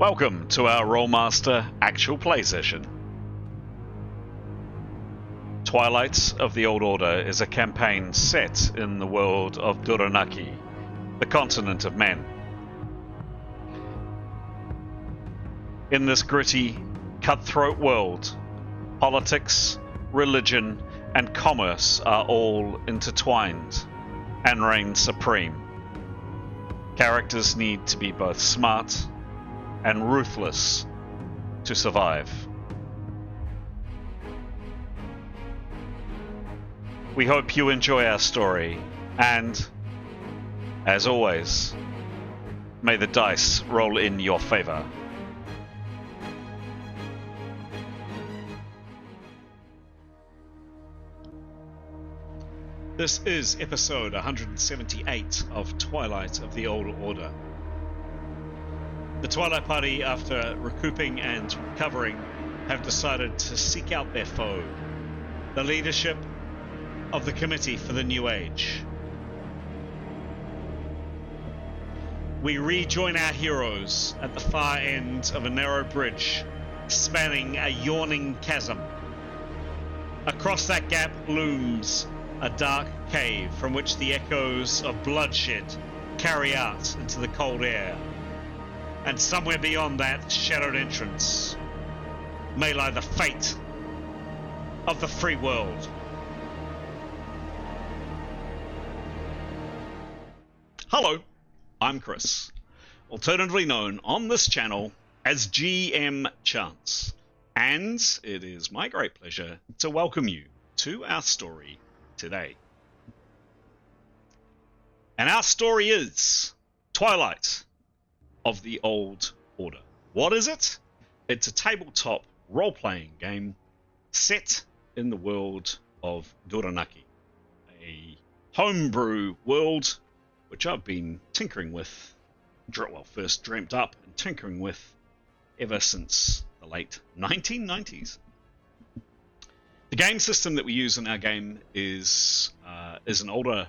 Welcome to our Rolemaster Actual play session. Twilight of the Old Order is a campaign set in the world of Duyranaki, the continent of men. In this gritty, cutthroat world, politics, religion, and commerce are all intertwined and reign supreme. Characters need to be both smart and ruthless to survive. We hope you enjoy our story, and, as always, may the dice roll in your favor. This is episode 178 of Twilight of the Old Order. The Twilight Party, after recouping and recovering, have decided to seek out their foe, the leadership of the Committee for the New Age. We rejoin our heroes at the far end of a narrow bridge, spanning a yawning chasm. Across that gap looms a dark cave from which the echoes of bloodshed carry out into the cold air. And somewhere beyond that shadowed entrance may lie the fate of the free world. Hello, I'm Chris, alternatively known on this channel as GM Chance, and it is my great pleasure to welcome you to our story today. And our story is Twilight of the Old Order. What is it? It's a tabletop role-playing game set in the world of Duyranaki, a homebrew world which I've been tinkering with, first dreamt up and tinkering with ever since the late 1990s. The game system that we use in our game is an older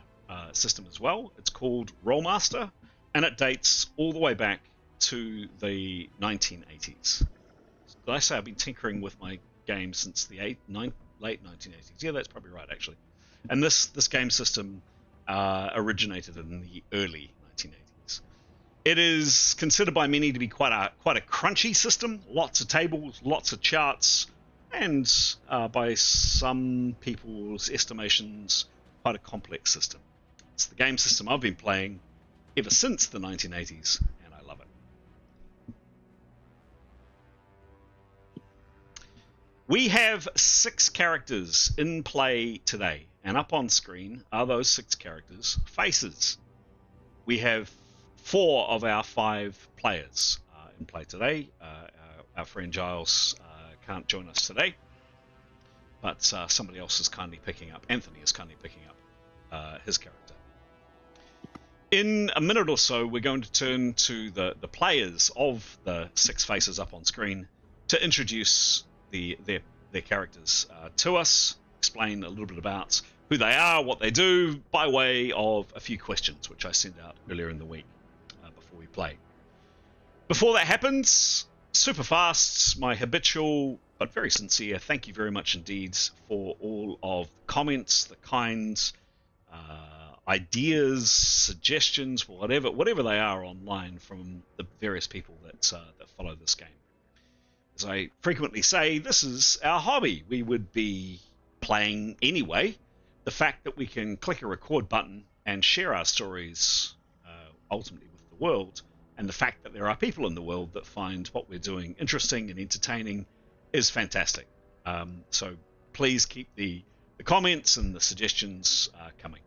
system as well. It's called Rolemaster, and it dates all the way back to the 1980s. Did I say I've been tinkering with my game since the late 1980s? Yeah, that's probably right, actually. And this game system originated in the early 1980s. It is considered by many to be quite a crunchy system. Lots of tables, lots of charts, and by some people's estimations, quite a complex system. It's the game system I've been playing ever since the 1980s, and I love it. We have 6 characters in play today, and up on screen are those 6 characters' faces. We have 4 of our 5 players in play today. Our friend Giles can't join us today, but somebody else is kindly picking up. Anthony is kindly picking up his character. In a minute or so, we're going to turn to the players of the 6 faces up on screen to introduce their characters to us, explain a little bit about who they are, what they do, by way of a few questions, which I sent out earlier in the week before we play. Before that happens, super fast, my habitual but very sincere thank you very much indeed for all of the comments, the kind ideas, suggestions, whatever they are online from the various people that follow this game. As I frequently say, this is our hobby. We would be playing anyway. The fact that we can click a record button and share our stories ultimately with the world, and the fact that there are people in the world that find what we're doing interesting and entertaining is fantastic. So please keep the comments and the suggestions coming.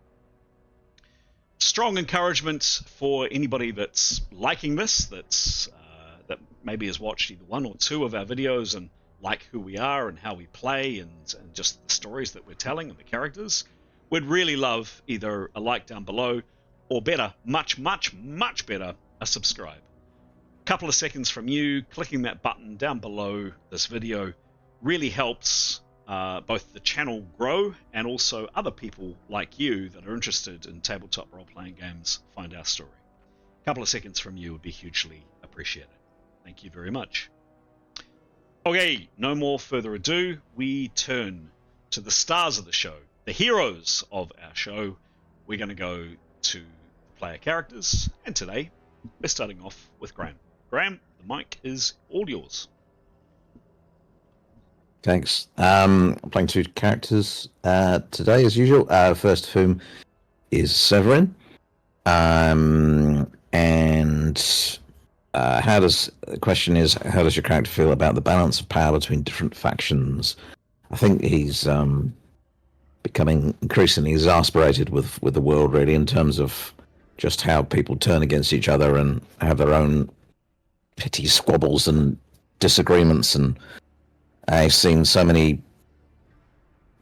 Strong encouragement for anybody that's liking this, that maybe has watched either 1 or 2 of our videos and like who we are and how we play and just the stories that we're telling and the characters. We'd really love either a like down below, or better, much better, a subscribe. Couple of seconds from you clicking that button down below this video really helps both the channel grow and also other people like you that are interested in tabletop role-playing games find our story. A couple of seconds from you would be hugely appreciated. Thank you very much. Okay, no more further ado. We turn to the stars of the show, the heroes of our show. We're going to go to player characters, and today we're starting off with Graham. Graham, the mic is all yours. Thanks. I'm playing two characters today, as usual. First of whom is Severin. And the question is, how does your character feel about the balance of power between different factions? I think he's becoming increasingly exasperated with the world, really, in terms of just how people turn against each other and have their own petty squabbles and disagreements. And I've seen so many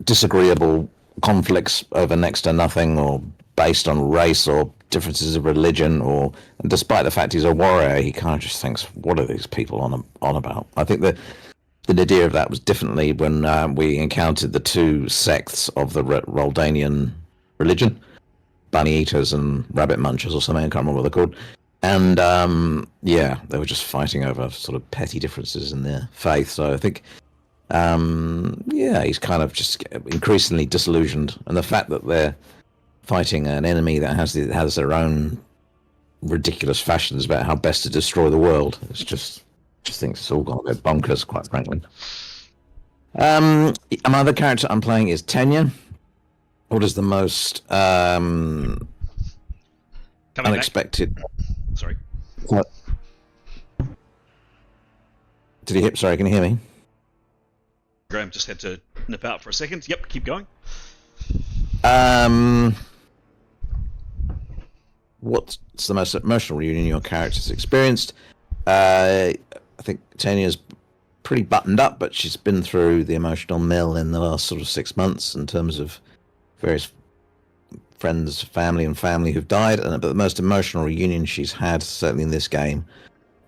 disagreeable conflicts over next to nothing, or based on race or differences of religion, and despite the fact he's a warrior, he kind of just thinks, what are these people on about? I think the idea of that was differently when we encountered the two sects of the Roldanian religion, bunny eaters and rabbit munchers or something, I can't remember what they're called. And they were just fighting over sort of petty differences in their faith. So I think he's kind of just increasingly disillusioned, and the fact that they're fighting an enemy that has their own ridiculous fashions about how best to destroy the world, it's just thinks it's all gone a bit bonkers, quite frankly. Another character I'm playing is Tenya. What is the most unexpected? Sorry. What? Did he hit? Sorry, can you hear me? Graham just had to nip out for a second. Yep, keep going. What's the most emotional reunion your character's experienced? I think Tanya's pretty buttoned up, but she's been through the emotional mill in the last sort of 6 months in terms of various friends, family who've died. But the most emotional reunion she's had, certainly in this game,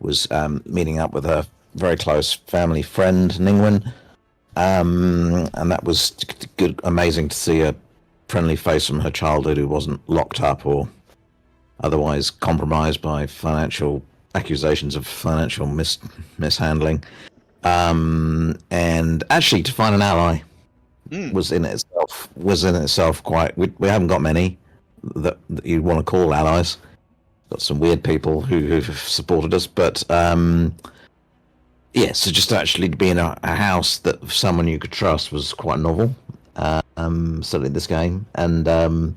was meeting up with her very close family friend, Ningwen. And that was good, amazing to see a friendly face from her childhood who wasn't locked up or otherwise compromised by financial accusations of financial mishandling. And actually, to find an ally was in itself quite. We haven't got many that you'd want to call allies. Got some weird people who've supported us, but so just actually to be in a house that someone you could trust was quite novel, certainly in this game. And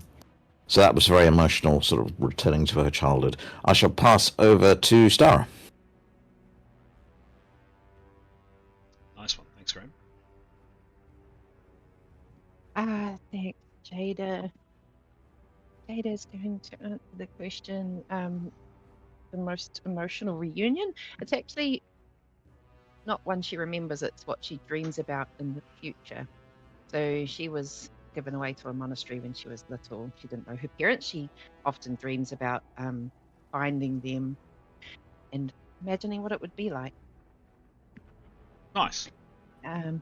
so that was very emotional, sort of returning to her childhood. I shall pass over to Stara. Nice one. Thanks, Graham. Thanks, Jada. Jada's going to answer the question, the most emotional reunion. It's actually not one she remembers, it's what she dreams about in the future. So she was given away to a monastery when she was little. She didn't know her parents. She often dreams about finding them and imagining what it would be like. Nice. And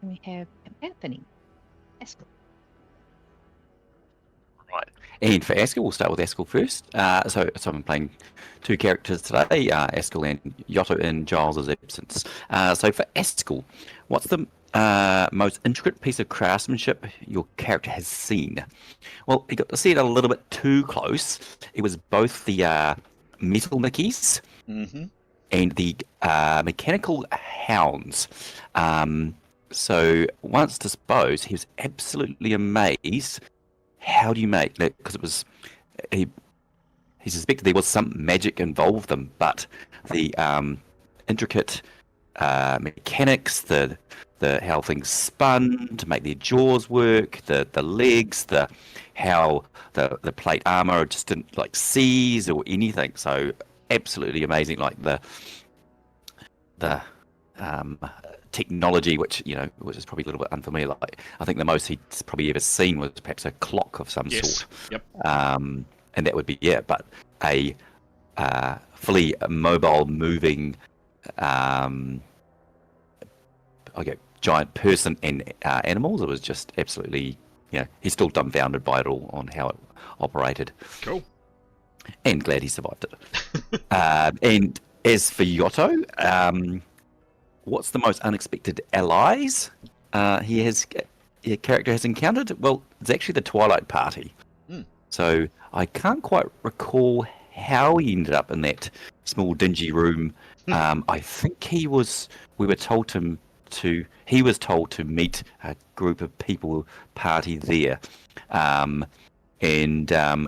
we have Anthony. Eskel. Right. And for Eskel, we'll start with Eskel first. So I'm playing two characters today, Eskel and Yotto in Giles' absence. So for Eskel, what's the most intricate piece of craftsmanship your character has seen? Well, he got to see it a little bit too close. It was both the metal Mickeys and the mechanical hounds. So once disposed, he was absolutely amazed. How do you make that? Because it was he suspected there was some magic involved them, but the intricate mechanics, the how things spun to make their jaws work, the legs, how the plate armor just didn't like seize or anything. So absolutely amazing, like the technology, which is probably a little bit unfamiliar. Like, I think the most he'd probably ever seen was perhaps a clock of some sort. Yep. And that would be but a fully mobile, moving, giant person and animals. It was just absolutely, he's still dumbfounded by it all on how it operated. Cool. And glad he survived it. And As for Yotto, what's the most unexpected allies your character has encountered? Well, it's actually the Twilight Party. So I can't quite recall how he ended up in that small dingy room. I think he was told to meet a group of people party there. And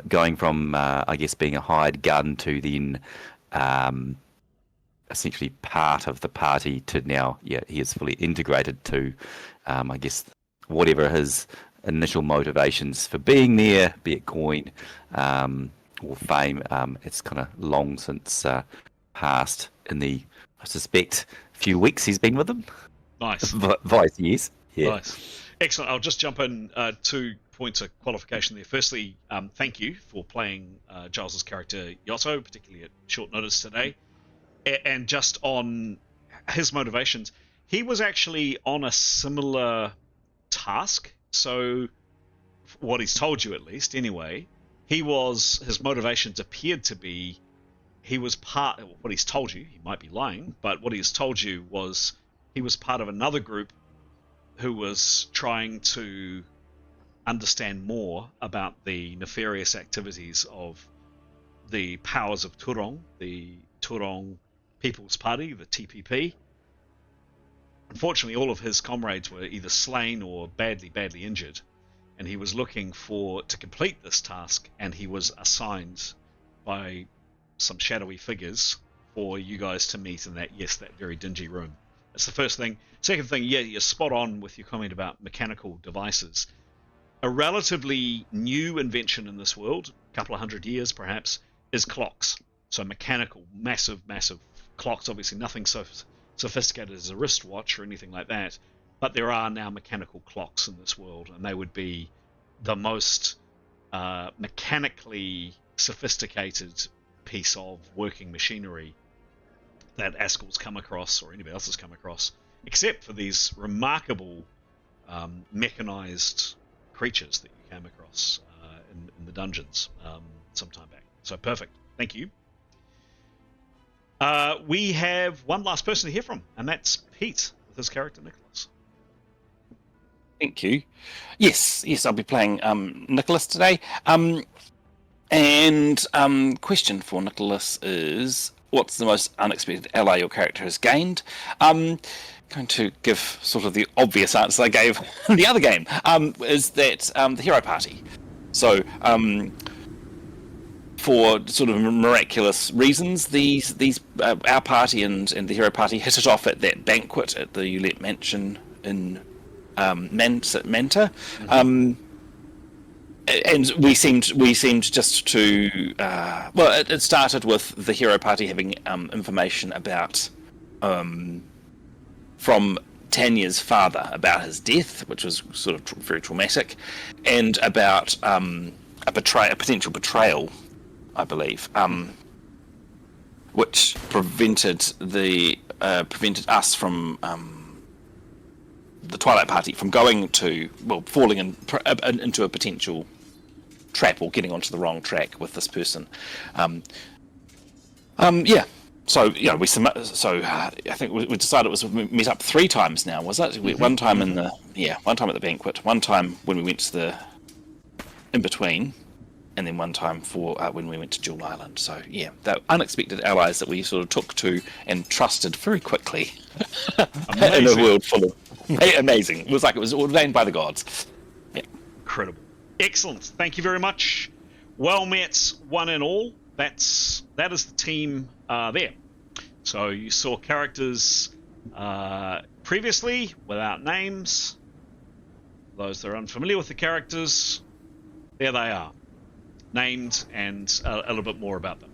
going from, I guess, being a hired gun to then essentially part of the party to now, he is fully integrated to, I guess, whatever his initial motivations for being there, be it coin or fame. It's kind of long since passed in the, I suspect, few weeks he's been with them. Nice. Vice, yes. Yeah. Nice. Excellent. I'll just jump in 2 points of qualification there. Firstly, thank you for playing Giles's character Yotto, particularly at short notice today. And just on his motivations, he was actually on a similar task. So, what he's told you at least, anyway, his motivations appeared to be, what he's told you, he might be lying, but what he's told you was he was part of another group who was trying to understand more about the nefarious activities of the powers of Turong, the Turong People's Party, the TPP. Unfortunately, all of his comrades were either slain or badly injured, and he was looking to complete this task, and he was assigned by some shadowy figures for you guys to meet in that very dingy room. That's the first thing. Second thing, you're spot on with your comment about mechanical devices. A relatively new invention in this world, a couple of 100 years perhaps, is clocks. So mechanical, massive clocks, obviously nothing so sophisticated as a wristwatch or anything like that, but there are now mechanical clocks in this world, and they would be the most mechanically sophisticated piece of working machinery that Askel's come across, or anybody else has come across, except for these remarkable mechanized creatures that you came across in the dungeons some time back. So perfect. Thank you. We have one last person to hear from, and that's Pete with his character Nicholas. Thank you. Yes, I'll be playing Nicholas today. And question for Nicholas is, what's the most unexpected ally your character has gained? Going to give sort of the obvious answer I gave in the other game, is that the hero party. So, for sort of miraculous reasons, these our party and the hero party hit it off at that banquet at the Ulet Mansion in Manta. And we seemed just to it started with the hero party having information about from Tanya's father about his death, which was sort of very traumatic, and about a potential betrayal, I believe, which prevented us from the Twilight Party from going to, falling into a potential trap or getting onto the wrong track with this person. So I think we decided it was met up 3 times now, was it? Mm-hmm. One time at the banquet, one time when we went to the in between, and then one time for when we went to Jewel Island. So yeah, they're unexpected allies that we sort of took to and trusted very quickly in a world full of amazing. It was like it was ordained by the gods. Yeah. Incredible. Excellent. Thank you very much. Well met, one and all. That is the team there. So you saw characters previously without names. Those that are unfamiliar with the characters, there they are. Named and a little bit more about them.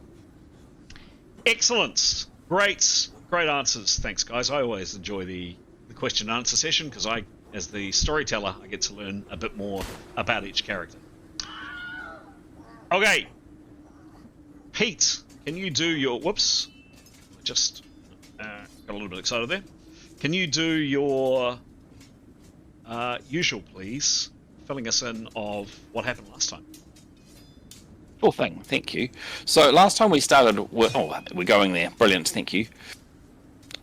Excellent. Great answers. Thanks, guys. I always enjoy the question and answer session because I, as the storyteller, I get to learn a bit more about each character. Okay. Pete, can you do your... Whoops. I just got a little bit excited there. Can you do your usual, please, filling us in of what happened last time? Sure thing, thank you. So last time we started, we're going there. Brilliant, thank you.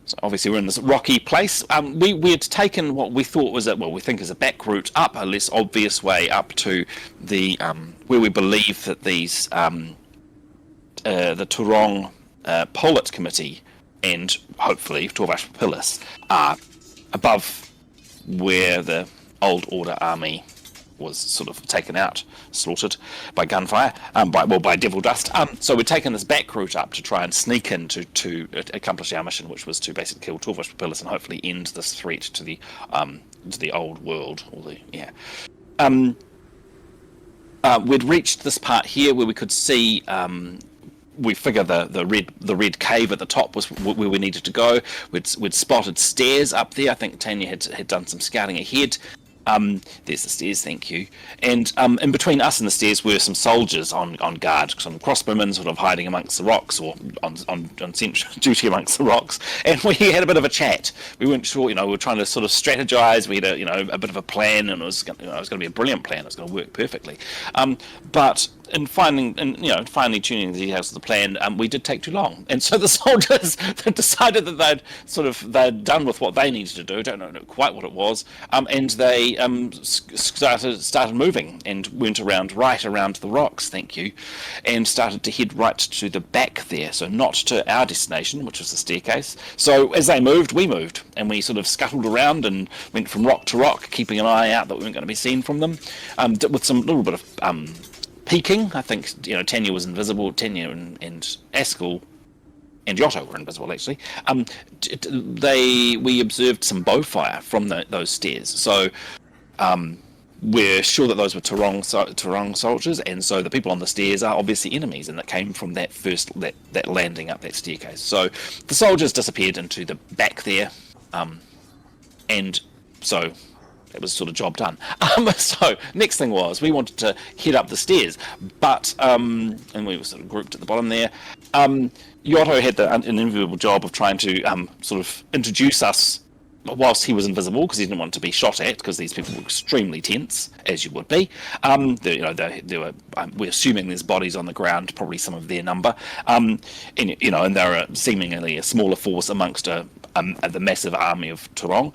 So obviously we're in this rocky place. We had taken what we thought was we think is a back route up, a less obvious way up to the where we believe that these the Turong Pollet Committee and hopefully Torvash Pillis are above where the Old Order army was sort of taken out, slaughtered by gunfire, by devil dust. So we'd taken this back route up to try and sneak in to accomplish our mission, which was to basically kill Torvash Papillus and hopefully end this threat to the old world. We'd reached this part here where we could see. We figure the red cave at the top was where we needed to go. We'd spotted stairs up there. I think Tanya had done some scouting ahead. There's the stairs, thank you. And in between us and the stairs were some soldiers on guard, some crossbowmen sort of hiding amongst the rocks or on sentry duty amongst the rocks. And we had a bit of a chat. We weren't sure, we were trying to sort of strategize. We had a bit of a plan, and it was going to be a brilliant plan. It was going to work perfectly. But in finally tuning the details of the plan, we did take too long, and so the soldiers decided that they'd done with what they needed to do. Don't know quite what it was, and they started moving and went right around the rocks. Thank you, and started to head right to the back there. So not to our destination, which was the staircase. So as they moved, we moved, and we sort of scuttled around and went from rock to rock, keeping an eye out that we weren't going to be seen from them, with some little bit of peeking. I think Tanya was invisible. Tanya and Askell and Yotto were invisible actually. We observed some bow fire from those stairs. So we're sure that those were Turong soldiers, and so the people on the stairs are obviously enemies, and that came from that landing up that staircase. So the soldiers disappeared into the back there, and so it was sort of job done. So next thing was we wanted to head up the stairs, but and we were sort of grouped at the bottom there. Yotto had an enviable job of trying to sort of introduce us whilst he was invisible, because he didn't want to be shot at, because these people were extremely tense, as you would be. We're assuming there's bodies on the ground, probably some of their number, and they're seemingly a smaller force amongst the massive army of Turong.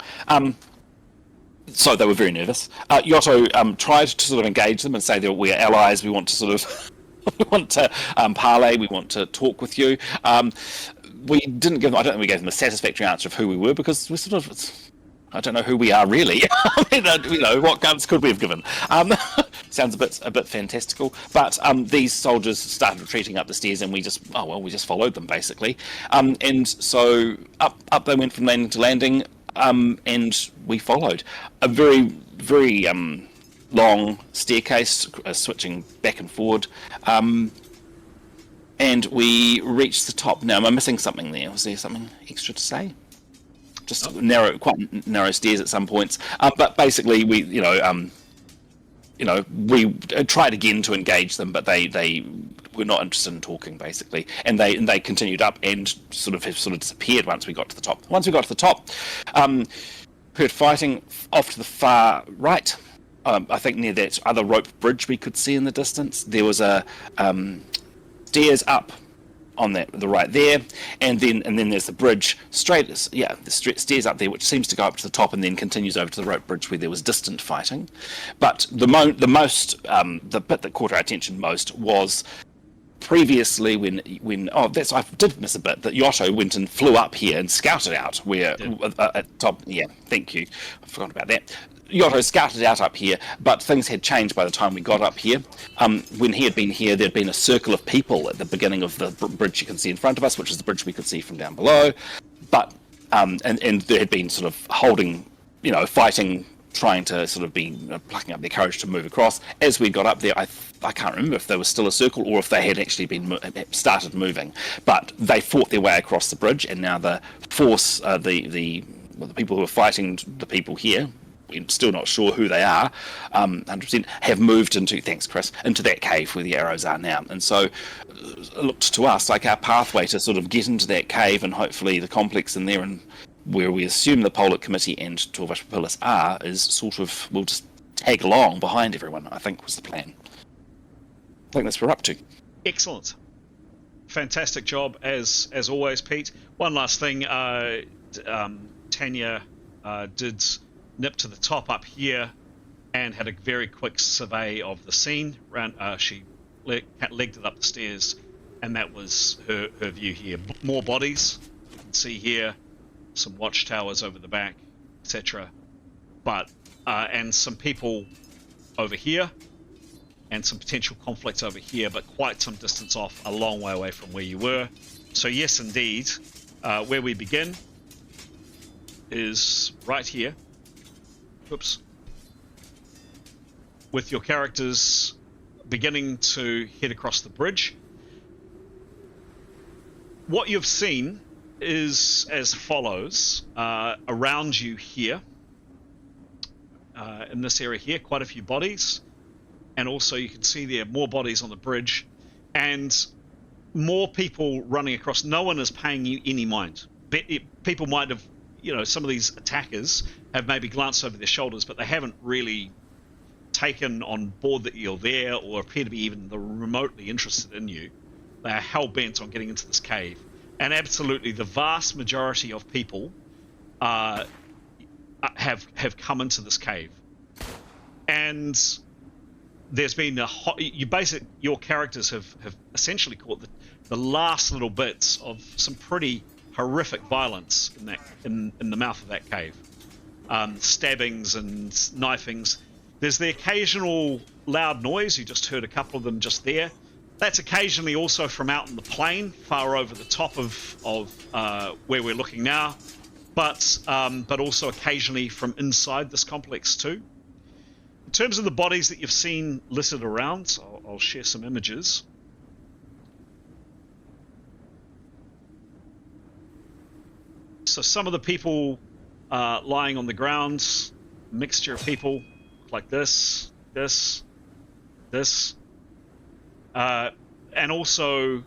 So they were very nervous. Yotto tried to sort of engage them and say that we're allies. We want to sort of, we want to parley. We want to talk with you. We didn't give them. I don't think we gave them a satisfactory answer of who we were, because we're sort of. I don't know who we are really. I mean, what guns could we have given? Sounds a bit fantastical. But these soldiers started retreating up the stairs, and we just followed them basically. And so up they went from landing to landing. And we followed a very, very long staircase, switching back and forward, and we reached the top. Now, am I missing something there? Was there something extra to say? Just quite narrow stairs at some points, but basically we tried again to engage them, but they were not interested in talking basically, and they continued up and sort of disappeared once we got to the top. Once we got to the top, heard fighting off to the far right. I think near that other rope bridge we could see in the distance. There was a stairs up on the right there, and then there's the bridge the stairs up there, which seems to go up to the top and then continues over to the rope bridge where there was distant fighting. But the bit that caught our attention most was previously when I did miss a bit that Yotto went and flew up here and scouted out where at top. Yeah, thank you. I forgot about that. Yotto scouted out up here, but things had changed by the time we got up here. When he had been here, there'd been a circle of people at the beginning of the bridge you can see in front of us, which is the bridge we could see from down below. But and there had been sort of holding, fighting, trying to sort of be plucking up their courage to move across. As we got up there, I can't remember if there was still a circle or if they had actually started moving, but they fought their way across the bridge, and now the force, the people who are fighting the people here, we're still not sure who they are, 100%, have moved into that cave where the arrows are now. And so it looked to us like our pathway to sort of get into that cave and hopefully the complex in there, and where we assume the Pollet Committee and Torvash Papillus are, is sort of, we'll just tag along behind everyone, I think was the plan. think that's what we're up to. Excellent. Fantastic job, as always, Pete. One last thing. Tanya did nip to the top up here and had a very quick survey of the scene. She legged it up the stairs, and that was her view here. More bodies. You can see here some watchtowers over the back, etc. But and some people over here, and some potential conflicts over here, but quite some distance off, a long way away from where you were. So yes, indeed, where we begin is right here. Whoops. With your characters beginning to head across the bridge. What you've seen is as follows. Around you here, in this area here, quite a few bodies. And also you can see there more bodies on the bridge. And more people running across. No one is paying you any mind. People might have, some of these attackers have maybe glanced over their shoulders, but they haven't really taken on board that you're there or appear to be even remotely interested in you. They are hell-bent on getting into this cave. And absolutely, the vast majority of people have come into this cave. And there's been your characters have essentially caught the last little bits of some pretty horrific violence in the mouth of that cave. Stabbings and knifings. There's the occasional loud noise. You just heard a couple of them just there. That's occasionally also from out in the plain, far over the top of where we're looking now, but also occasionally from inside this complex too. In terms of the bodies that you've seen littered around, I'll share some images. So some of the people lying on the ground, mixture of people like this, and also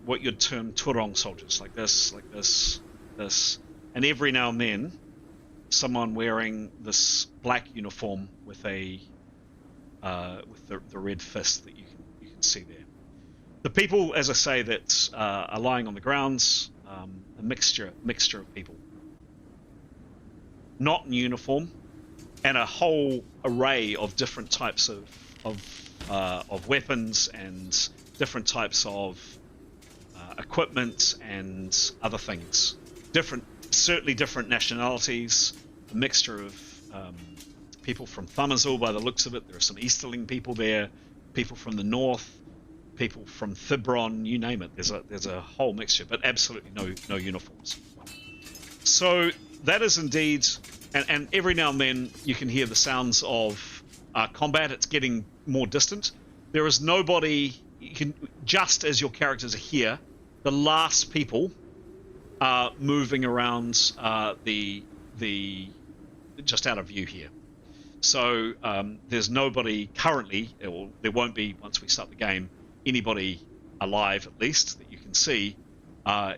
what you'd term turong soldiers, like this, and every now and then someone wearing this black uniform with the red fist that you can see there. The people, as I say, that are lying on the grounds, a mixture of people, not in uniform, and a whole array of different types of weapons and different types of equipment and other things. Certainly different nationalities, a mixture of people from Thamazul by the looks of it. There are some Easterling people there, people from the north, people from Thibron, you name it. There's a whole mixture, but absolutely no uniforms. So that is indeed, and every now and then you can hear the sounds of combat. It's getting more distant. There is nobody. Just as your characters are here, the last people are moving around the just out of view here. So there's nobody currently, or there won't be once we start the game, anybody alive at least that you can see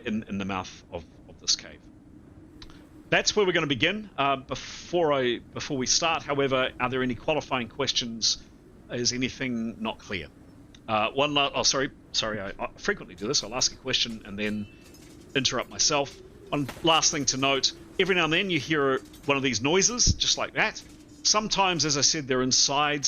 in the mouth of this cave. That's where we're going to begin. Before we start, however, are there any qualifying questions? Is anything not clear? Sorry, I frequently do this. I'll ask a question and then interrupt myself. One last thing to note, every now and then you hear one of these noises, just like that. Sometimes, as I said, they're inside.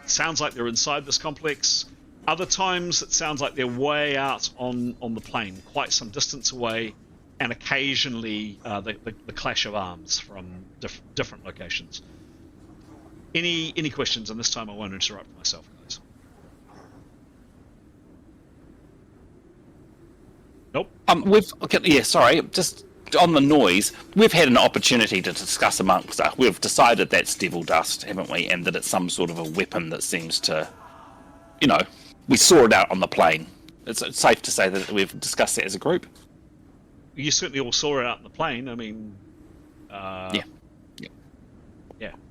Sounds like they're inside this complex. Other times it sounds like they're way out on the plain, quite some distance away, and occasionally the clash of arms from different locations. Any questions? And this time I won't interrupt myself, guys. Nope. Just on the noise, we've had an opportunity to discuss amongst us. We've decided that's devil dust, haven't we? And that it's some sort of a weapon that seems to, we saw it out on the plain. It's safe to say that we've discussed it as a group. You certainly all saw it out in the plain. I mean, yeah.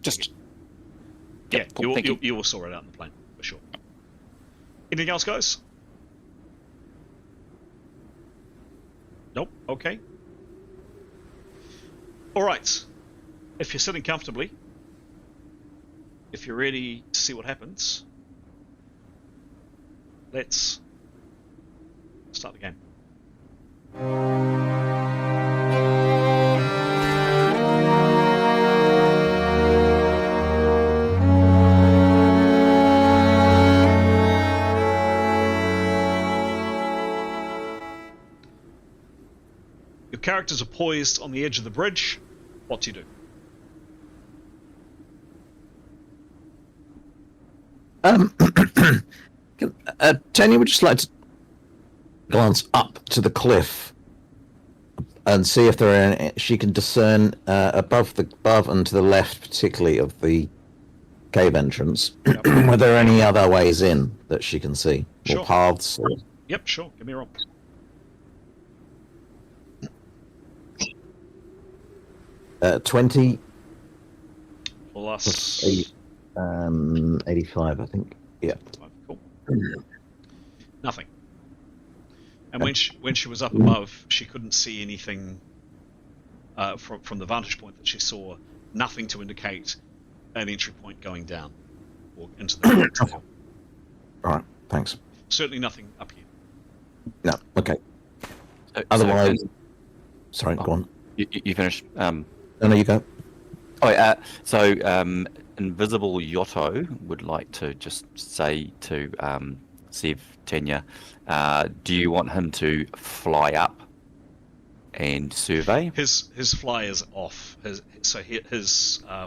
Just yeah. Cool, you all saw it out in the plain for sure. Anything else, guys? Nope. Okay. All right. If you're sitting comfortably, if you're ready to see what happens, let's start the game. Your characters are poised on the edge of the bridge. What do you do? Tanya would just like to glance up to the cliff and see if there are any, she can discern above and to the left, particularly of the cave entrance. Yep. Are there any other ways in that she can see, Sure. or paths? Or... Yep, sure. Give me a roll. 20 Plus 85, I think. Yeah. Cool. Nothing. And when she was up above, she couldn't see anything from the vantage point that she saw. Nothing to indicate an entry point going down or into the hill. All right. Thanks. Certainly nothing up here. No. Okay. Otherwise, sorry. Go on. You finished. No, you go. Invisible Yotto would like to just say to Sev, Tanya, do you want him to fly up and survey? His fly is off. His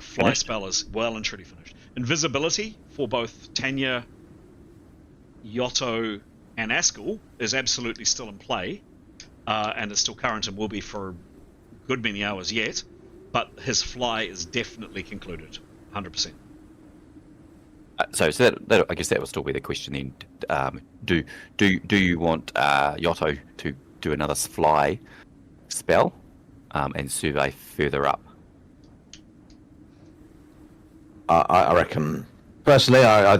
fly spell is well and truly finished. Invisibility for both Tanya, Yotto, and Askell is absolutely still in play, and is still current and will be for a good many hours yet. But his fly is definitely concluded, 100%. So that I guess that would still be the question then. Do you want Yotto to do another fly spell and survey further up? I reckon. Personally, I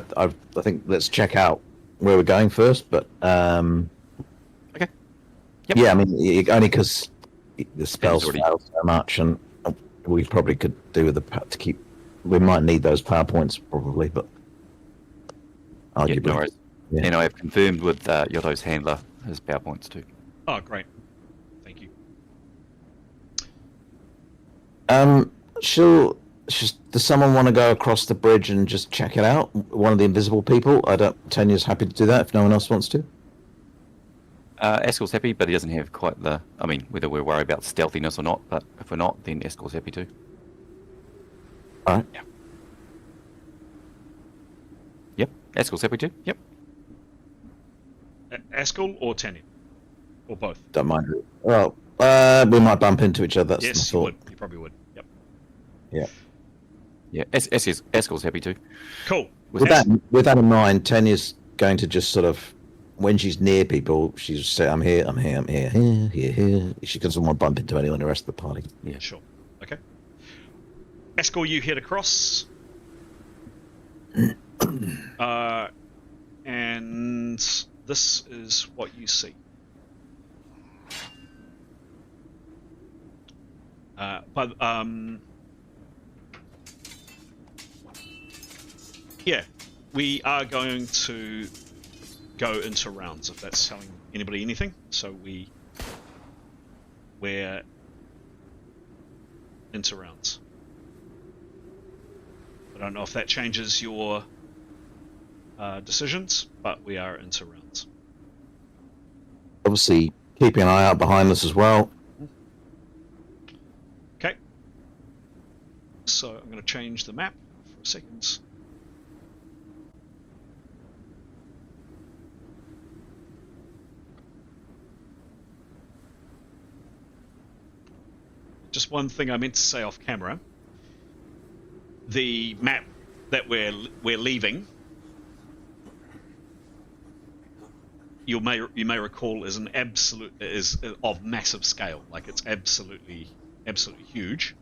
think let's check out where we're going first. But okay. Yep. Yeah, I mean, only because the spells already... fail so much, and we probably could do with to keep. We might need those power points probably, but arguably. No worries. Yeah. And I have confirmed with Yotto's handler his power points too. Oh, great. Thank you. Does someone want to go across the bridge and just check it out? One of the invisible people. Tanya's happy to do that if no one else wants to. Askell's happy, but he doesn't have quite the. I mean, whether we're worried about stealthiness or not, but if we're not, then Askell's happy too. All right. Yeah. Yep. Askell's happy too. Yep. Askell or Tanya? Or both? Don't mind. Well, we might bump into each other. That's Yes, my you thought. would. You probably would. Yep. Yeah. Yeah. Askell's happy too. Cool. With that in mind, Tanya's going to just sort of, when she's near people, she's say, "I'm here, I'm here, I'm here." She doesn't want to bump into anyone. The rest of the party. Yeah, sure. Okay. Askell, you head across. And this is what you see. Yeah, we are going to go into rounds, if that's telling anybody anything. So we're into rounds. I don't know if that changes your decisions, but we are into rounds. Obviously, keeping an eye out behind us as well. Okay. So I'm going to change the map for a second. Just one thing I meant to say off camera. The map that we're leaving, you may recall, is of massive scale. Like, it's absolutely huge.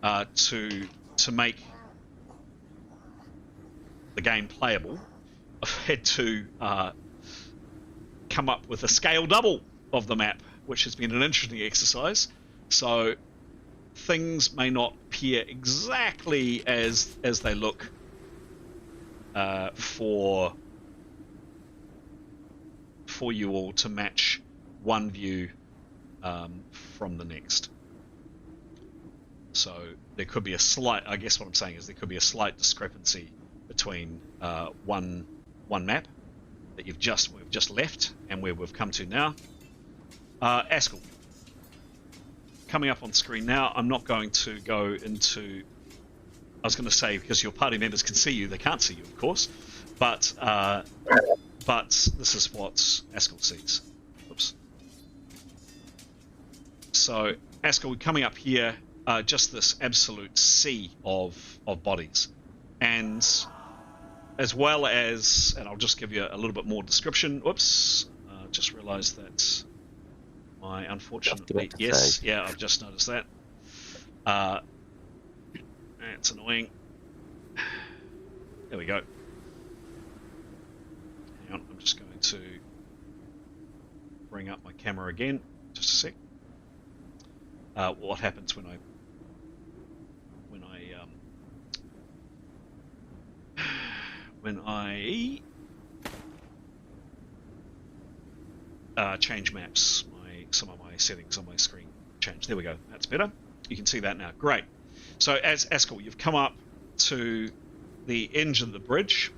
To make the game playable, I've had to come up with a scale double of the map, which has been an interesting exercise. So things may not appear exactly as they look for for you all to match one view from the next. So there could be a slight, I guess what I'm saying is there could be a slight discrepancy between one map that we've just left and where we've come to now. Askell, coming up on screen now. I'm not going to go into, I was going to say, because your party members can see you, they can't see you, of course, but this is what Askell sees. Oops. So Askell, coming up here, just this absolute sea of bodies, and as well as, and I'll just give you a little bit more description. Whoops, just realised that my unfortunately, yes, yeah, I've just noticed that. That's annoying. There we go. Hang on, I'm just going to bring up my camera again. Just a sec. What happens when I change maps, some of my settings on my screen change. There we go. That's better. You can see that now. Great. So as Askell, you've come up to the edge of the bridge.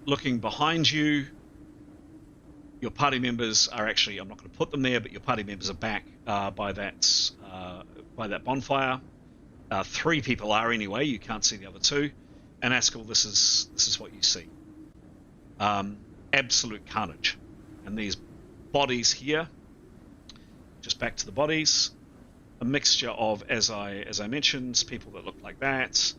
Looking behind you, your party members are actually, I'm not going to put them there, but your party members are back by that bonfire. 3 people are anyway. You can't see the other 2. And Askell, this is what you see. Absolute carnage. And these bodies here, just back to the bodies, a mixture of, as I mentioned, people that look like that,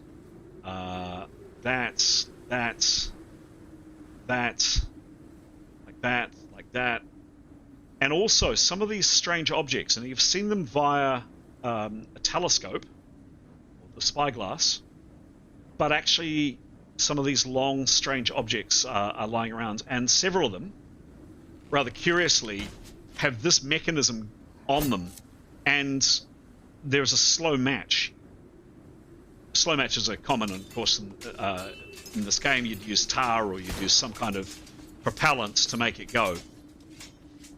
like that, and also some of these strange objects, and you've seen them via a telescope, or the spyglass, but actually some of these long, strange objects are lying around, and several of them, rather curiously, have this mechanism on them, and there's a slow match. Slow matches are common, and of course, in this game, you'd use tar or you'd use some kind of propellant to make it go.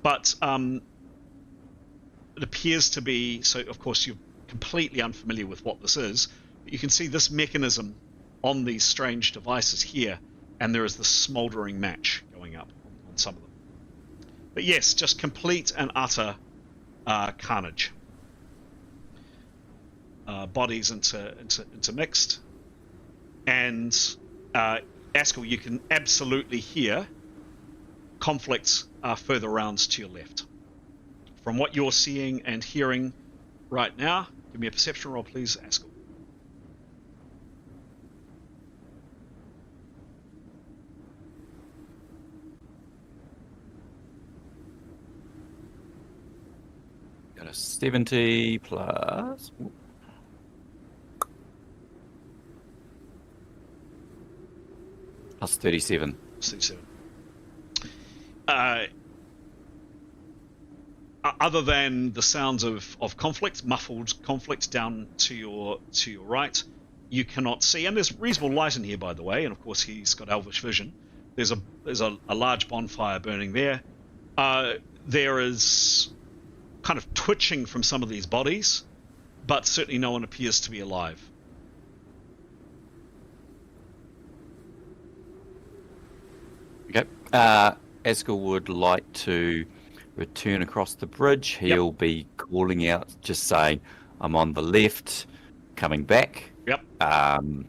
But it appears to be, so of course you're completely unfamiliar with what this is, but you can see this mechanism on these strange devices here, and there is this smouldering match going up on some of them. But yes, just complete and utter carnage. Bodies intermixed, and Askell, you can absolutely hear conflict further around to your left. From what you're seeing and hearing right now, give me a perception roll, please, Askell. Got a 70 plus. Plus 37. 37. Other than the sounds of conflict, muffled conflict down to your right, you cannot see. And there's reasonable light in here, by the way. And of course, he's got elvish vision. There's a large bonfire burning there. There is kind of twitching from some of these bodies, but certainly no one appears to be alive. Okay. Askell would like to return across the bridge. He'll be calling out, just saying, I'm on the left, coming back. Yep. And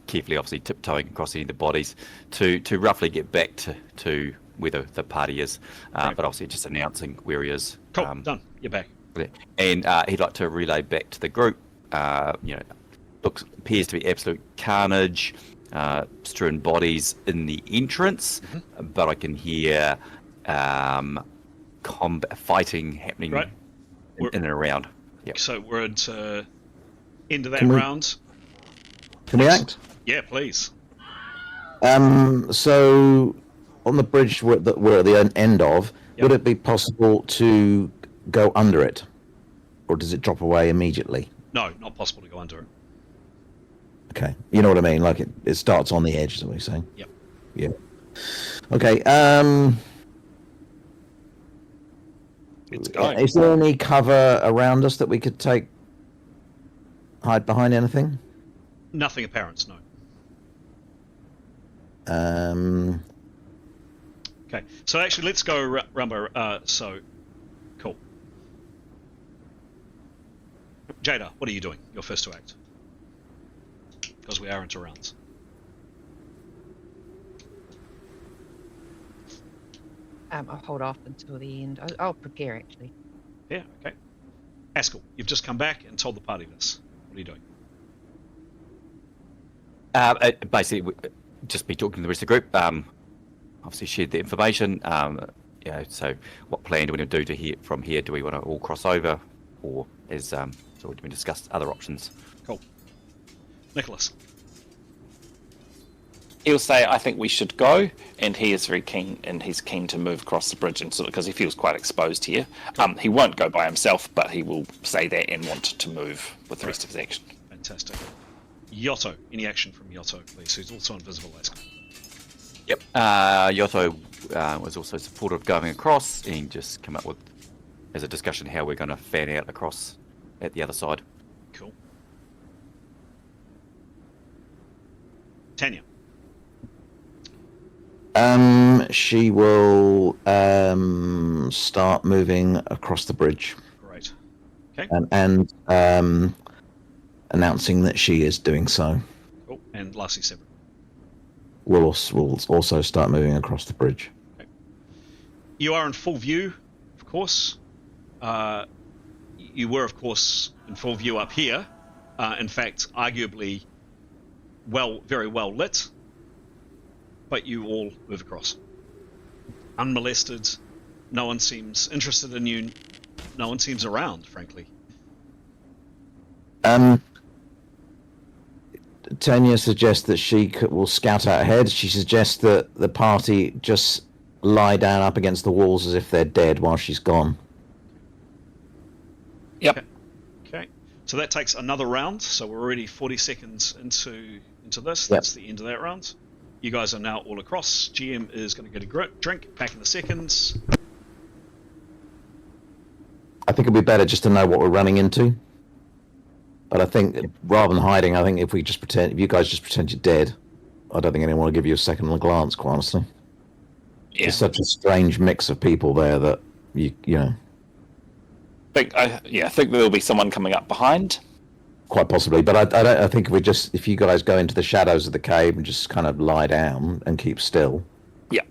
carefully, obviously, tiptoeing across any of the bodies to roughly get back to where the party is. But obviously, just announcing where he is. Cool. Done. You're back. And he'd like to relay back to the group. Appears to be absolute carnage. Strewn bodies in the entrance, but I can hear fighting happening in and around. Yep. So we're at end of that round. Can we act? Yeah, please. So on the bridge we're at the end of, would it be possible to go under it, or does it drop away immediately? No, not possible to go under it. Okay, you know what I mean. Like it starts on the edge, is what you're saying. Yep. Yeah. Okay. It's going. Is there any cover around us that we could hide behind anything? Nothing apparent, no. Okay, so actually, let's go Rumbo. So, cool. Jada, what are you doing? You're first to act. Because we are into rounds. I'll hold off until the end. I'll prepare, actually. Yeah, okay. Haskell, you've just come back and told the party this. What are you doing? Basically, just be talking to the rest of the group. Obviously, shared the information. So what plan do we want to do from here? Do we want to all cross over, or as already been discussed, other options? Cool. Nicholas. He'll say, "I think we should go," and he is very keen, and he's keen to move across the bridge, and because he feels quite exposed here. He won't go by himself, but he will say that and want to move with the rest of his action. Fantastic. Yotto, any action from Yotto, please, who's also invisible, Haskell. Yep. Yotto was also supportive of going across and just come up with, as a discussion, how we're going to fan out across at the other side. Cool. Tanya. She will start moving across the bridge. Great. Okay. And announcing that she is doing so. Cool. And Lassie Severin. Will also start moving across the bridge. Okay. You are in full view, of course. You were, of course, in full view up here. In fact, arguably, very well lit. But you all move across. Unmolested. No one seems interested in you. No one seems around, frankly. Tanya suggests that she will scout out ahead. She suggests that the party just lie down up against the walls as if they're dead while she's gone. Yep. Okay. So that takes another round. So we're already 40 seconds into this. Yep. That's the end of that round. You guys are now all across. GM is going to get a drink. Back in the seconds. I think it'd be better just to know what we're running into. But I think rather than hiding, I think if you guys just pretend you're dead, I don't think anyone will give you a second glance, quite honestly. Yeah. It's such a strange mix of people there that you know. I think there'll be someone coming up behind. Quite possibly, but I think if you guys go into the shadows of the cave and just kind of lie down and keep still. Yeah.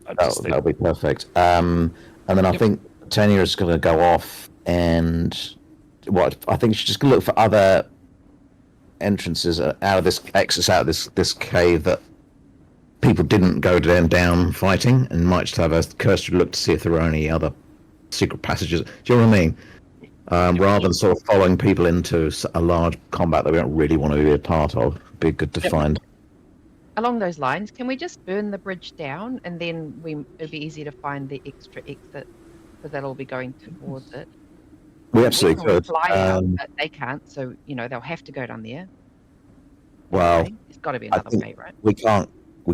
That'll be perfect. And then I think Tanya is going to go off and I think she's just going to look for other entrances out of this cave that people didn't go down fighting, and might just have a cursory look to see if there are any other secret passages. Do you know what I mean? Rather than sort of following people into a large combat that we don't really want to be a part of. It'd be good to find. Along those lines, can we just burn the bridge down, and then it'd be easy to find the extra exit, because they'll all be going towards it. We absolutely could. Fly out, but they can't, so they'll have to go down there. Well, there's got to be another way, right? We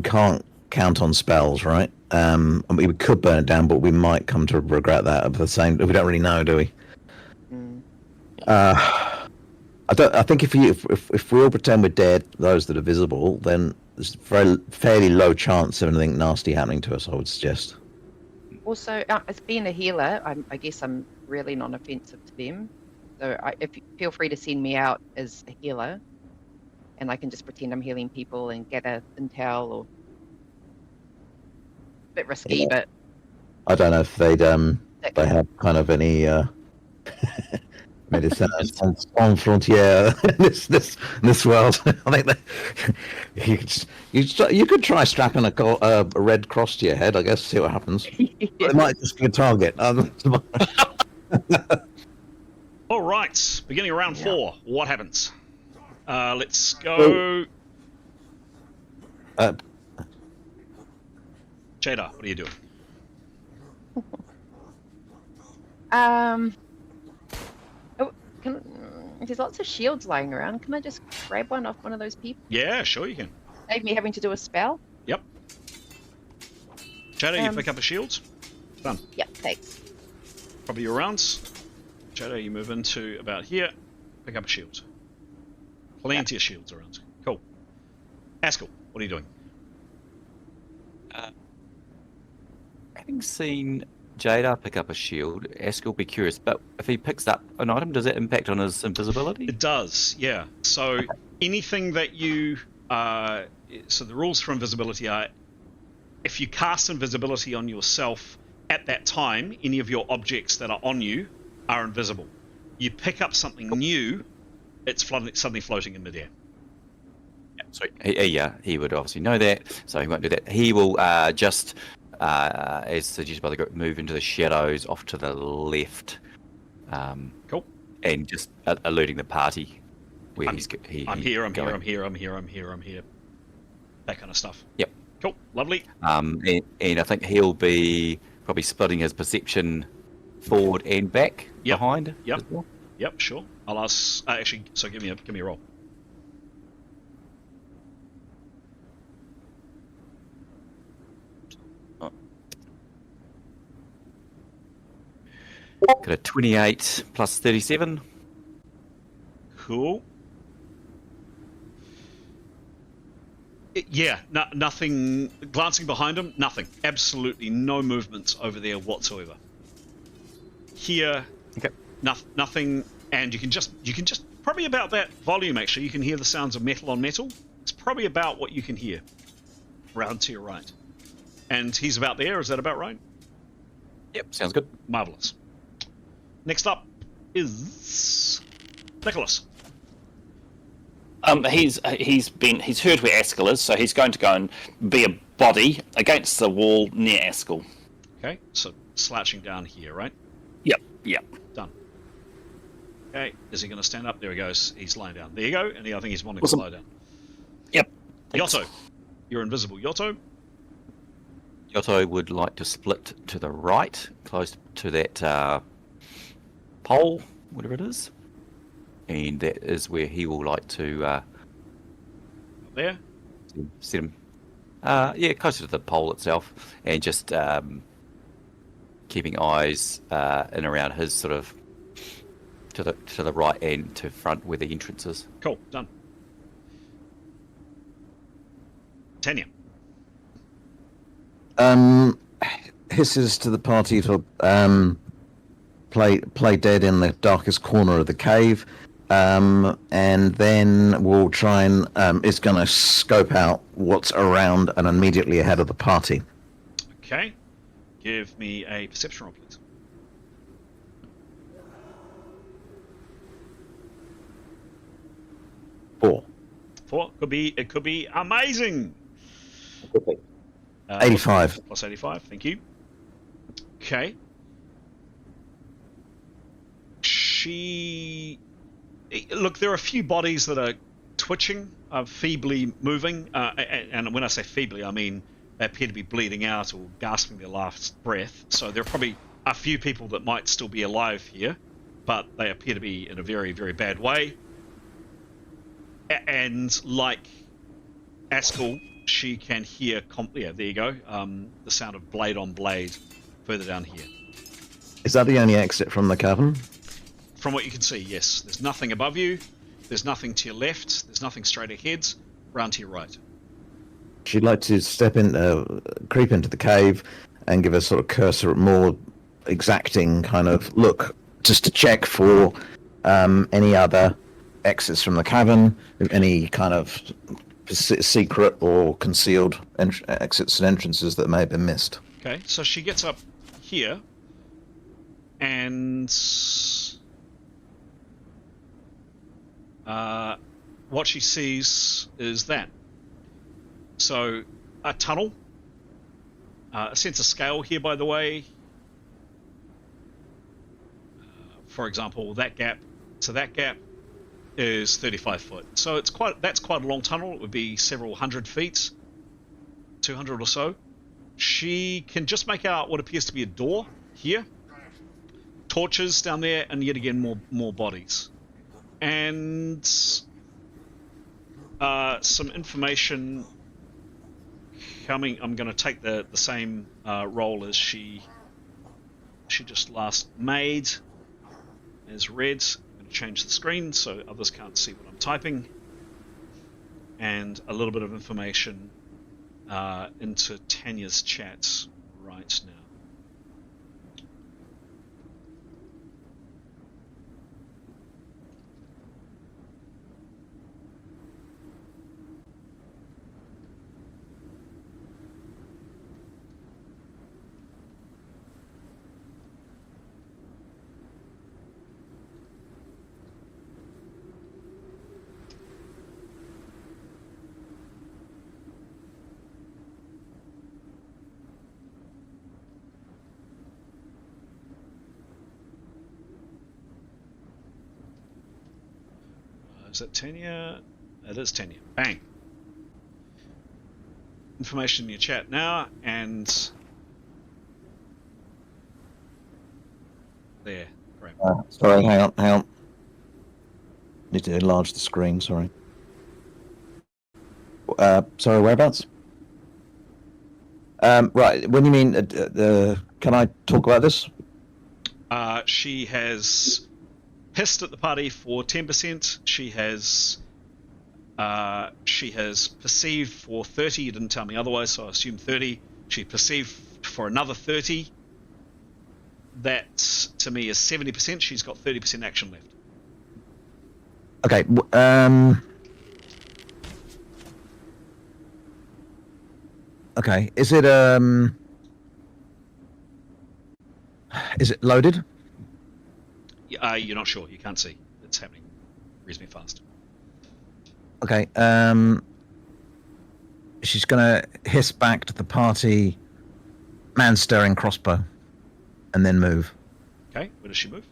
can't count on spells, right? I mean, we could burn it down, but we might come to regret that. At the same, we don't really know, do we? I think if we all pretend we're dead, those that are visible, then there's a fairly low chance of anything nasty happening to us, I would suggest. Also, as being a healer, I guess I'm really non-offensive to them. So if you feel free to send me out as a healer, and I can just pretend I'm healing people and gather intel, or a bit risky, but I don't know if they have kind of any medicine on frontier in this world. I think you could try strapping a red cross to your head, I guess, see what happens. It might just be a target. All right, beginning of round 4. What happens? Let's go. Jada, what are you doing? There's lots of shields lying around. Can I just grab one off one of those people? Yeah, sure you can. Save me having to do a spell? Yep. Jada, you pick up a shield. Done. Yep, thanks. Probably your rounds. Jada, you move into about here. Pick up a shield. Plenty of shields around. Cool. Haskell, what are you doing? Having seen Jada pick up a shield, Ask will be curious, but if he picks up an item, does that impact on his invisibility? It does, yeah. So anything that you... so the rules for invisibility are, if you cast invisibility on yourself at that time, any of your objects that are on you are invisible. You pick up something new, it's suddenly floating in midair. Yeah, sweet. He would obviously know that, so he won't do that. He will just, as suggested by the group, move into the shadows off to the left. Cool. And just eluding the party. Where I'm here. That kind of stuff. Yep. Cool. Lovely. And I think he'll be probably splitting his perception forward and back behind. Yep. As well. Yep. Sure. I'll ask. Actually, so give me a roll. Got a 28 plus 37. Cool. Nothing. Glancing behind him, nothing. Absolutely no movement over there whatsoever. Here, Okay. nothing. And you can just probably about that volume. Actually, you can hear the sounds of metal on metal. It's probably about what you can hear. Round to your right, and he's about there. Is that about right? Yep. Sounds good. Marvelous. Next up is Nicholas. He's heard where Askell is, so he's going to go and be a body against the wall near Askell. Okay, so slouching down here, right? Yep. Done. Okay, is he going to stand up? There he goes. He's lying down. There you go. And I think he's wanting Awesome. to lie down. Yep. Thanks. Yotto, you're invisible. Yotto. Yotto would like to split to the right, close to that pole, whatever it is. And that is where he will like to There. set him, closer to the pole itself, and just keeping eyes in around his sort of to the right and to front where the entrance is. Cool. Done. Tanya. Hisses to the party to play dead in the darkest corner of the cave, and then we'll try and is going to scope out what's around and immediately ahead of the party. Okay. Give me a perception roll, please. Four. It could be amazing. 85. Plus 85. Thank you. Okay. Look, there are a few bodies that are twitching, feebly moving, and when I say feebly, I mean they appear to be bleeding out or gasping their last breath. So there are probably a few people that might still be alive here, but they appear to be in a very, very bad way. And like Askell, she can hear... there you go. The sound of blade on blade further down here. Is that the only exit from the cavern? From what you can see, yes. There's nothing above you. There's nothing to your left. There's nothing straight ahead. Round to your right. She'd like to creep into the cave and give a sort of cursor, more exacting kind of look, just to check for any other exits from the cavern, any kind of secret or concealed exits and entrances that may have been missed. Okay, so she gets up here, and what she sees is that. So, a tunnel, a sense of scale here, by the way. For example, that gap to that gap is 35 foot. So that's quite a long tunnel. It would be several hundred feet, 200 or so. She can just make out what appears to be a door here. Torches down there, and yet again more bodies. And some information I'm going to take the same role as she just last made as red. I'm going to change the screen so others can't see what I'm typing, and a little bit of information into Tanya's chat right now. Is that Tanya? It is Tanya. Bang. Information in your chat now, and there. Great. Sorry, hang on. Need to enlarge the screen, sorry. Sorry, whereabouts? Right, when you mean, can I talk about this? She has pissed at the party for 10%. She has perceived for 30. You didn't tell me otherwise, so I assume 30. She perceived for another 30. That to me is 70%. She's got 30% action left. Okay. Okay. Is it loaded? You're not sure. You can't see. It's happening reasonably fast. Okay. She's gonna hiss back to the party, man stirring crossbow, and then move Okay. Where does she move?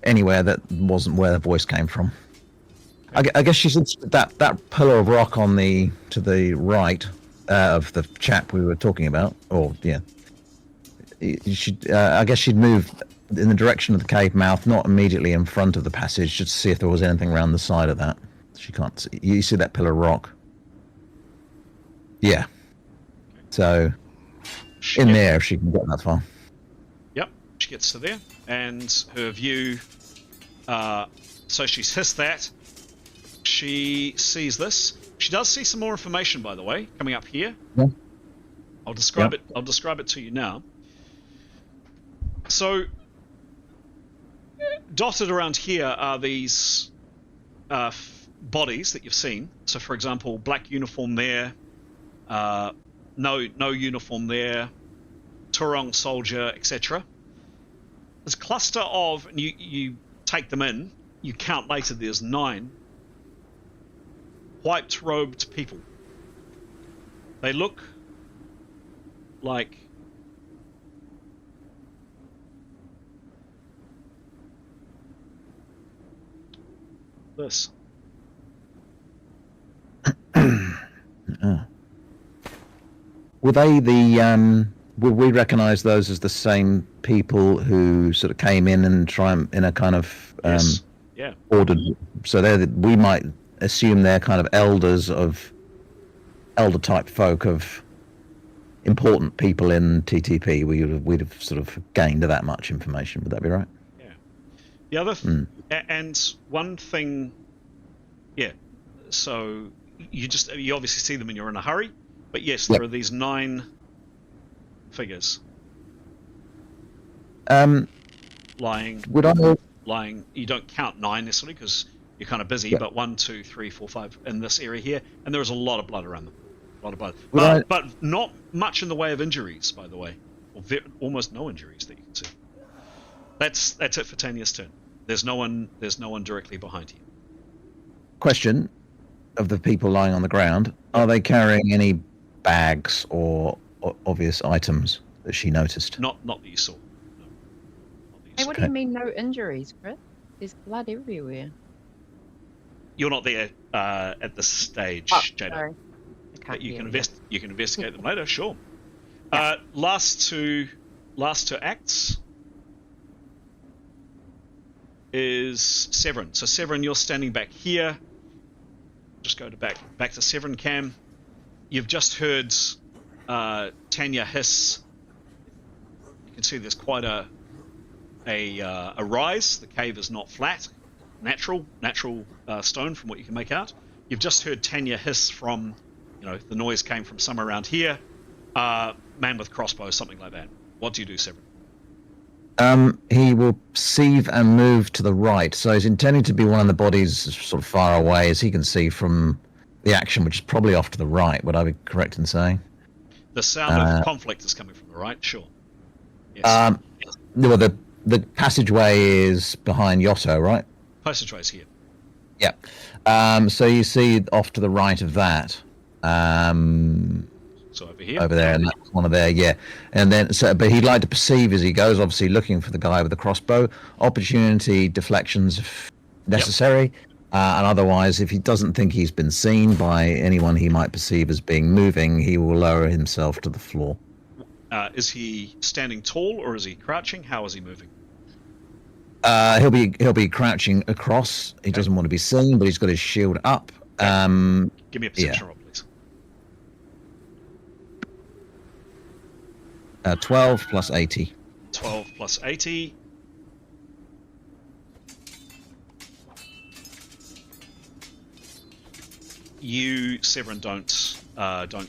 anywhere that wasn't where the voice came from. I guess she's that pillar of rock to the right of the chap we were talking about. Or yeah, I guess she'd move in the direction of the cave mouth, not immediately in front of the passage, just to see if there was anything around the side of that. She can't see. You see that pillar of rock? Yeah. So in there, if she can get that far. Yep. She gets to there, and her view. So she's hissed that. She sees this. She does see some more information, by the way, coming up here. Yeah. I'll describe it. I'll describe it to you now. So, dotted around here are these bodies that you've seen. So, for example, black uniform there, no uniform there, Turong soldier, etc. There's a cluster of, and you take them in. You count later. There's 9 white-robed people. They look like this. Were they the? Would we recognise those as the same people who sort of came in and in a kind of Yes. Yeah. ordered? So we might assume they're kind of elder type folk of important people in TTP. We'd have sort of gained that much information. Would that be right? Yeah. The other and one thing, yeah. So you obviously see them and you're in a hurry, but yes, there are these 9 figures lying. Would I know? Lying. You don't count 9 necessarily because you're kind of busy, but 1, 2, 3, 4, 5 in this area here, and there is a lot of blood around them. A lot of blood, but not much in the way of injuries, by the way, or almost no injuries that you can see. That's it for Tanya's turn. There's no one directly behind you. Question: of the people lying on the ground, are they carrying any bags or obvious items that she noticed? Not that you saw. No. Hey, what do you mean no injuries, Chris? There's blood everywhere. You're not there at this stage, Jada. Sorry. But you can investigate them later, sure. Yeah. Last two acts is Severin. So Severin, you're standing back here. Just go to back to Severin Cam. You've just heard Tanya hiss. You can see there's quite a rise. The cave is not flat. Natural stone from what you can make out. You've just heard Tanya hiss from, the noise came from somewhere around here. Man with crossbow, something like that. What do you do, Severin? He will perceive and move to the right. So he's intending to be one of the bodies sort of far away, as he can see from the action, which is probably off to the right. Would I be correct in saying? The sound of conflict is coming from the right, sure. Yes. Well, the passageway is behind Yotto, right? Passageway's here. Yeah. So you see off to the right of that. So over here. Over there, and that's one of there, yeah. And then, but he'd like to perceive as he goes, obviously looking for the guy with the crossbow. Opportunity deflections if necessary. Yep. And otherwise, if he doesn't think he's been seen by anyone he might perceive as being moving, he will lower himself to the floor. Is he standing tall or is he crouching? How is he moving? He'll be crouching across. He doesn't want to be seen, but he's got his shield up. Okay. Give me a perception roll, please. 12 plus 80. 12 plus 80. You, Severin, don't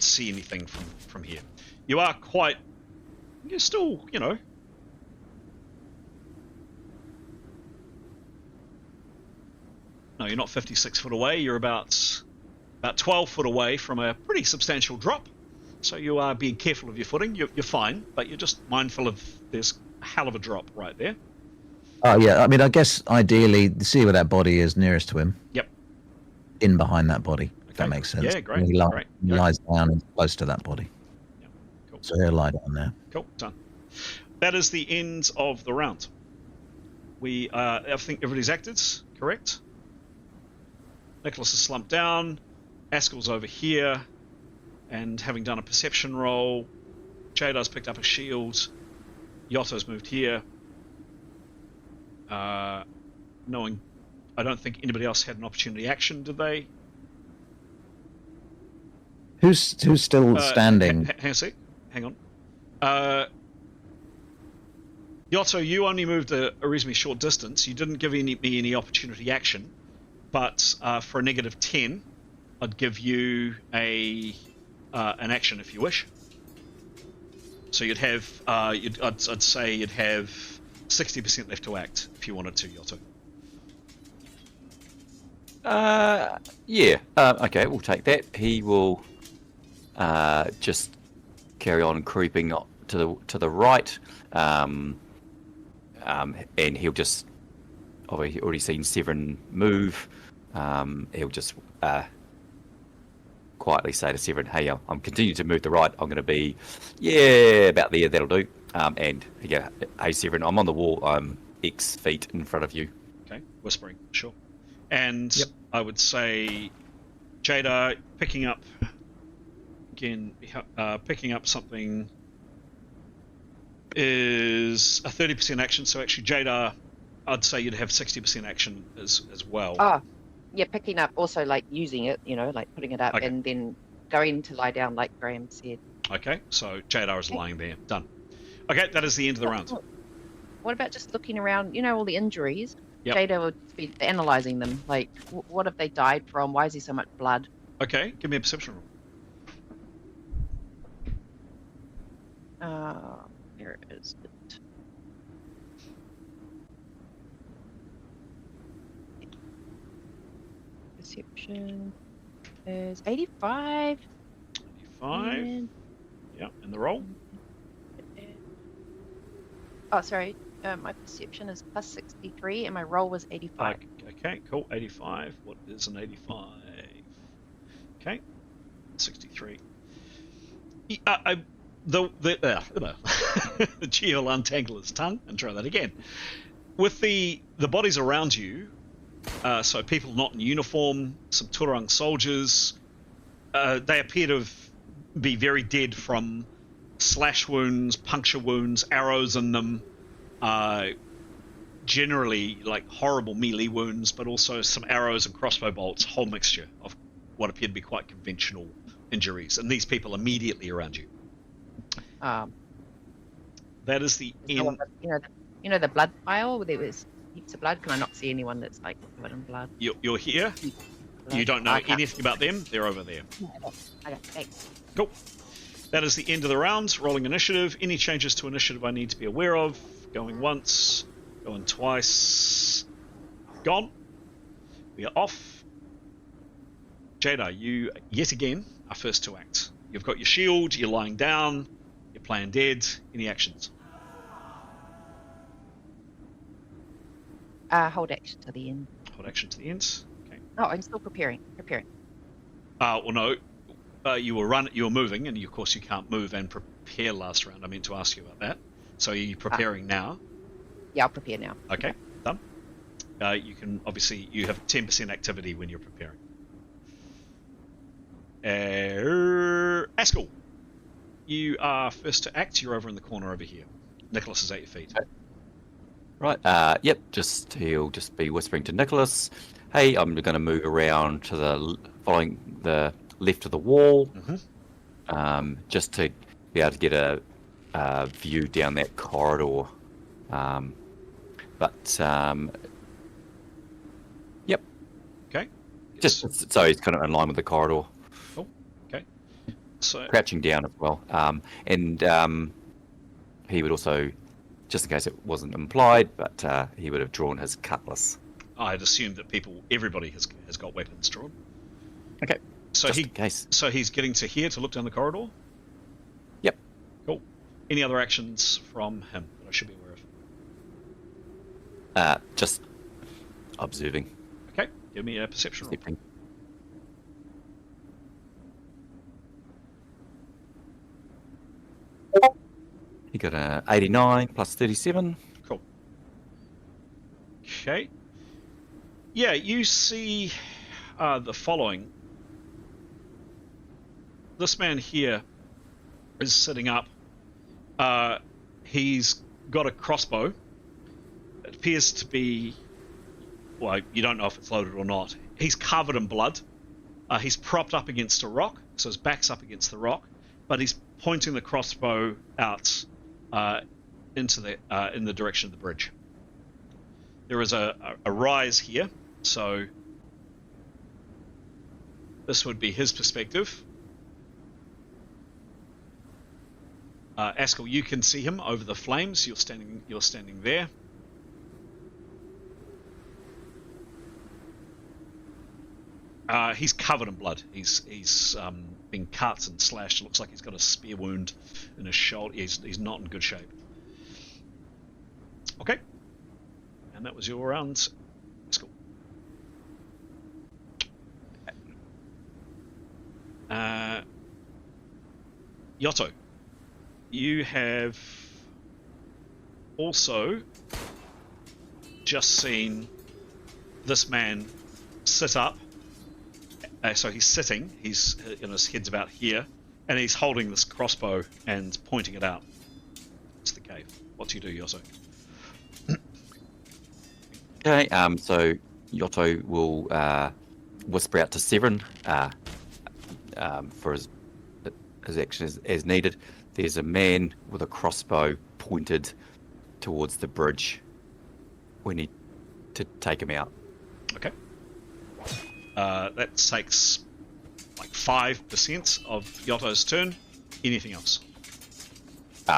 see anything from here. You are quite. You're still, No, you're not 56 foot away. You're about 12 foot away from a pretty substantial drop. So you are being careful of your footing. You're fine, but you're just mindful of there's a hell of a drop right there. Oh yeah, I mean, I guess ideally, see where that body is nearest to him. Yep. In behind that body, if that makes sense. Yeah, great. He lies down and close to that body. Yep. Cool. So he'll lie down there. Cool, done. That is the end of the round. I think everybody's acted, correct? Nicholas is slumped down. Askell's over here. And having done a perception roll, Jadar's picked up a shield. Yotto's moved here. Knowing, I don't think anybody else had an opportunity action, did they? Who's still standing? Hang a sec. Hang on. Yotto, you only moved a reasonably short distance. You didn't give me any opportunity action, but for a negative 10, I'd give you an action if you wish. So you'd have, I'd say you'd have 60% left to act if you wanted to, Yotto. Yeah. Okay, we'll take that. He will just carry on creeping up to the right, and he'll just. I've already seen Severin move. He'll just quietly say to Severin, "Hey, I'm continuing to move to the right. I'm going to be, about there. That'll do." And he go, "Hey, Severin, I'm on the wall. I'm X feet in front of you." Okay, whispering, sure. And Yep. I would say, Jada picking up something is a 30% action. So actually, Jada, I'd say you'd have 60% action as well. Oh, yeah, picking up, also like using it, like putting it up Okay. and then going to lie down, like Graham said. Okay, so Jada is lying there. Done. Okay, that is the end of the round. What about just looking around, all the injuries? Yep. Jada would be analysing them. Like, what have they died from? Why is there so much blood? Okay, give me a perception roll. Where is it? Perception is 85. 85. And... Yeah, and the roll? Oh, sorry. My perception is plus 63, and my roll was 85. Okay, cool. 85. What is an 85? Okay, 63. The Geo will untangle his tongue and try that again. With the bodies around you, so people not in uniform, some Turang soldiers, they appear to be very dead from slash wounds, puncture wounds, arrows in them, generally like horrible melee wounds, but also some arrows and crossbow bolts, whole mixture of what appear to be quite conventional injuries, and these people immediately around you. That is the end. You know the blood pile where there was heaps of blood. Can I not see anyone that's like covered in blood? You're here. Blood? You don't know I can't. anything about them. They're over there. Okay, thanks. Cool. That is the end of the round. Rolling initiative. Any changes to initiative I need to be aware of? Going once. Going twice. Gone. We are off. Jada, you yet again are first to act. You've got your shield. You're lying down. You're playing dead. Any actions? Hold action to the end. Hold action to the end. Okay. Oh, I'm still preparing. Well, no. You were moving, and of course you can't move and prepare last round. I meant to ask you about that. So are you preparing now? Yeah, I'll prepare now. Okay, done. You can obviously you have 10% activity when you're preparing. Askell, you are first to act. You're over in the corner over here. Nicholas is at your feet. Right. Yep. He'll just be whispering to Nicholas. Hey, I'm going to move around to the following the left of the wall, just to be able to get a view down that corridor. Yep. Okay. Just so he's kind of in line with the corridor. Oh. Okay. So Crouching down as well. And he would also, just in case it wasn't implied, but he would have drawn his cutlass. I'd assume that everybody has got weapons drawn. Okay. So just in case. So he's getting to here to look down the corridor. Yep. Cool. Any other actions from him that I should be aware of? Just observing. Okay. Give me a perception roll. Stepping. He got a 89 plus 37. Cool. Okay. Yeah, you see the following. This man here is sitting up. He's got a crossbow. It appears to be... Well, you don't know if it's loaded or not. He's covered in blood. He's propped up against a rock, so his back's up against the rock, but he's pointing the crossbow out into in the direction of the bridge. There is a rise here, so this would be his perspective. Askell, you can see him over the flames. You're standing there. He's covered in blood. He's been cut and slashed. It looks like he's got a spear wound in his shoulder. He's not in good shape. Okay. And that was your round. That's cool. Yotto, you have also just seen this man sit up. So he's sitting, his head's about here, and he's holding this crossbow and pointing it out. It's the cave. What do you do, Yotto? Okay, so Yotto will whisper out to Severin for his action as needed. There's a man with a crossbow pointed towards the bridge. We need to take him out. Okay. That takes like 5% of Yotto's turn. Anything else?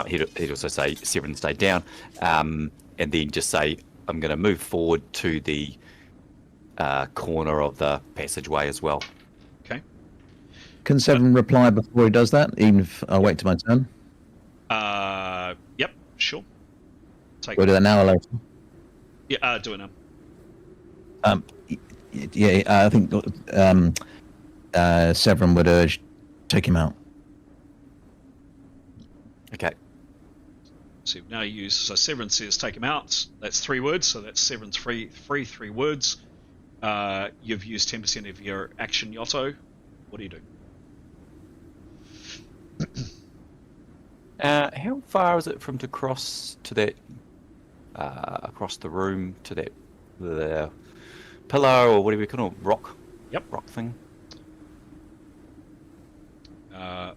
He'd also say, Severin, stay down, and then just say, I'm going to move forward to the corner of the passageway as well. Okay. Can Severin reply before he does that, even if I wait to my turn? Yep, sure. We'll do that now or later? Yeah, do it now. Yeah, I think Severin would urge, take him out. Okay. So now so Severin says take him out. That's 3 words, so that's Severin's free 3 words. You've used 10% of your action, Yotto. What do you do? How far is it from to cross to that, across the room to that, the pillar or whatever you call it, rock? Yep. Rock thing. Uh,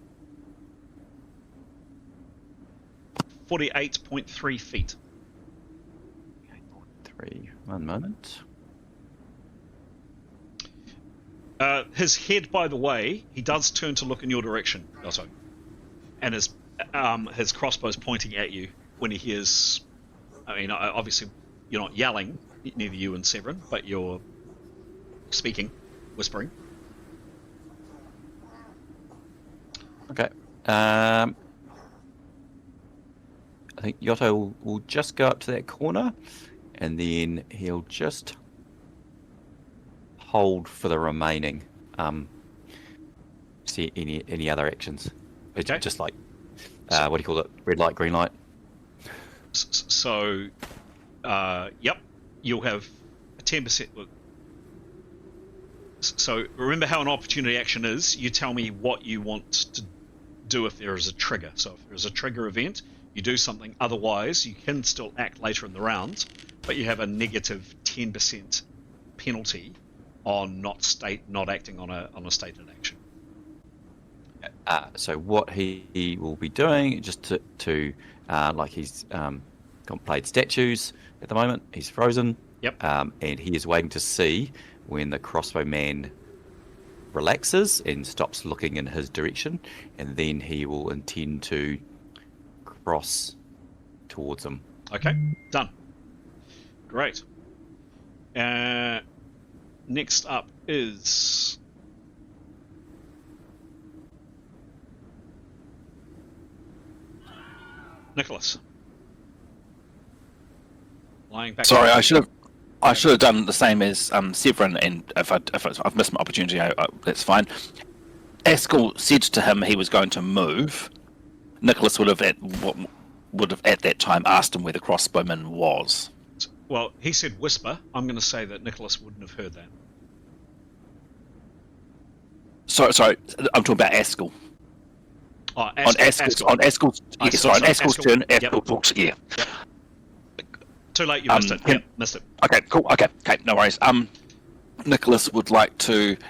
48.3 feet. 3. 1 moment. His head, by the way, he does turn to look in your direction, Otto. And his crossbow's pointing at you when he hears... I mean, obviously, you're not yelling, neither you and Severin, but you're speaking, whispering. Okay. I think Yotto will just go up to that corner, and then he'll just hold for the remaining. See any other actions? Okay. Just like what do you call it? Red light, green light. So, yep, you'll have a 10%. So remember how an opportunity action is. You tell me what you want to do if there is a trigger. So if there's a trigger event, you do something. Otherwise, you can still act later in the round, but you have a negative 10% penalty on not acting on a stated action. So what he will be doing, just to like he's got played statues at the moment. He's frozen. Yep. And he is waiting to see when the crossbow man relaxes and stops looking in his direction, and then he will intend to cross towards him. Okay, done. Great. Next up is Nicholas. Lying back. Sorry, I should have done the same as Severin, and if I've missed my opportunity, that's fine. Askell said to him he was going to move. Nicholas would have at that time asked him where the crossbowman was. Well, he said whisper. I'm going to say that Nicholas wouldn't have heard that. Sorry, I'm talking about Askell. Oh, On Askell's turn, Askell talks. Yeah. Yep. Too late. You missed it. Yep, missed it. Okay, cool. Okay, no worries. Nicholas would like to do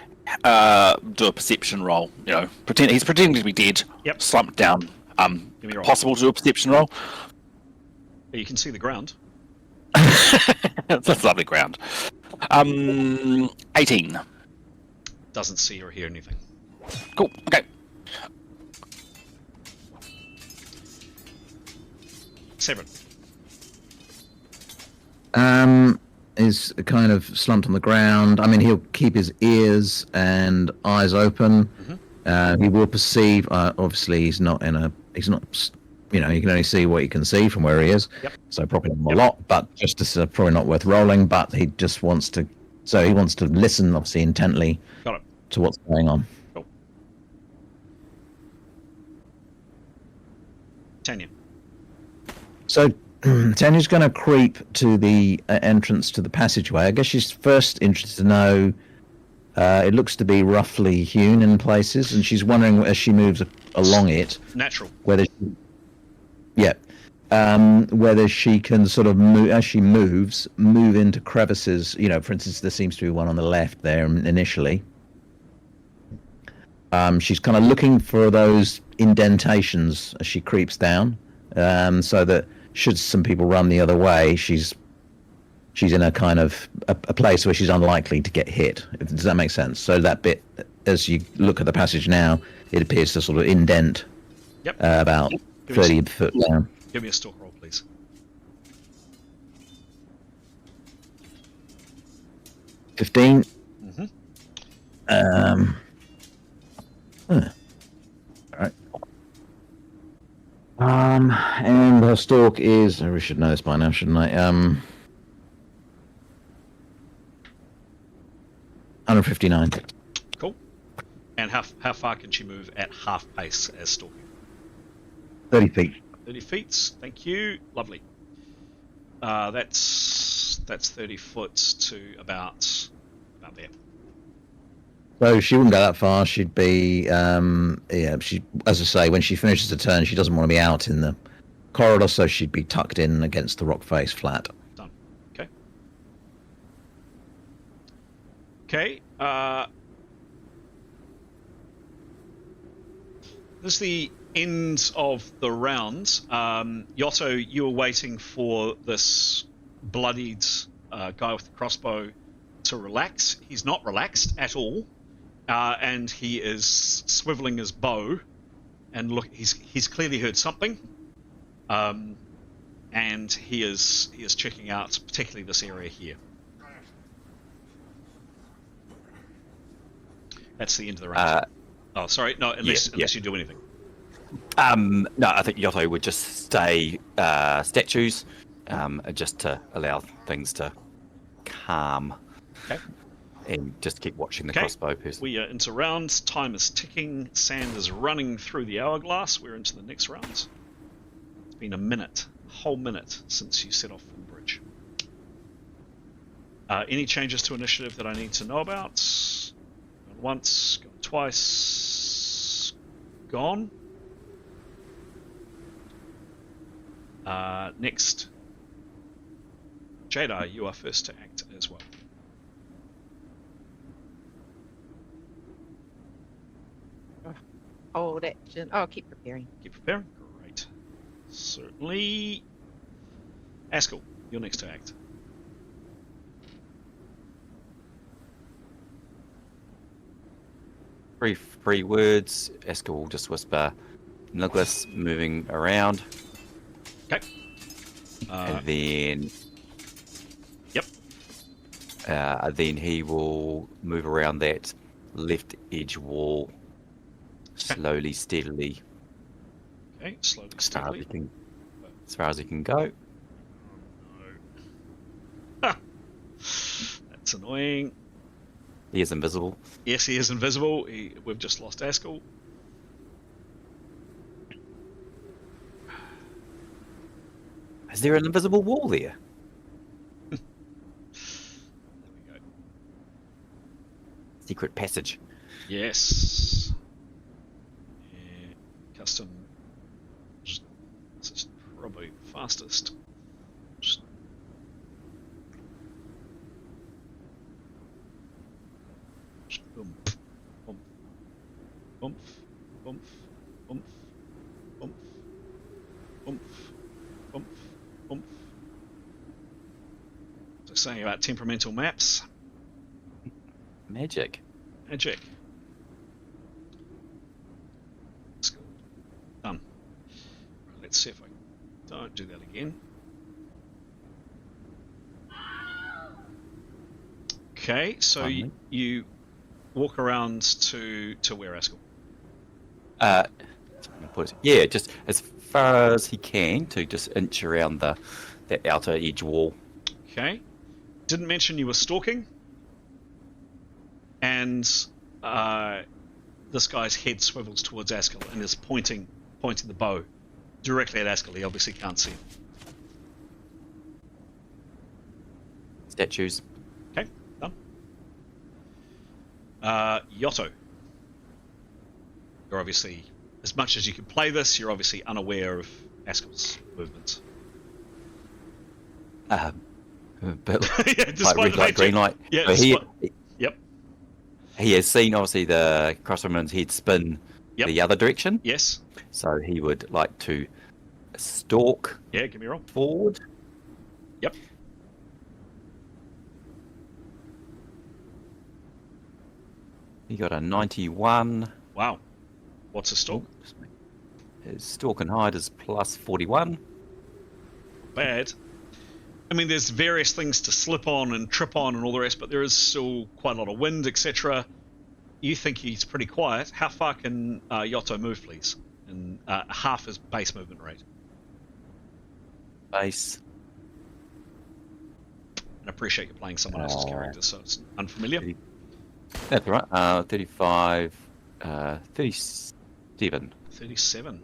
a perception roll. You know, he's pretending to be dead. Yep. Slumped down. Give me a roll. Possible to do a perception roll. You can see the ground. That's lovely ground. 18. Doesn't see or hear anything. Cool. Okay. Severin. Is kind of slumped on the ground. I mean, he'll keep his ears and eyes open. Mm-hmm. He will perceive. Obviously, he's not. You know, he can only see what he can see from where he is. Yep. So probably not a lot, but just probably not worth rolling. But he just wants to. So he wants to listen, obviously, intently Got it. to what's going on. Cool. Tanya. So Tanya's going to creep to the entrance to the passageway. I guess she's first interested to know. It looks to be roughly hewn in places, and she's wondering as she moves along it, Natural. whether she can sort of move as she move into crevices. You know, for instance, there seems to be one on the left there initially. She's kind of looking for those indentations as she creeps down, so that should some people run the other way, she's in a kind of a place where she's unlikely to get hit. Does that make sense? So that bit, as you look at the passage now, it appears to sort of indent. Yep. About 30 foot down. Give me a stalk roll, please. 15. Mm-hmm. All right. And her stalk is. I should know this by now, shouldn't I? 159. Cool. And how far can she move at half pace as stalking? 30 feet. 30 feet. Thank you. Lovely. That's 30 foot to about there. So she wouldn't go that far. She'd be, she, as I say, when she finishes the turn, she doesn't want to be out in the corridor, so she'd be tucked in against the rock face flat. Done. Okay. Okay. This is the end of the round. Yotto, you were waiting for this bloodied guy with the crossbow to relax. He's not relaxed at all, and he is swiveling his bow. And look, he's clearly heard something, and he is checking out particularly this area here. That's the end of the round. Oh, sorry, no, unless you do anything. No, I think Yotto would just stay statues, just to allow things to calm. Okay. And just keep watching the crossbow person. We are into rounds. Time is ticking. Sand is running through the hourglass. We're into the next round. It's been a whole minute since you set off from the bridge. Any changes to initiative that I need to know about? Gone once, gone twice, gone. Next. Jada, you are first to act as well. Hold action. Oh, keep preparing. Keep preparing. Great. Certainly. Askell, you're next to act. Three words. Askell will just whisper, Nicholas moving around. Okay. And then... Yep. Then he will move around that left edge wall. Slowly, steadily. Okay, slowly, steadily. As far as he can go. No. That's annoying. He is invisible. Yes, he is invisible. We've just lost Askell. Is there an invisible wall there? There we go. Secret passage. Yes. Custom. This is probably fastest. Boom, boom, boom, boom, boom, boom, boom, boom, boom. So saying about temperamental maps. Magic. Magic. Done. Let's see if I don't do that again. Okay, so you walk around to where, Askell? Yeah, just as far as he can to just inch around that outer edge wall. Okay. Didn't mention you were stalking. And this guy's head swivels towards Askell and is pointing the bow directly at Askell. He obviously can't see. Statues. Okay, done. Yotto. You're obviously, as much as you can play this, you're obviously unaware of Askell's movements. But yeah, despite red light, green light. Yeah, yep. He has seen obviously the crossbowman's head spin the other direction. Yes. So he would like to stalk. Yeah, give me a roll. Forward. Yep. He got a 91. Wow. What's a stalk? His stalk and hide is plus 41. Bad. I mean, there's various things to slip on and trip on and all the rest, but there is still quite a lot of wind, etc. You think he's pretty quiet. How far can Yotto move, please? And half his base movement rate. Base. And I appreciate you playing someone else's character, so it's unfamiliar. That's right. 35, 37. 37.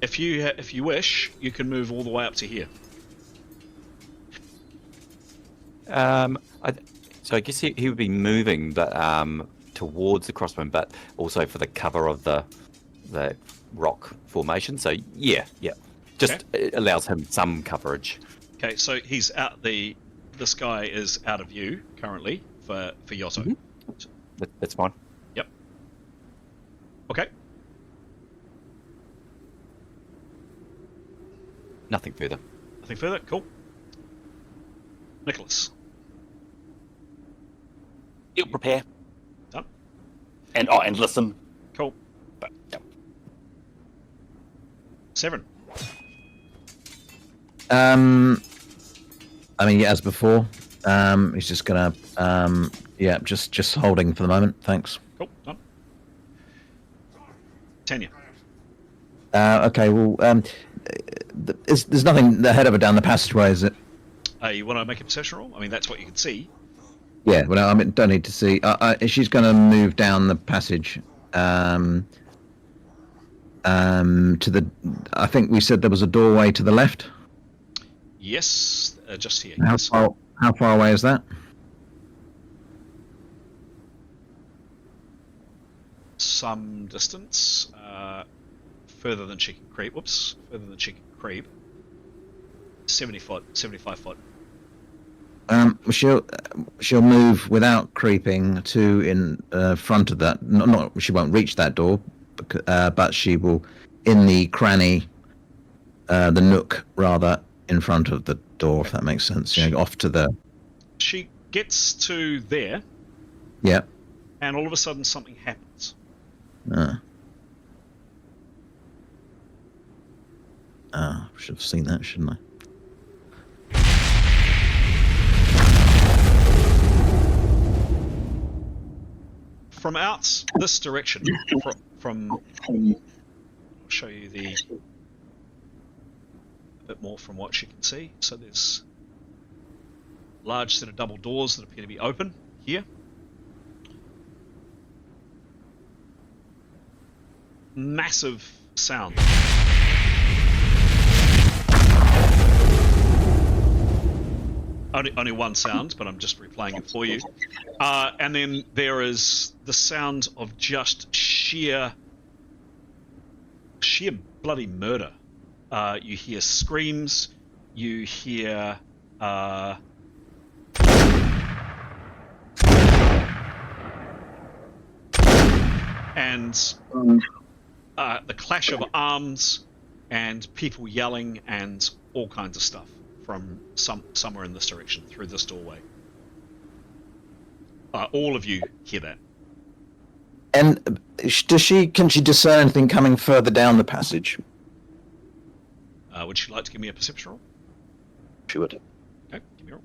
If you wish, you can move all the way up to here. So I guess he would be moving, but towards the crossbow, but also for the cover of the rock formation. So yeah, just it allows him some coverage. Okay, so he's out. This guy is out of view currently for Yotto. Mm-hmm. That's fine. Yep. Okay. Nothing further. Nothing further. Cool. Nicholas. He'll prepare. Done. And listen. Cool. But yeah. Severin. I mean, yeah, as before, he's just gonna, yeah, just holding for the moment. Thanks. Cool. Done. Tanya. Okay, well, there's nothing ahead of her down the passageway, is it? You want to make a perception roll? I mean, that's what you can see. Yeah, well, I mean, don't need to see. She's going to move down the passage. To the. I think we said there was a doorway to the left. Yes, just here. How Yes. How far away is that? Some distance. Further than she can creep. Whoops. Further than she can creep. 70 foot. 75 foot. She'll move without creeping to in front of that. Not she won't reach that door, but she will in the cranny, the nook rather, in front of the door. If that makes sense. You know, off to the. She gets to there, Yeah. and all of a sudden something happens. Should have seen that, shouldn't I? From out this direction, from I'll show you a bit more from what you can see. So there's a large set of double doors that appear to be open here. Massive sound. Only one sound, but I'm just replaying it for you. And then there is the sound of just sheer bloody murder. You hear screams, you hear and the clash of arms and people yelling and all kinds of stuff from somewhere in this direction through this doorway. All of you hear that. And can she discern anything coming further down the passage? Would you like to give me a perception roll? She would. Okay, give me a roll.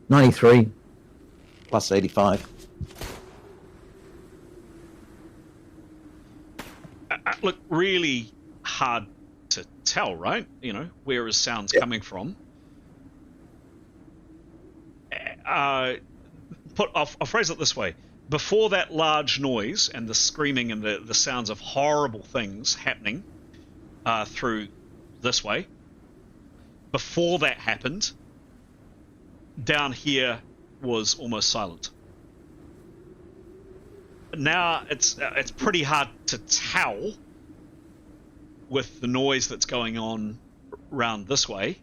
+93 +85. Look, really hard to tell, right? You know, where is sounds coming from? I'll phrase it this way. Before that large noise and the screaming and the sounds of horrible things happening through this way, before that happened, down here was almost silent. Now it's pretty hard to tell with the noise that's going on round this way,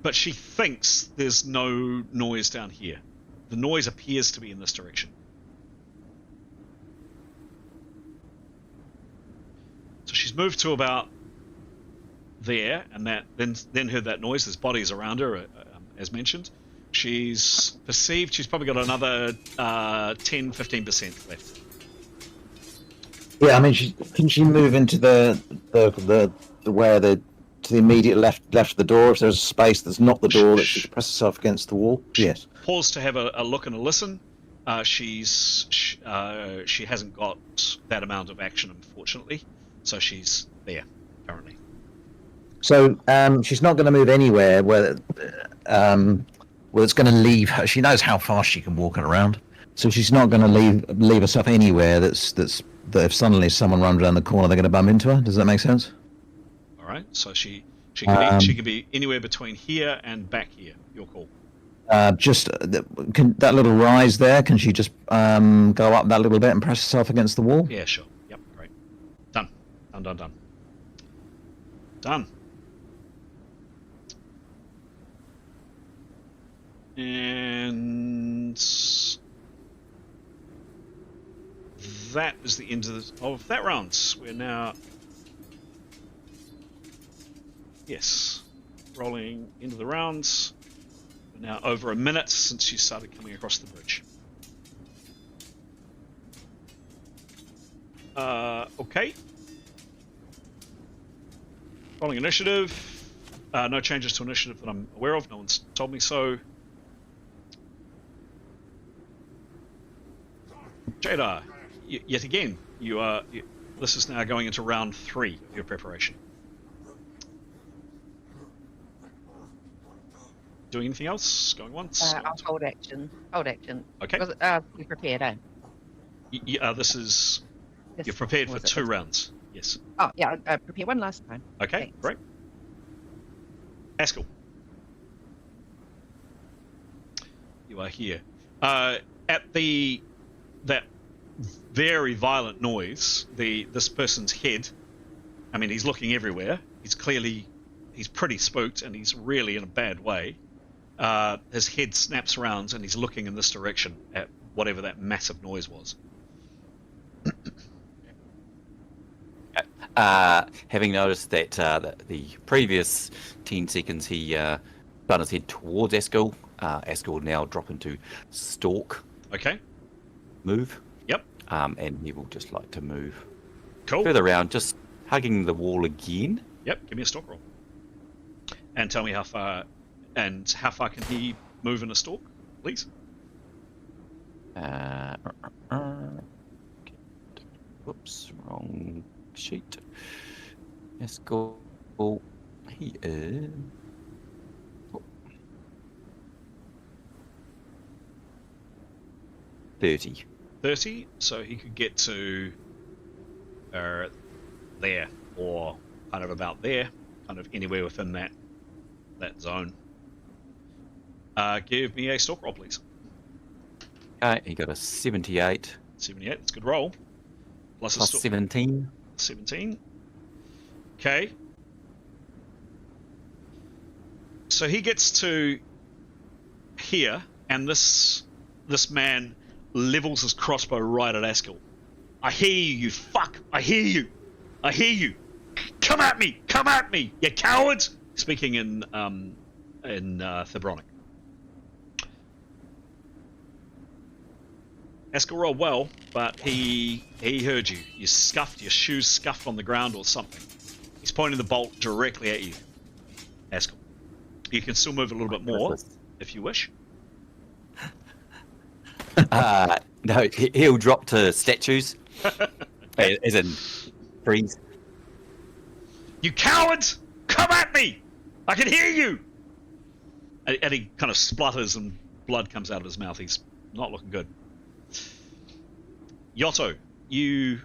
but she thinks there's no noise down here. The noise appears to be in this direction. So she's moved to about there, and then heard that noise. There's bodies around her, as mentioned. She's probably got another 10-15% left. Yeah, I mean, can she move into the where to the immediate left of the door? If there's a space that's not the door, that she can press herself against the wall. Yes. Pause to have a look and a listen. She hasn't got that amount of action, unfortunately, so she's there currently. So she's not going to move anywhere where it's going to leave her. She knows how fast she can walk around, so she's not going to leave herself anywhere that if suddenly someone runs around the corner, they're going to bump into her. Does that make sense? All right. So she can be anywhere between here and back here. Your call. Just can that little rise there? Can she just go up that little bit and press herself against the wall? Yeah, sure. Yep. Great. Done. Done. And that is the end of that round. We're now, yes, rolling into the rounds. We're now over a minute since you started coming across the bridge. Okay. Rolling initiative. No changes to initiative that I'm aware of. No one's told me so. Jada, yet again, this is now going into round 3 of your preparation. Doing anything else? Going once? Going I'll hold action. Hold action. Okay. Be prepared, eh? This is... This You're prepared for was it 2 this- rounds. Yes. Oh, yeah, I prepared one last time. Okay, Thanks. great. Haskell. You are here. At that very violent noise, this person's head, I mean, he's looking everywhere. He's pretty spooked, and he's really in a bad way. His head snaps around, and he's looking in this direction at whatever that massive noise was. Having noticed that the previous 10 seconds he spun his head towards Askell, Askell will now drop into stalk Okay. move. Yep. And he will just like to move Cool. further around, just hugging the wall again. Yep. Give me a stalk roll. And tell me how far can he move in a stalk, please? Whoops, wrong sheet. Askell, he is... 30. 30, so he could get to there, or kind of about there, kind of anywhere within that zone. Give me a stalk roll, please. He got a 78 78, that's a good roll. Plus a plus stalk. 17. 17. Okay. So he gets to here, and this man levels his crossbow right at Askell. I hear you, you fuck! I hear you! I hear you! Come at me! Come at me! You cowards! Speaking in Thebronic. Askell rolled well, but he heard you. You scuffed, your shoes scuffed on the ground or something. He's pointing the bolt directly at you, Askell. You can still move a little bit more, if you wish. No, he'll drop to statues, as in freeze. You cowards! Come at me! I can hear you! And he kind of splutters and blood comes out of his mouth. He's not looking good. Yotto, you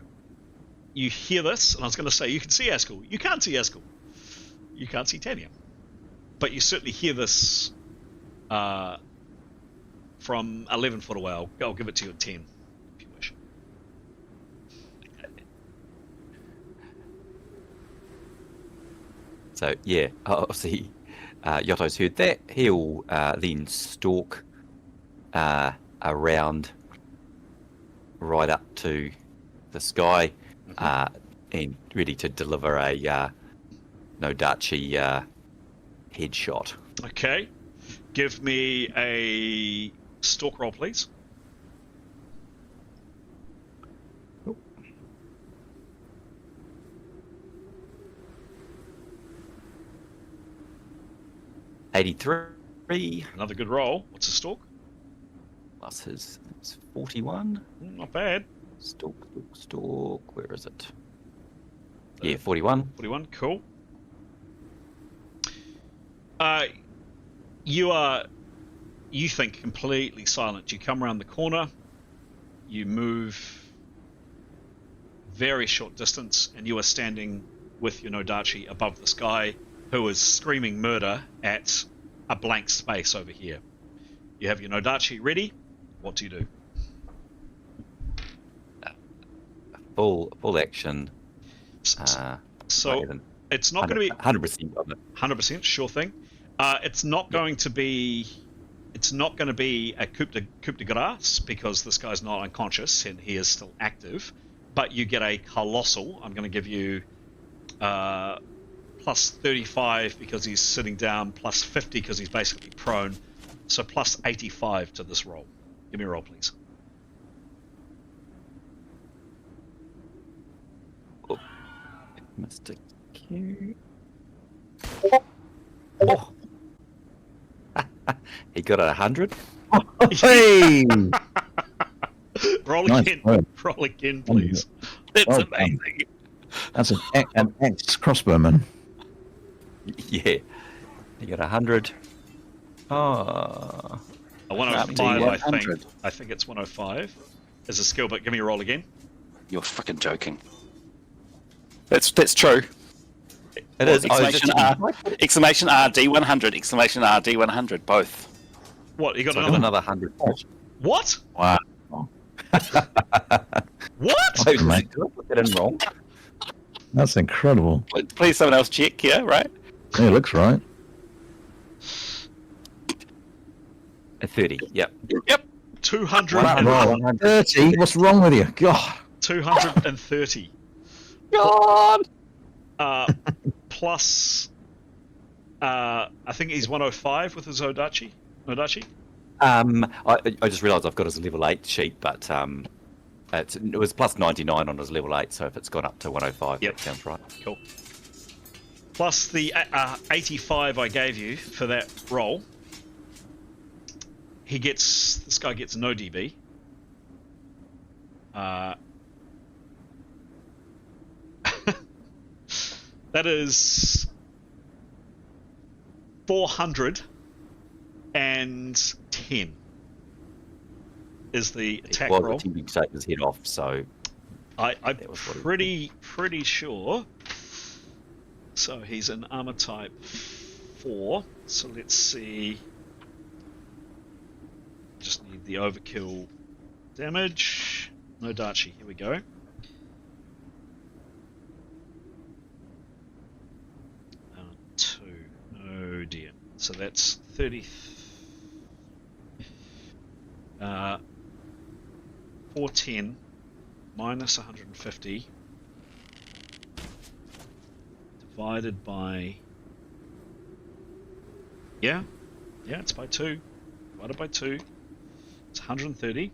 hear this, and I was going to say you can see Askell. You can't see Askell. You can't see Tanya. But you certainly hear this from 11 foot away. I'll give it to you at 10, if you wish. So, yeah, obviously, Yotto's heard that. He'll then stalk around right up to the sky and ready to deliver a Nodachi headshot. Okay. Give me a stalk roll, please. Oh. 83 Another good roll. What's a stalk? plus his, it's 41. Not bad. Stalk. Where is it? Yeah, 41. 41, cool. You think completely silent. You come around the corner, you move very short distance, and you are standing with your Nodachi above this guy who is screaming murder at a blank space over here. You have your Nodachi ready. What do you do? Full action. So It's not going to be 100% of it. 100%, sure thing. It's not going to be. It's not going to be a coup de grace because this guy's not unconscious and he is still active. But you get a colossal. I'm going to give you plus 35 because he's sitting down, plus 50 because he's basically prone. So plus 85 to this roll. Give me a roll, please. Mr. Q. Oh. He got 100. Hey! Roll Nice again. work. Roll again, please. That's Well amazing. That's an ex-crossbowman. Yeah. He got 100. Oh. A 105, I 100. think. I think it's 105 as a skill, but give me a roll again. You're freaking joking. That's true. It is. I was Exclamation just R! Exclamation R! D100! Exclamation R! D100! Both. What? You got So I got another? another 100. What? Wow. What? Wait, mate. did I put that in wrong? That's incredible. Please, someone else check. Yeah, right. Yeah, it looks right. A 30. Yep. Yep. 200 Wow. and, Roll 30. What's wrong with you? God. 230. God. Plus, I think he's 105 with his Odachi. I just realised I've got his level 8 sheet, but it was plus 99 on his level 8, so if it's gone up to 105, Yep. that sounds right. Cool. Plus the 85 I gave you for that roll. This guy gets no DB. That is 410 is the attack He was roll. attempting to take his head off, so I'm that was what he pretty sure. So he's an armor type 4. So let's see. Just need the overkill damage. No Dachi. Here we go. 2. Oh dear. So that's 30. 410 minus 150 divided by. Yeah, it's by 2. Divided by 2. It's 130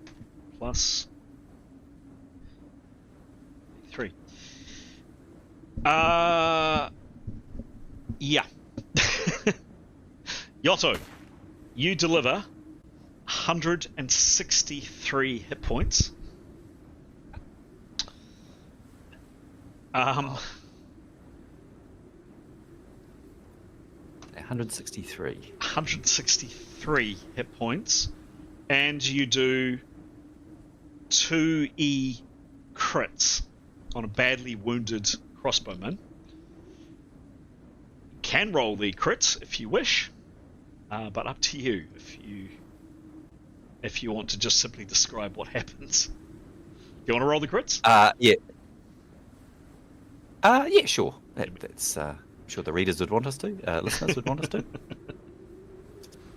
plus 3. Yeah. Yotto, you deliver 163 hit points. 163. 163 hit points, and you do 2 E crits on a badly wounded crossbowman. You can roll the crits if you wish, but up to you if you want to just simply describe what happens. Do you want to roll the crits? Yeah. Yeah, sure. That's I'm sure the readers would want us to. Listeners would want us to.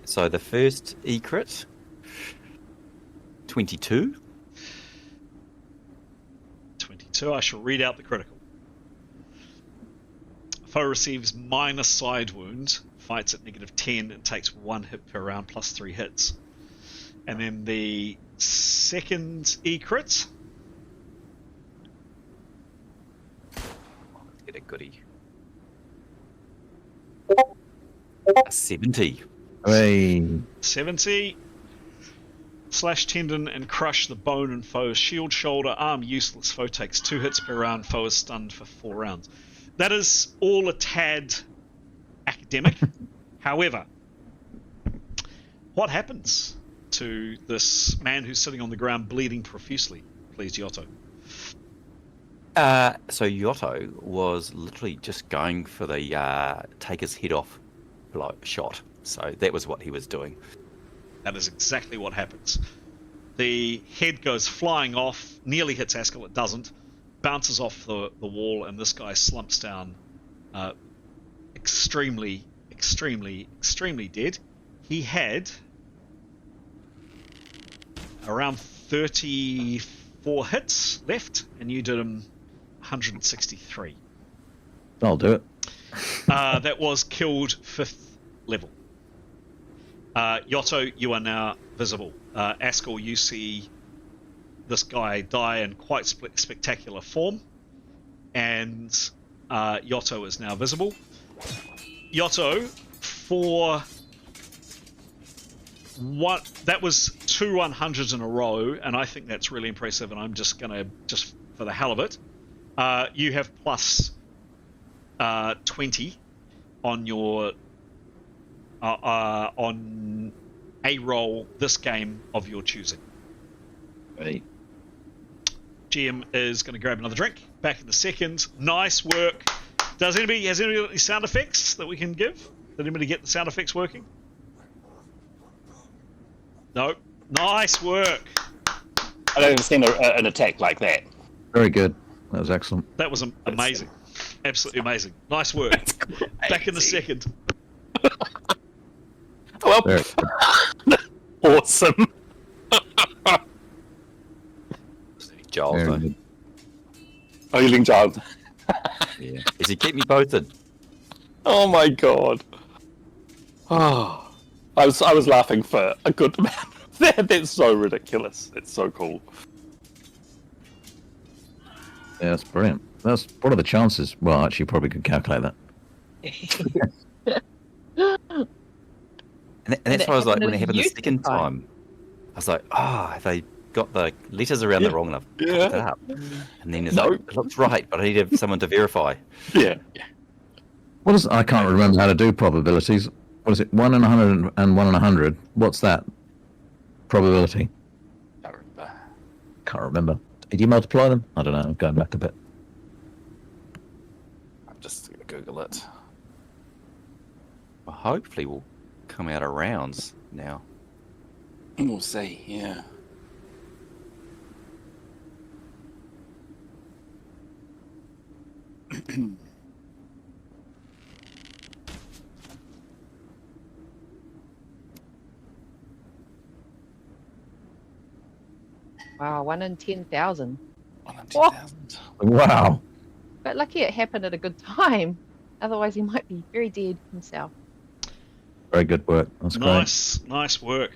So the first E-crit, 22. 22. I shall read out the critical. Foe receives minus side wound, fights at -10, and takes 1 hit per round plus 3 hits. And then the second E-crit, Let's get a goodie. A 70. Hey. 70. Slash tendon and crush the bone in foe's shield, shoulder, arm useless. Foe takes 2 hits per round. Foe is stunned for 4 rounds. That is all a tad academic. However, what happens to this man who's sitting on the ground bleeding profusely? Please, Yotto. So Yotto was literally just going for the take his head off shot. So that was what he was doing. That is exactly what happens. The head goes flying off, nearly hits Askell, it doesn't, bounces off the wall, and this guy slumps down extremely dead. He had around 34 hits left, and you did him 163. I'll do it. That was killed 5th level. Yotto, you are now visible. Askell, you see this guy die in quite spectacular form, and Yotto is now visible. Yotto, for what that was 2 100s in a row, and I think that's really impressive, and I'm just gonna, just for the hell of it, you have plus 20 on your on a roll this game of your choosing. Right. GM is going to grab another drink. Back in a second. Nice work. Has anybody got any sound effects that we can give? Did anybody get the sound effects working? No. Nice work. I don't understand an attack like that. Very good. That was excellent. That was amazing. Absolutely amazing. Nice work. Back in a second. Well, Very awesome. Giles, Very though. good. Oh, healing child. Yeah. Does he keep me posted? Oh my god. Oh, I was laughing for a good amount. That's so ridiculous. It's so cool. Yeah, that's brilliant. What are the chances? Well, actually, you probably could calculate that. And that's why I was like, when it happened the used second time. time, I was like, have they got the letters around the wrong enough? Yeah. It up. And then it's No. like, it looks right, but I need to have someone to verify. Yeah. What is? I can't remember how to do probabilities. What is it? 1 in 100 and 1 in 100. What's that? Probability. I remember. Can't remember. Did you multiply them? I don't know. I'm going back a bit. I'm just gonna Google it. Well, hopefully we'll come out of rounds now. We'll see. Yeah. Wow, 1 in 10,000. 1 in Whoa. 10,000. Wow. But lucky it happened at a good time. Otherwise, he might be very dead himself. Very good work. That's Nice work.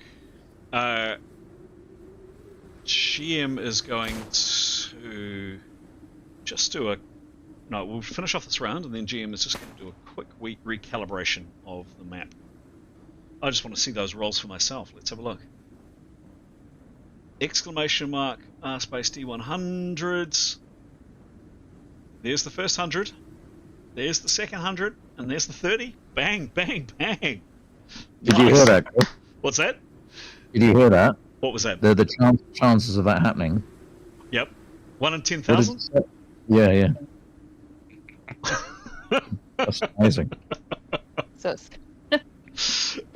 GM is going to just do a... No, we'll finish off this round, and then GM is just going to do a quick recalibration of the map. I just want to see those rolls for myself. Let's have a look. Exclamation mark, space D100s. There's the first 100. There's the second 100. And there's the 30. Bang, bang, bang. Did you hear that, Chris? What's that? Did you hear that? What was that? The chances of that happening. Yep. 1 in What is 10,000? it? Yeah. That's amazing. So it's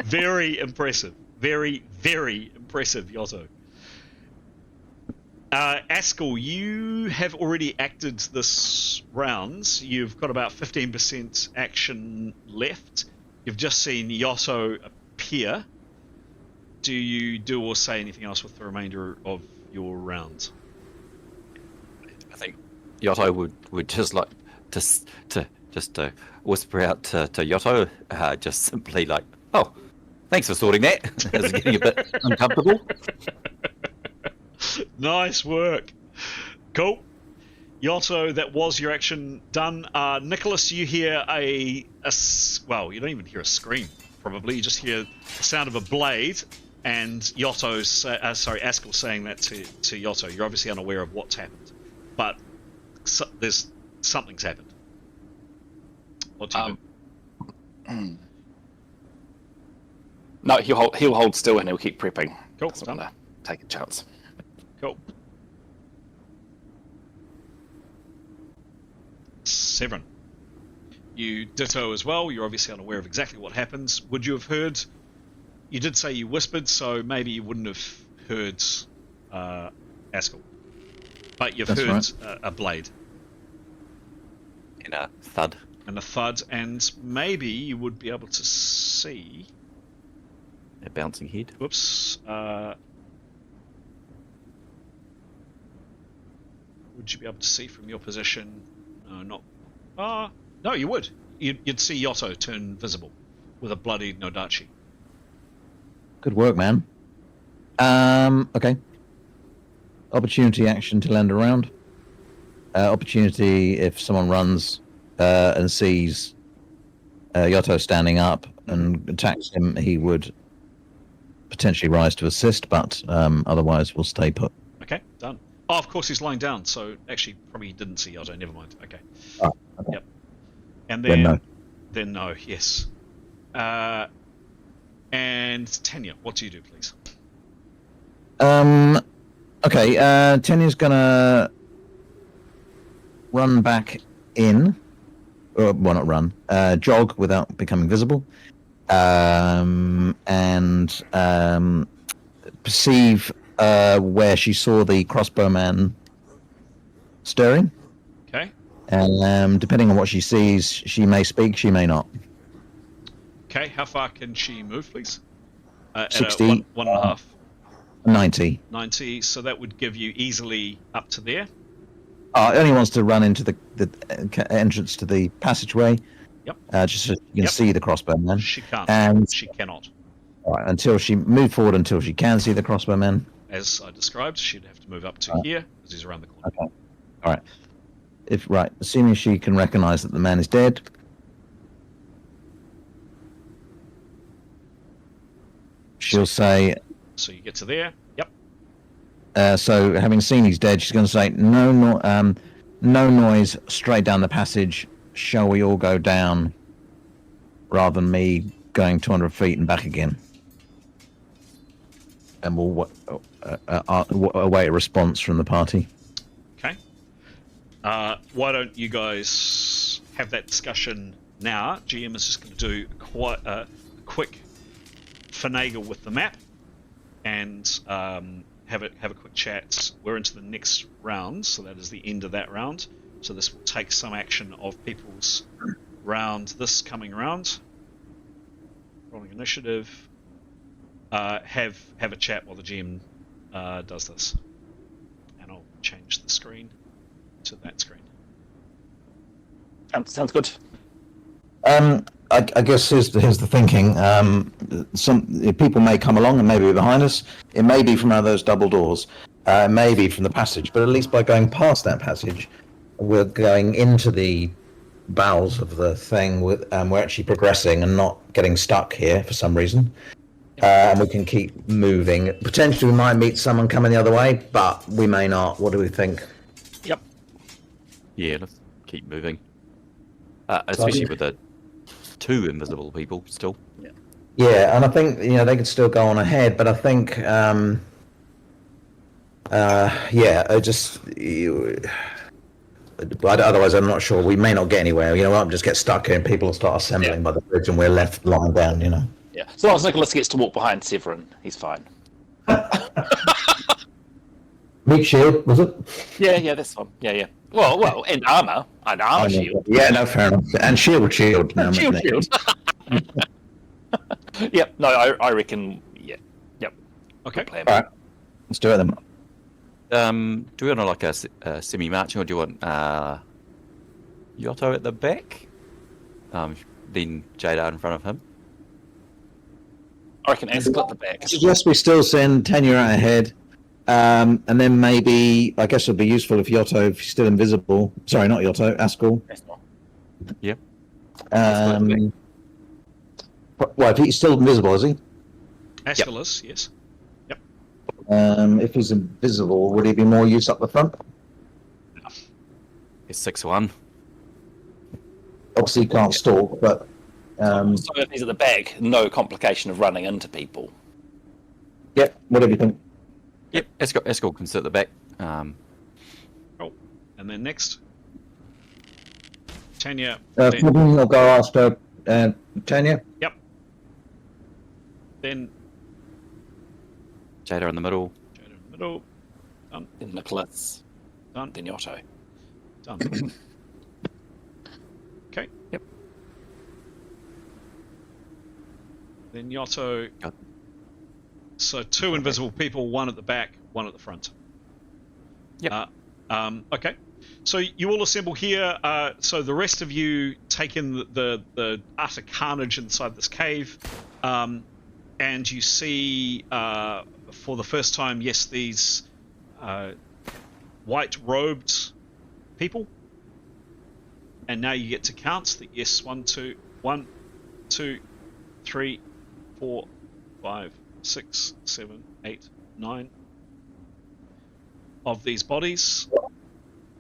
Very impressive. Very, very impressive, Yotto. Askell, you have already acted this round. You've got about 15% action left. You've just seen Yotto appear. Do you do or say anything else with the remainder of your round? I think Yotto would just like to whisper out to Yotto, just simply like, "Oh, thanks for sorting that." It's getting a bit uncomfortable. Nice work. Cool. Yotto, that was your action done. Nicholas, you hear well, you don't even hear a scream, probably. You just hear the sound of a blade, and Askell saying that to Yotto. You're obviously unaware of what's happened, but something's happened. What do you do? No, he'll hold still and he'll keep prepping. Cool. Doesn't want to take a chance. Cool. Severin, you ditto as well. You're obviously unaware of exactly what happens. Would you have heard? You did say you whispered, so maybe you wouldn't have heard Askell, but you've That's heard right. a blade. And a thud. and a thud, and maybe you would be able to see. A bouncing head. Whoops. Would you be able to see from your position? No, not. No, you would. You'd see Yotto turn visible with a bloodied Nodachi. Good work, man. Okay. Opportunity action to land around. Opportunity if someone runs and sees Yotto standing up and attacks him, he would potentially rise to assist, but otherwise we'll stay put. Okay, done. Oh, of course he's lying down, so actually probably didn't see Yotto. Never mind. Okay. Oh, okay. Yep. And Then no. Then no. Yes. And Tanya, what do you do, please? Okay, Tanya's gonna run back in. Well, not run. Jog without becoming visible. And perceive where she saw the crossbowman stirring. Okay. And depending on what she sees, she may speak, she may not. Okay, how far can she move, please? 60. One and a half. 90. 90, so that would give you easily up to there. It only wants to run into the entrance to the passageway. Yep. Just so you can see the crossbowman. She can't. And She cannot. all right, until she move forward until she can see the crossbowman. As I described, she'd have to move up to here, because he's around the corner. Okay. All right. Assuming she can recognize that the man is dead. She'll say. So you get to there. Yep. So having seen he's dead, she's going to say, no noise, straight down the passage. Shall we all go down, rather than me going 200 feet and back again? And we'll await a response from the party. Okay. Why don't you guys have that discussion now? GM is just going to do quite a quick finagle with the map and have a quick chat. We're into the next round, so that is the end of that round. So this will take some action of people's round. This coming round, rolling initiative. Have a chat while the GM does this, and I'll change the screen to that screen. Sounds good. I guess here's the thinking. Some people may come along and maybe be behind us. It may be from one of those double doors. It may be from the passage. But at least by going past that passage, we're going into the bowels of the thing. We're actually progressing and not getting stuck here for some reason. And we can keep moving. Potentially, we might meet someone coming the other way, but we may not. What do we think? Yep. Yeah, let's keep moving. Especially with the two invisible people still. Yeah, and I think they could still go on ahead, but I think otherwise I'm not sure. We may not get anywhere. We'll just get stuck here and people will start assembling by the bridge and we're left lying down. Yeah. So long as Nicholas gets to walk behind Severin, he's fine. Meat shield, was it? Yeah, that's fine. Yeah. Well, and armor. And armor shield. Yeah, no, fair enough. And shield. Shield. Yep. No, I reckon. Yeah. Yep. Okay. Plan. All right. Let's do it then. Do we want a semi-marching, or do you want Yotto at the back? Then Jada in front of him. I reckon Askell at the back. I suggest we still send Tanya out ahead, and then maybe I guess it'd be useful if Yotto, if he's still invisible. Sorry, not Yotto, Askell. Yep. Well, if he's still invisible, is he? Aeschylus, yes. Yep. If he's invisible, would he be more use up the front? It's 6-1. Obviously, he can't stalk, but. So if he's at the back, no complication of running into people. Yep. Whatever you think. Yep. Escort can sit at the back. Oh, and then next, Tanya. I'll go after Tanya. Yep. Then Jada in the middle. Jada in the middle. Done. Then Nicholas. Done. Then Yotto. Done. Okay. Yep. Then Yotto. Got- So 2 invisible people, 1 at the back, 1 at the front. Yep. Okay. So you all assemble here. So the rest of you take in the utter carnage inside this cave, and you see for the first time, yes, these white-robed people. And now you get to count that. Yes, 1, 2, 3, 4, 5, 6, 7, 8, 9 of these bodies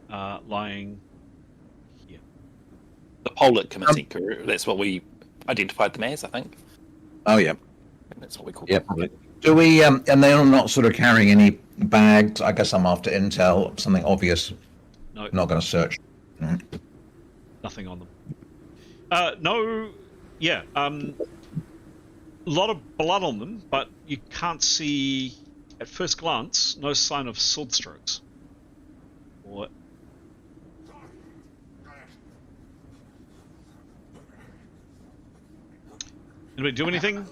lying here. The Polit Committee crew. That's what we identified them as, I think. Oh yeah. And that's what we called Yeah, them. probably. Do we? And they're not sort of carrying any bags. I guess I'm after intel, something obvious. No, Not going to search. nothing on them. No, yeah. A lot of blood on them, but you can't see, at first glance, no sign of sword strokes. Or anybody do anything?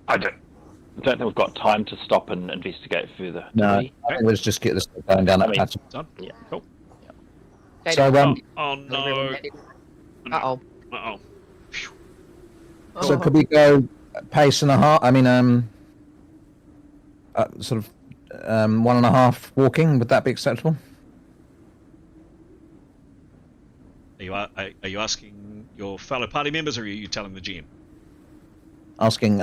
I don't think we've got time to stop and investigate further. do No, we? I think let's just get this going down that path. Done? Yeah. Cool. So, Oh no. Uh-oh. Uh-oh. so could we go pace and a half? I mean, sort of 1.5 walking. Would that be acceptable? Are you asking your fellow party members, or are you telling the GM? Asking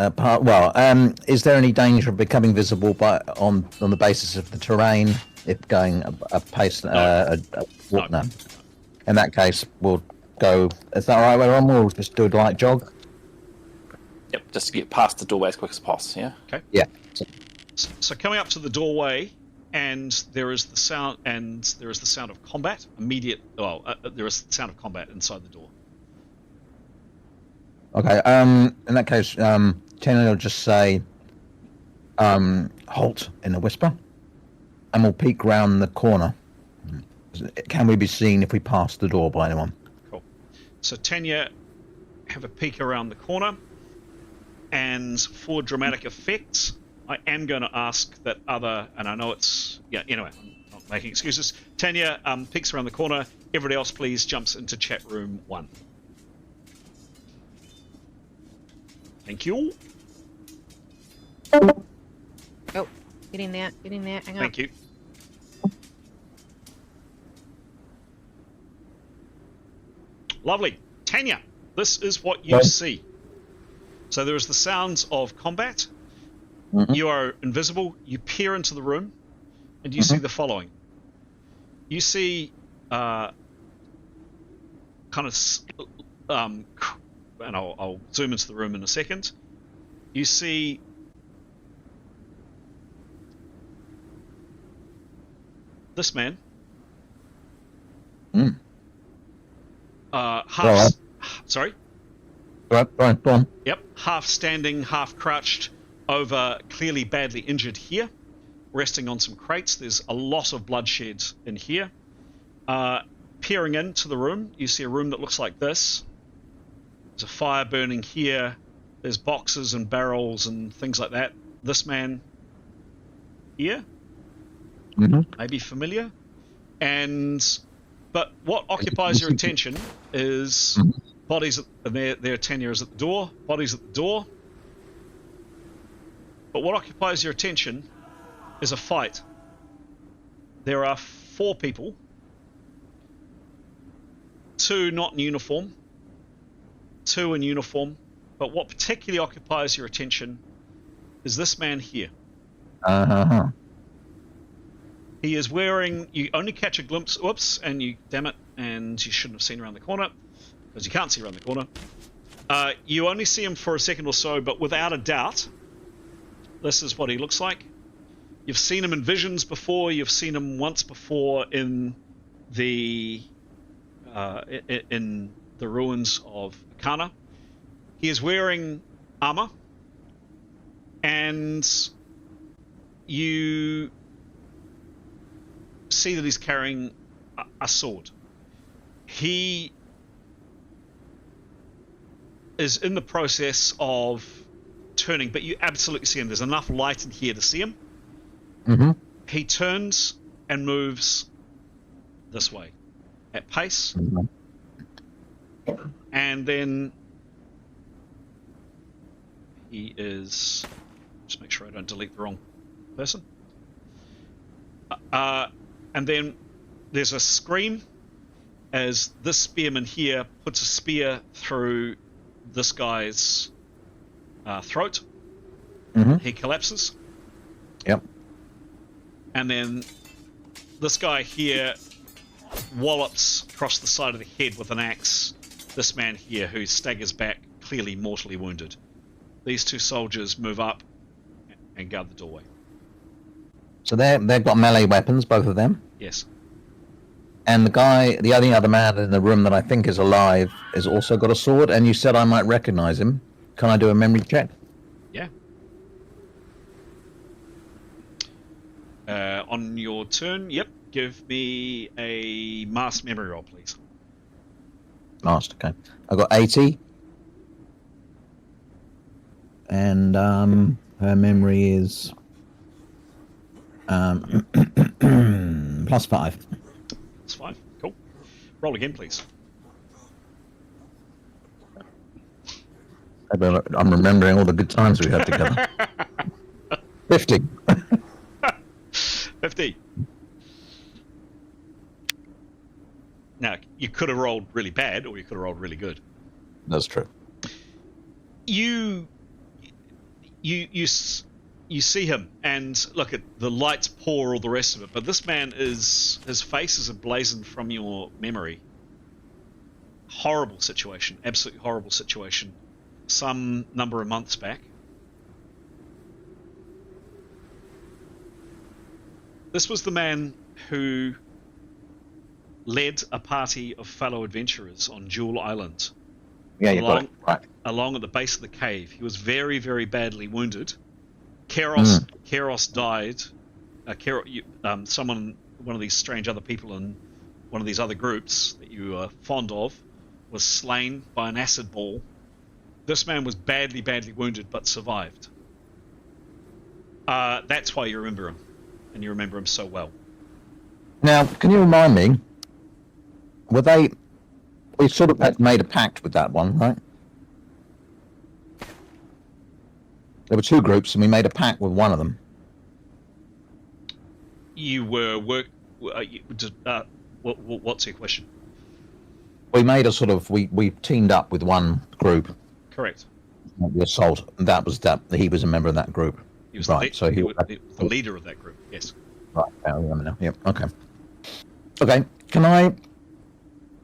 is there any danger of becoming visible on the basis of the terrain if going a pace a walk? No. No. In that case, we'll go. Is that all right? We're on. We'll just do a light jog. Yep, just to get past the doorway as quick as possible, yeah? Okay. Yeah. So coming up to the doorway, and there is the sound of combat. There is the sound of combat inside the door. Okay. In that case, Tina will just say, "Halt!" in a whisper, and we'll peek round the corner. Can we be seen if we pass the door by anyone? Cool. So Tanya, have a peek around the corner, and for dramatic effect, I am going to ask that other, and I know it's, anyway, I'm not making excuses. Tanya peeks around the corner. Everybody else, please, jumps into chat room 1. Thank you. Oh, get in there. Hang on. Thank you. Lovely. Tanya, this is what you see. So there is the sounds of combat. Mm-hmm. You are invisible. You peer into the room, and you see the following. You see kind of... and I'll zoom into the room in a second. You see this man. Sorry? Right, go on. Yep, half standing, half crouched over, clearly badly injured here, resting on some crates. There's a lot of bloodshed in here. Peering into the room, you see a room that looks like this. There's a fire burning here. There's boxes and barrels and things like that. This man here, maybe familiar. But what occupies your attention is bodies, and their tenure is at the door, bodies at the door. But what occupies your attention is a fight. There are 4 people, 2 not in uniform, 2 in uniform. But what particularly occupies your attention is this man here. He is wearing, you only catch a glimpse, and you shouldn't have seen around the corner, because you can't see around the corner. You only see him for a second or so, but without a doubt, this is what he looks like. You've seen him in visions before, you've seen him once before in the ruins of Akana. He is wearing armor, and you see that he's carrying a sword. He is in the process of turning, but you absolutely see him. There's enough light in here to see him. Mm-hmm. He turns and moves this way at pace. Mm-hmm. And then he is... Just make sure I don't delete the wrong person. And then there's a scream as this spearman here puts a spear through this guy's throat. Mm-hmm. He collapses. Yep. And then this guy here wallops across the side of the head with an axe this man here, who staggers back, clearly mortally wounded. These two soldiers move up and guard the doorway. So they've got melee weapons, both of them. Yes. And the only other man in the room that I think is alive, has also got a sword. And you said I might recognize him. Can I do a memory check? Yeah. On your turn, yep. Give me a mass memory roll, please. Last, okay. I got 80. And her memory is +5. That's 5. Cool. Roll again, please. I'm remembering all the good times we had together. 50. 50. Now, you could have rolled really bad, or you could have rolled really good. That's true. You see him, and look at the lights pour, all the rest of it. But this man his face is emblazoned from your memory. Horrible situation, absolutely horrible situation. Some number of months back. This was the man who led a party of fellow adventurers on Jewel Island. Yeah, you got it. Right. Along at the base of the cave. He was very, very badly wounded. Keros died. One of these strange other people in one of these other groups that you are fond of, was slain by an acid ball. This man was badly, badly wounded, but survived. That's why you remember him, and you remember him so well. Now, can you remind me? We sort of made a pact with that one, right? There were two groups, and we made a pact with one of them. You were what's your question? We made a sort of we teamed up with one group. Correct. The assault. That he was a member of that group. He was right. So he was the leader of that group. Yes. Right. I remember now. Yep. Okay. Okay. Can I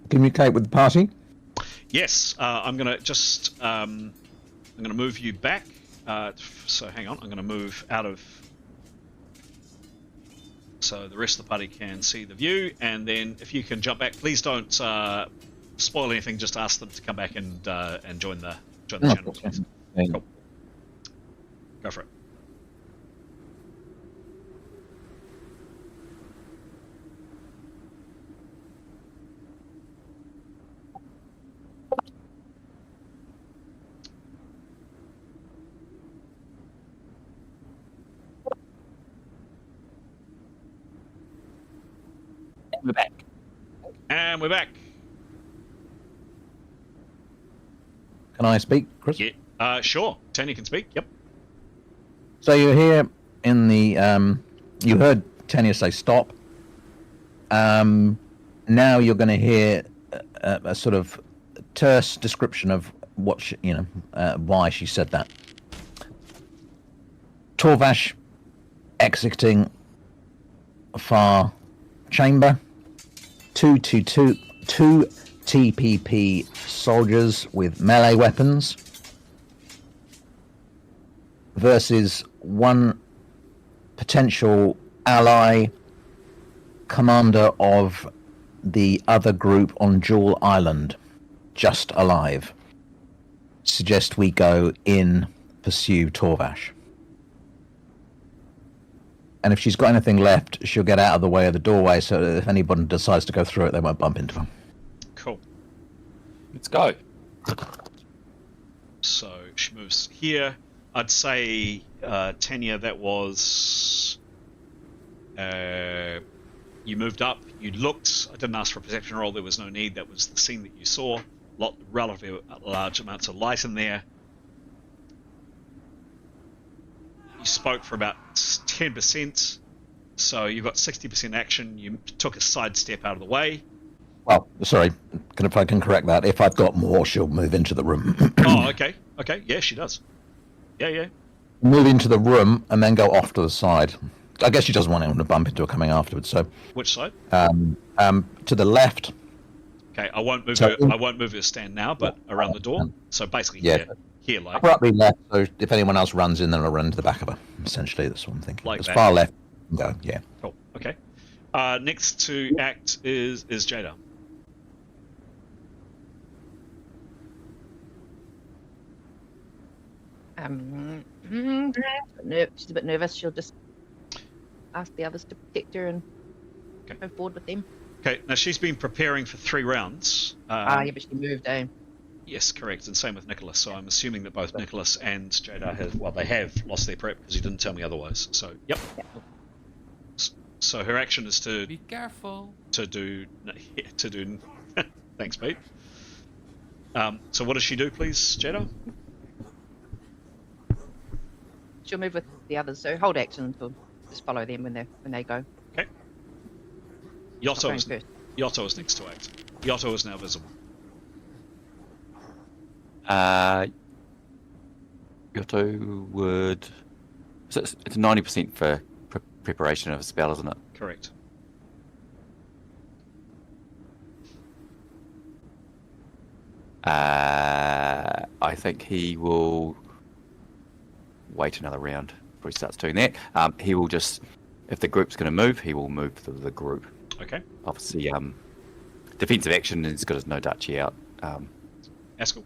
communicate with the party? Yes. I'm gonna move you back. So hang on. I'm gonna move out of. So the rest of the party can see the view, and then if you can jump back, please don't spoil anything. Just ask them to come back and join the channel. Please. Cool. Go for it. We're back. And we're back. Can I speak, Chris? Yeah. Sure. Tanya can speak. Yep. So you're here in the. You heard Tanya say stop. Now you're going to hear a sort of terse description of what why she said that. Torvash exiting far chamber. Two TPP soldiers with melee weapons versus one potential ally commander of the other group on Jewel Island, just alive. Suggest we go in, pursue Torvash. And if she's got anything left, she'll get out of the way of the doorway so that if anybody decides to go through it, they won't bump into her. Cool. Let's go. So she moves here. I'd say, Tanya, that was... you moved up, you looked. I didn't ask for a perception roll, there was no need. That was the scene that you saw. Relatively large amounts of light in there. You spoke for about 10%, so you've got 60% action. You took a side step out of the way. Well, sorry, if I can correct that, if I've got more, she'll move into the room. Oh, okay. Okay, yeah, she does. Yeah. Move into the room and then go off to the side. I guess she doesn't want anyone to bump into her coming afterwards. So, Which side? to the left. Okay, I won't move So her. I won't move her stand now, but around the door. So basically, here, like Abruptly left. So if anyone else runs in, then I'll run into the back of her. Essentially, that's what I'm thinking. Like as that. far left, you can go. Yeah. Cool. Okay. Next to act is Jada. She's a bit nervous. She'll just ask the others to protect her and go forward with them. Okay. Now she's been preparing for 3 rounds. Yeah, but she moved, Yes, correct, and same with Nicholas. So I'm assuming that both Nicholas and Jada have lost their prep because you didn't tell me otherwise. So yep. So her action is to Be careful. to do. Thanks, Pete. So what does she do, please, Jada? She'll move with the others, so hold action until just follow them when they go. Okay. Yotto going is first. Yotto is next to act. Yotto is now visible. Yotto would. So it's 90% for preparation of a spell, isn't it? Correct. I think he will wait another round before he starts doing that. He will just, if the group's going to move, he will move to the group. Okay. Obviously, defensive action, and he's got his no duchy out. Askell.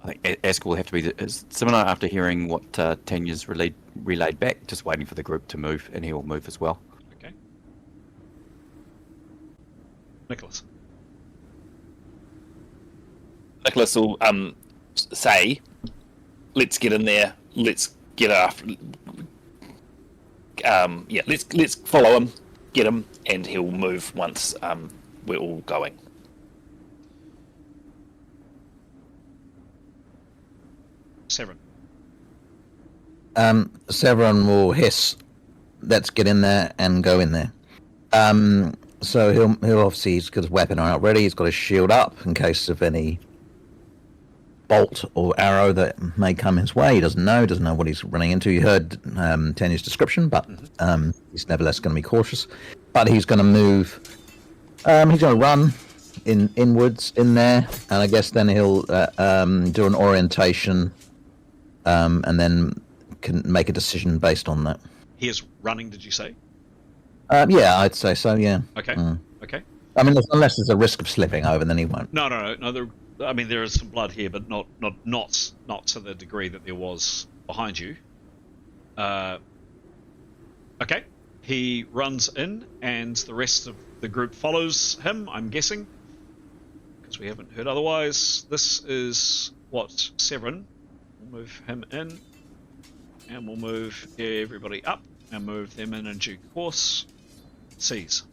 I think Askell will have to be similar after hearing what Tanya's relayed back, just waiting for the group to move, and he will move as well. Okay. Nicholas. Nicholas will say, "Let's get in there. Let's get after. Let's follow him, get him, and he'll move once we're all going." Severin. Severin will hiss, "Let's get in there and go in there." So he'll obviously, he's got his weapon out ready. He's got his shield up in case of any bolt or arrow that may come his way. He doesn't know what he's running into. You heard Tanya's description, but he's nevertheless going to be cautious. But he's going to move. He's going to run inwards in there, and I guess then he'll do an orientation, and then can make a decision based on that. He is running, did you say? Yeah, I'd say so. Yeah. Okay. Okay. I mean, unless there's a risk of slipping over, then he won't. No. There is some blood here, but not to the degree that there was behind you. Okay. He runs in, and the rest of the group follows him, I'm guessing, because we haven't heard otherwise. This is what, Severin. We'll move him in, and we'll move everybody up, and move them in due course. Seize.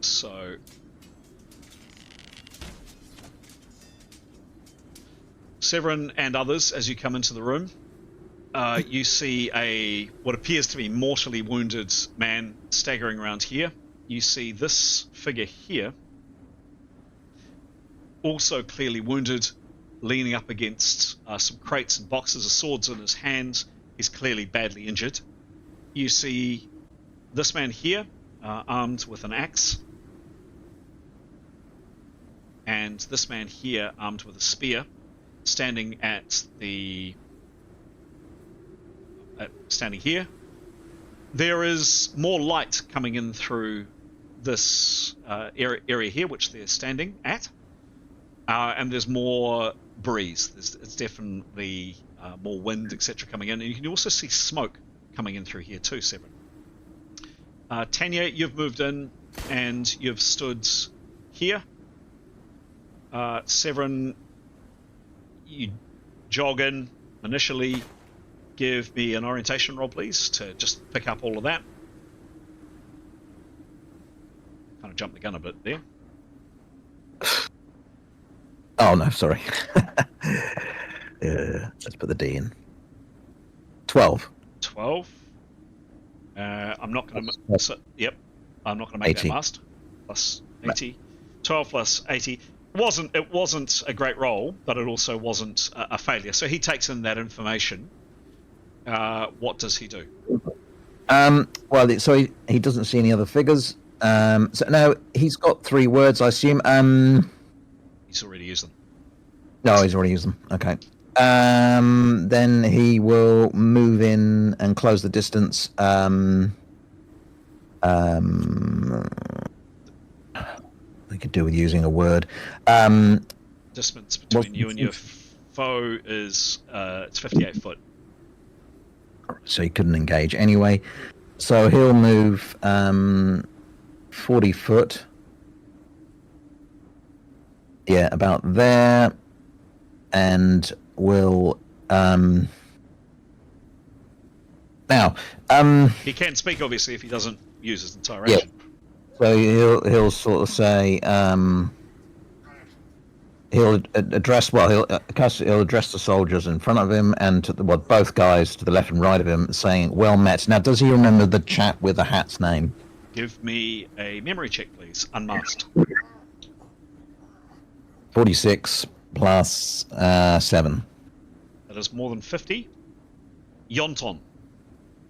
So Severin and others, as you come into the room, you see what appears to be mortally wounded man staggering around here. You see this figure here, also clearly wounded, leaning up against some crates and boxes of swords in his hand. He's clearly badly injured. You see this man here, armed with an axe, and this man here, armed with a spear, standing standing here. There is more light coming in through this area here, which they're standing at, and there's more breeze. It's definitely more wind, etc., coming in, and you can also see smoke coming in through here too, Severin. Tanya, you've moved in and you've stood here. Severin, you jog in initially. Give me an orientation roll, please, to just pick up all of that. Kind of jumped the gun a bit there. Oh no, sorry. Let's put the D in. 12. 12. I'm not going to. Yep. I'm not going to make 80. that mast. Plus 80. 12 plus 80. It wasn't a great roll, but it also wasn't a failure. So he takes in that information. What does he do? Well, so he doesn't see any other figures. So now he's got 3 words, I assume. He's already used them. No, he's already used them. Okay. Then he will move in and close the distance. We could do with using a word. Distance between you and your foe is it's 58 foot. So he couldn't engage anyway. So he'll move 40 foot. Yeah, about there. And will now He can speak obviously if he doesn't use his entire yeah. action. So he'll sort of say he'll address he'll address the soldiers in front of him and to both guys to the left and right of him, saying well met. Now does he remember the chap with the hat's name? Give me a memory check, please. Unmasked. 46 plus 7. That is more than 50. Yonton.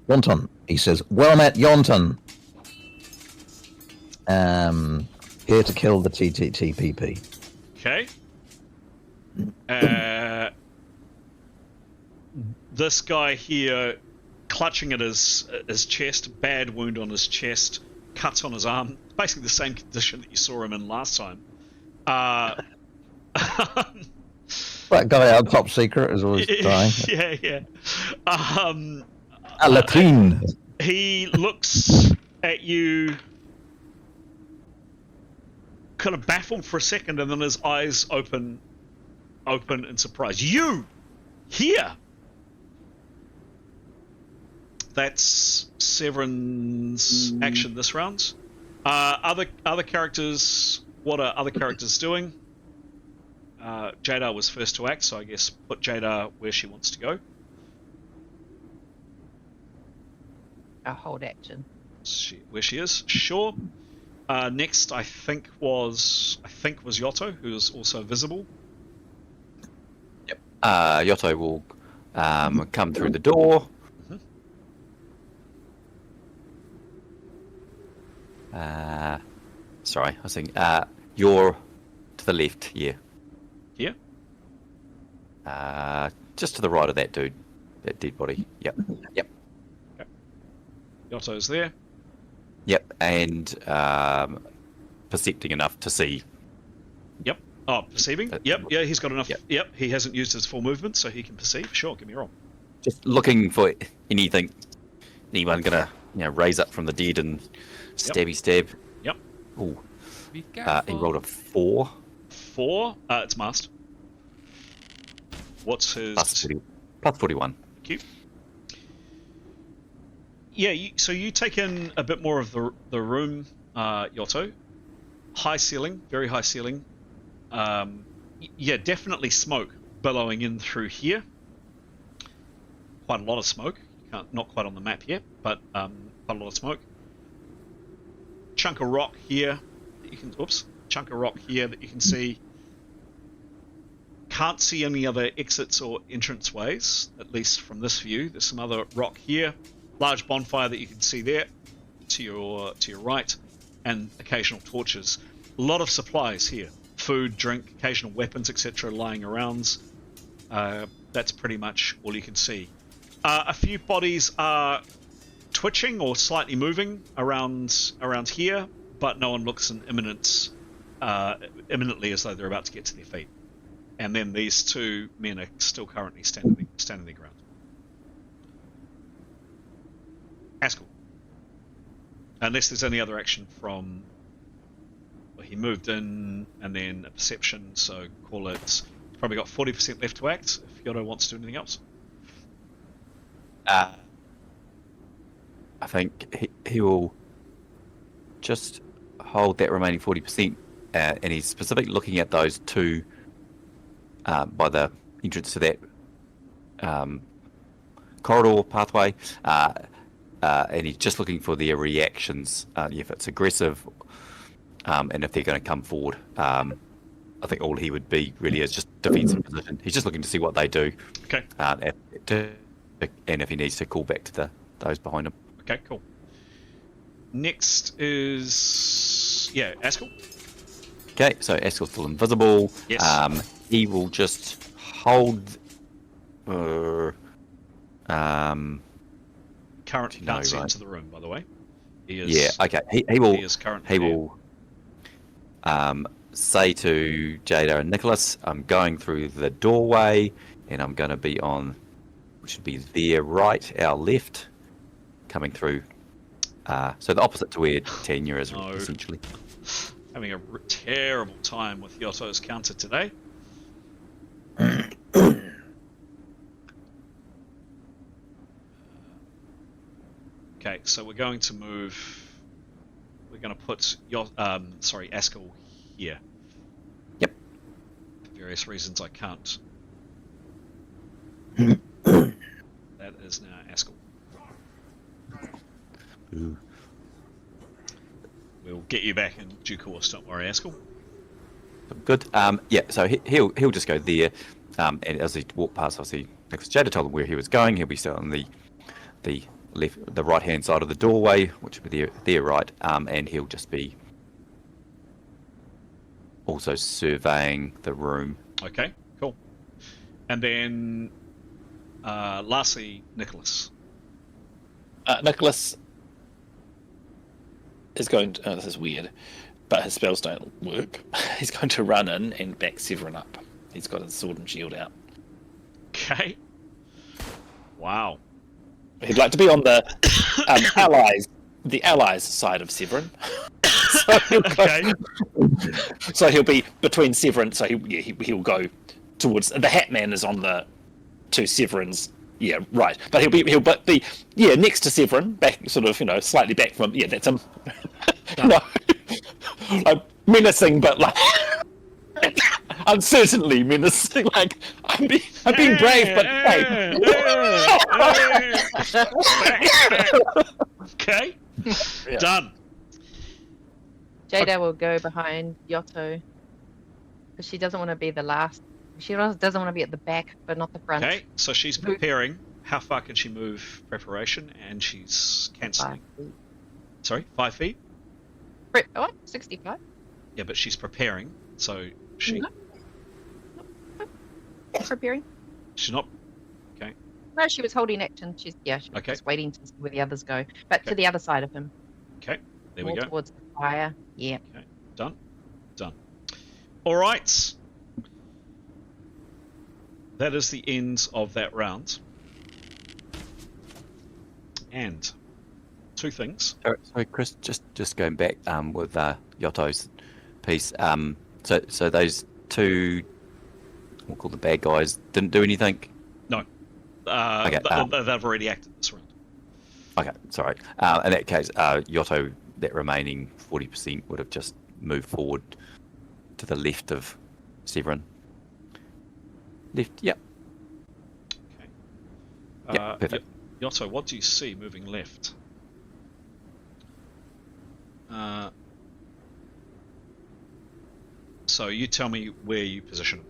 Yonton. He says, well met, Yonton. Here to kill the TTTPP. Okay. This guy here, clutching at his chest, bad wound on his chest, cuts on his arm. Basically the same condition that you saw him in last time. That guy out top secret is always dying. Yeah. A latrine. He looks at you, kind of baffled for a second, and then his eyes open in surprise. You here? That's Severin's action this round. Other characters. What are other characters doing? Jada was first to act, so I guess put Jada where she wants to go. A hold action. Where she is, sure. Next, I think was Yotto, who is also visible. Yep. Yotto will come through the door. Sorry, I was thinking. You're to the left, yeah. Here? Just to the right of that dude, that dead body. Yep. Okay. Yotto's there. Yep, and percepting enough to see. Yep. Oh, perceiving? Yep. Yeah, he's got enough. Yep. He hasn't used his full movement, so he can perceive. Sure, give me a roll. Just looking for anyone gonna raise up from the dead and stabby stab. Yep. Ooh. Be He careful. rolled a 4. 4. It's masked. What's his? Plus 41. Thank you. Yeah, so you take in a bit more of the room, Yotto. High ceiling, very high ceiling. Yeah, definitely smoke billowing in through here. Quite a lot of smoke. Not quite on the map yet, but quite a lot of smoke. Chunk of rock here that you can. Chunk of rock here that you can see. Can't see any other exits or entrance ways, at least from this view. There's some other rock here. Large bonfire that you can see there to your right, and occasional torches. A lot of supplies here. Food, drink, occasional weapons, etc. lying around. That's pretty much all you can see. A few bodies are twitching or slightly moving around here, but no one looks imminently as though they're about to get to their feet. And then these two men are still currently standing their ground. Haskell. Unless there's any other action from... Well, he moved in, and then a perception, so call it... He's probably got 40% left to act, if Yoto wants to do anything else. I think he will just hold that remaining 40%, and he's specifically looking at those two by the entrance to that corridor pathway, and he's just looking for their reactions, if it's aggressive, and if they're going to come forward. I think all he would be really is just defensive position. He's just looking to see what they do. Okay. And if he needs to call back to those behind him. Okay, cool. Next is... Yeah, Haskell. Okay, so Askell's still invisible. Yes. He will just hold... Currently can't see right. into the room, by the way. He is... Yeah, okay. He will... He is currently He there. will say to Jada and Nicholas, I'm going through the doorway, and I'm going to be on... which would be their right, our left, coming through. So the opposite to where Tanya is, No. essentially. Having a terrible time with Yoto's counter today. Okay, so we're going to move... We're going to put Haskell here. Yep. For various reasons I can't. That is now Haskell. Ooh. We'll get you back in due course, don't worry, Haskell. Good. Yeah, so he'll just go there, and as he walked past, obviously, Nicholas Jada told him where he was going. He'll be still on the right hand side of the doorway, which would be their right, and he'll just be also surveying the room. Okay, cool. And then, lastly, Nicholas. Nicholas is going to... this is weird, but his spells don't work. He's going to run in and back Severin up. He's got his sword and shield out. Okay. Wow. He'd like to be on the allies side of Severin. So he'll go, Okay. so he'll be between Severin. So he'll go towards... The Hat Man is on the two Severin's... Yeah, right. But he'll be next to Severin, back sort of, slightly back from... Yeah, that's him. Menacing, but like uncertainly menacing. Like I'm being brave, but Okay. Yeah. Done. Jada will go behind Yoto because she doesn't want to be the last. She doesn't want to be at the back, but not the front. Okay, so she's preparing. How far can she move preparation? And she's cancelling. 5 feet. Sorry, 5 feet? What? 65? Yeah, but she's preparing. So she... No. Preparing? She's not... No, she was holding action. She was Okay. just waiting to see where the others go. But Okay. to the other side of him. Okay, there we More go. towards the fire. Yeah. Okay, done. All right. That is the end of that round. And two things. Sorry, Chris, just going back with Yoto's piece. So those two, we'll call the bad guys, didn't do anything. No. Okay, They've already acted this round. Okay, sorry. In that case, Yoto, that remaining 40% would have just moved forward to the left of Severin. Left, yep. Okay. Yep, perfect. Yoto, what do you see moving left? So you tell me where you position him.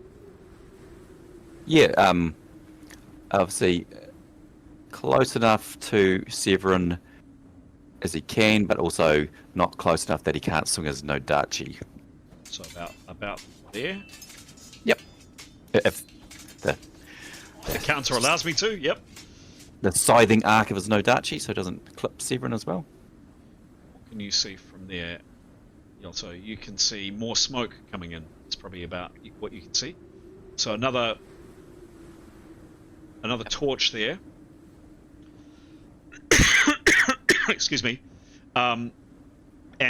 Yeah, obviously close enough to Severin as he can, but also not close enough that he can't swing his Nodachi. So about there. Yep. If the counter allows me to. Yep. The scything arc of his Nodachi, so it doesn't clip Severin as well. What can you see from there, Yoto? You can see more smoke coming in. It's probably about what you can see. So another torch there. excuse me, and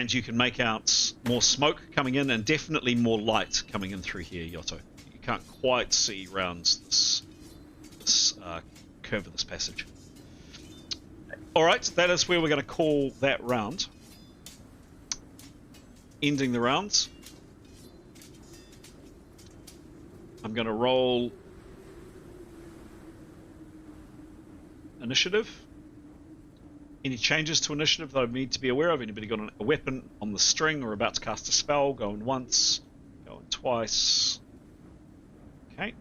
you can make out more smoke coming in and definitely more light coming in through here, Yotto. You can't quite see round this curve of this passage. All right, that is where we're going to call that round. Ending the round. I'm going to roll initiative. Any changes to initiative that I need to be aware of? Anybody got a weapon on the string or about to cast a spell? Going once, going twice. Okay.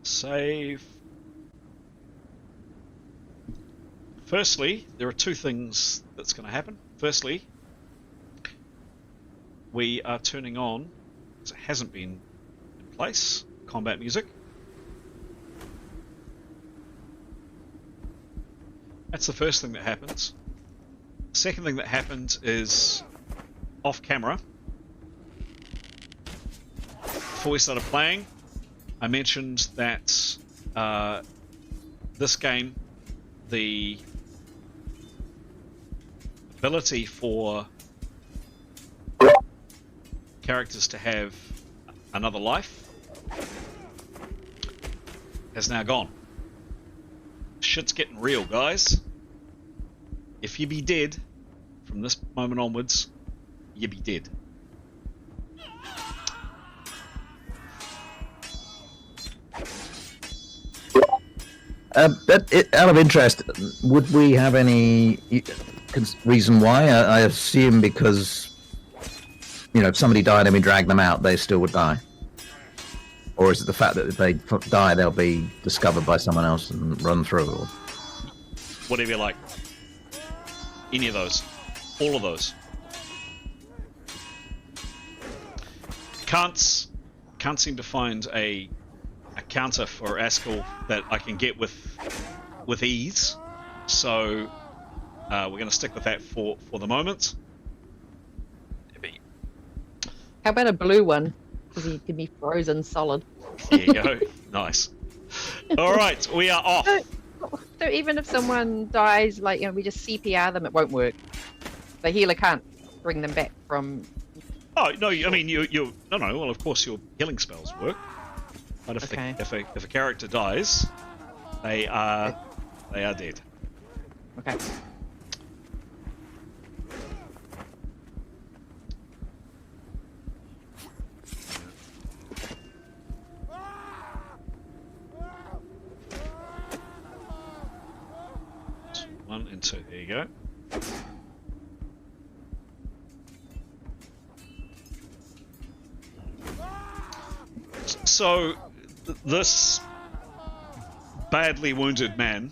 Save. Firstly, there are two things that's going to happen. Firstly, we are turning on, because it hasn't been in place, combat music. That's the first thing that happens. The second thing that happened is off camera. Before we started playing, I mentioned that this game, the ability for characters to have another life has now gone. Shit's getting real, guys. If you be dead from this moment onwards, you be dead. Out of interest, would we have any reason why? I assume because, if somebody died and we dragged them out, they still would die. Or is it the fact that if they die, they'll be discovered by someone else and run through? Or... Whatever you like. Any of those. All of those. Can't seem to find a counter for Askell that I can get with ease. So we're going to stick with that for the moment. How about a blue one? Because he can be frozen solid. There you go. Nice. All right, we are off. So even if someone dies, we just CPR them, it won't work. The healer can't bring them back from. Oh no! I mean, you no. Well, of course your healing spells work. But if Okay. if a character dies, they are dead. Okay. One and two. There you go. So, this badly wounded man,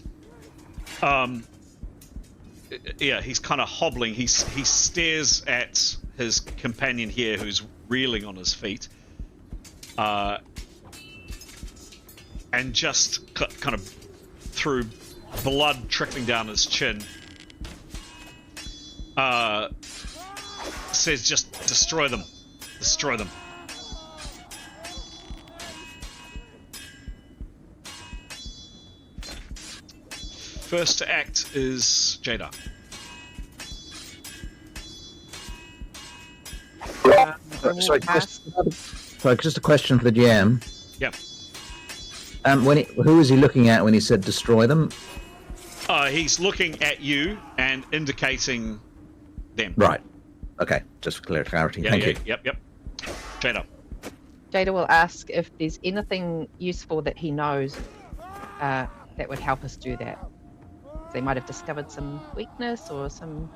yeah, he's kind of hobbling. He stares at his companion here, who's reeling on his feet, and just kind of through blood trickling down his chin, says, "Just destroy them, destroy them." First to act is Jada. Sorry, just a question for the GM. Yeah. Who is he looking at when he said destroy them? He's looking at you and indicating them. Right. Okay. Just for clarity. Yeah, Thank you. Yep. Jada. Jada will ask if there's anything useful that he knows that would help us do that. They might have discovered some weakness or some.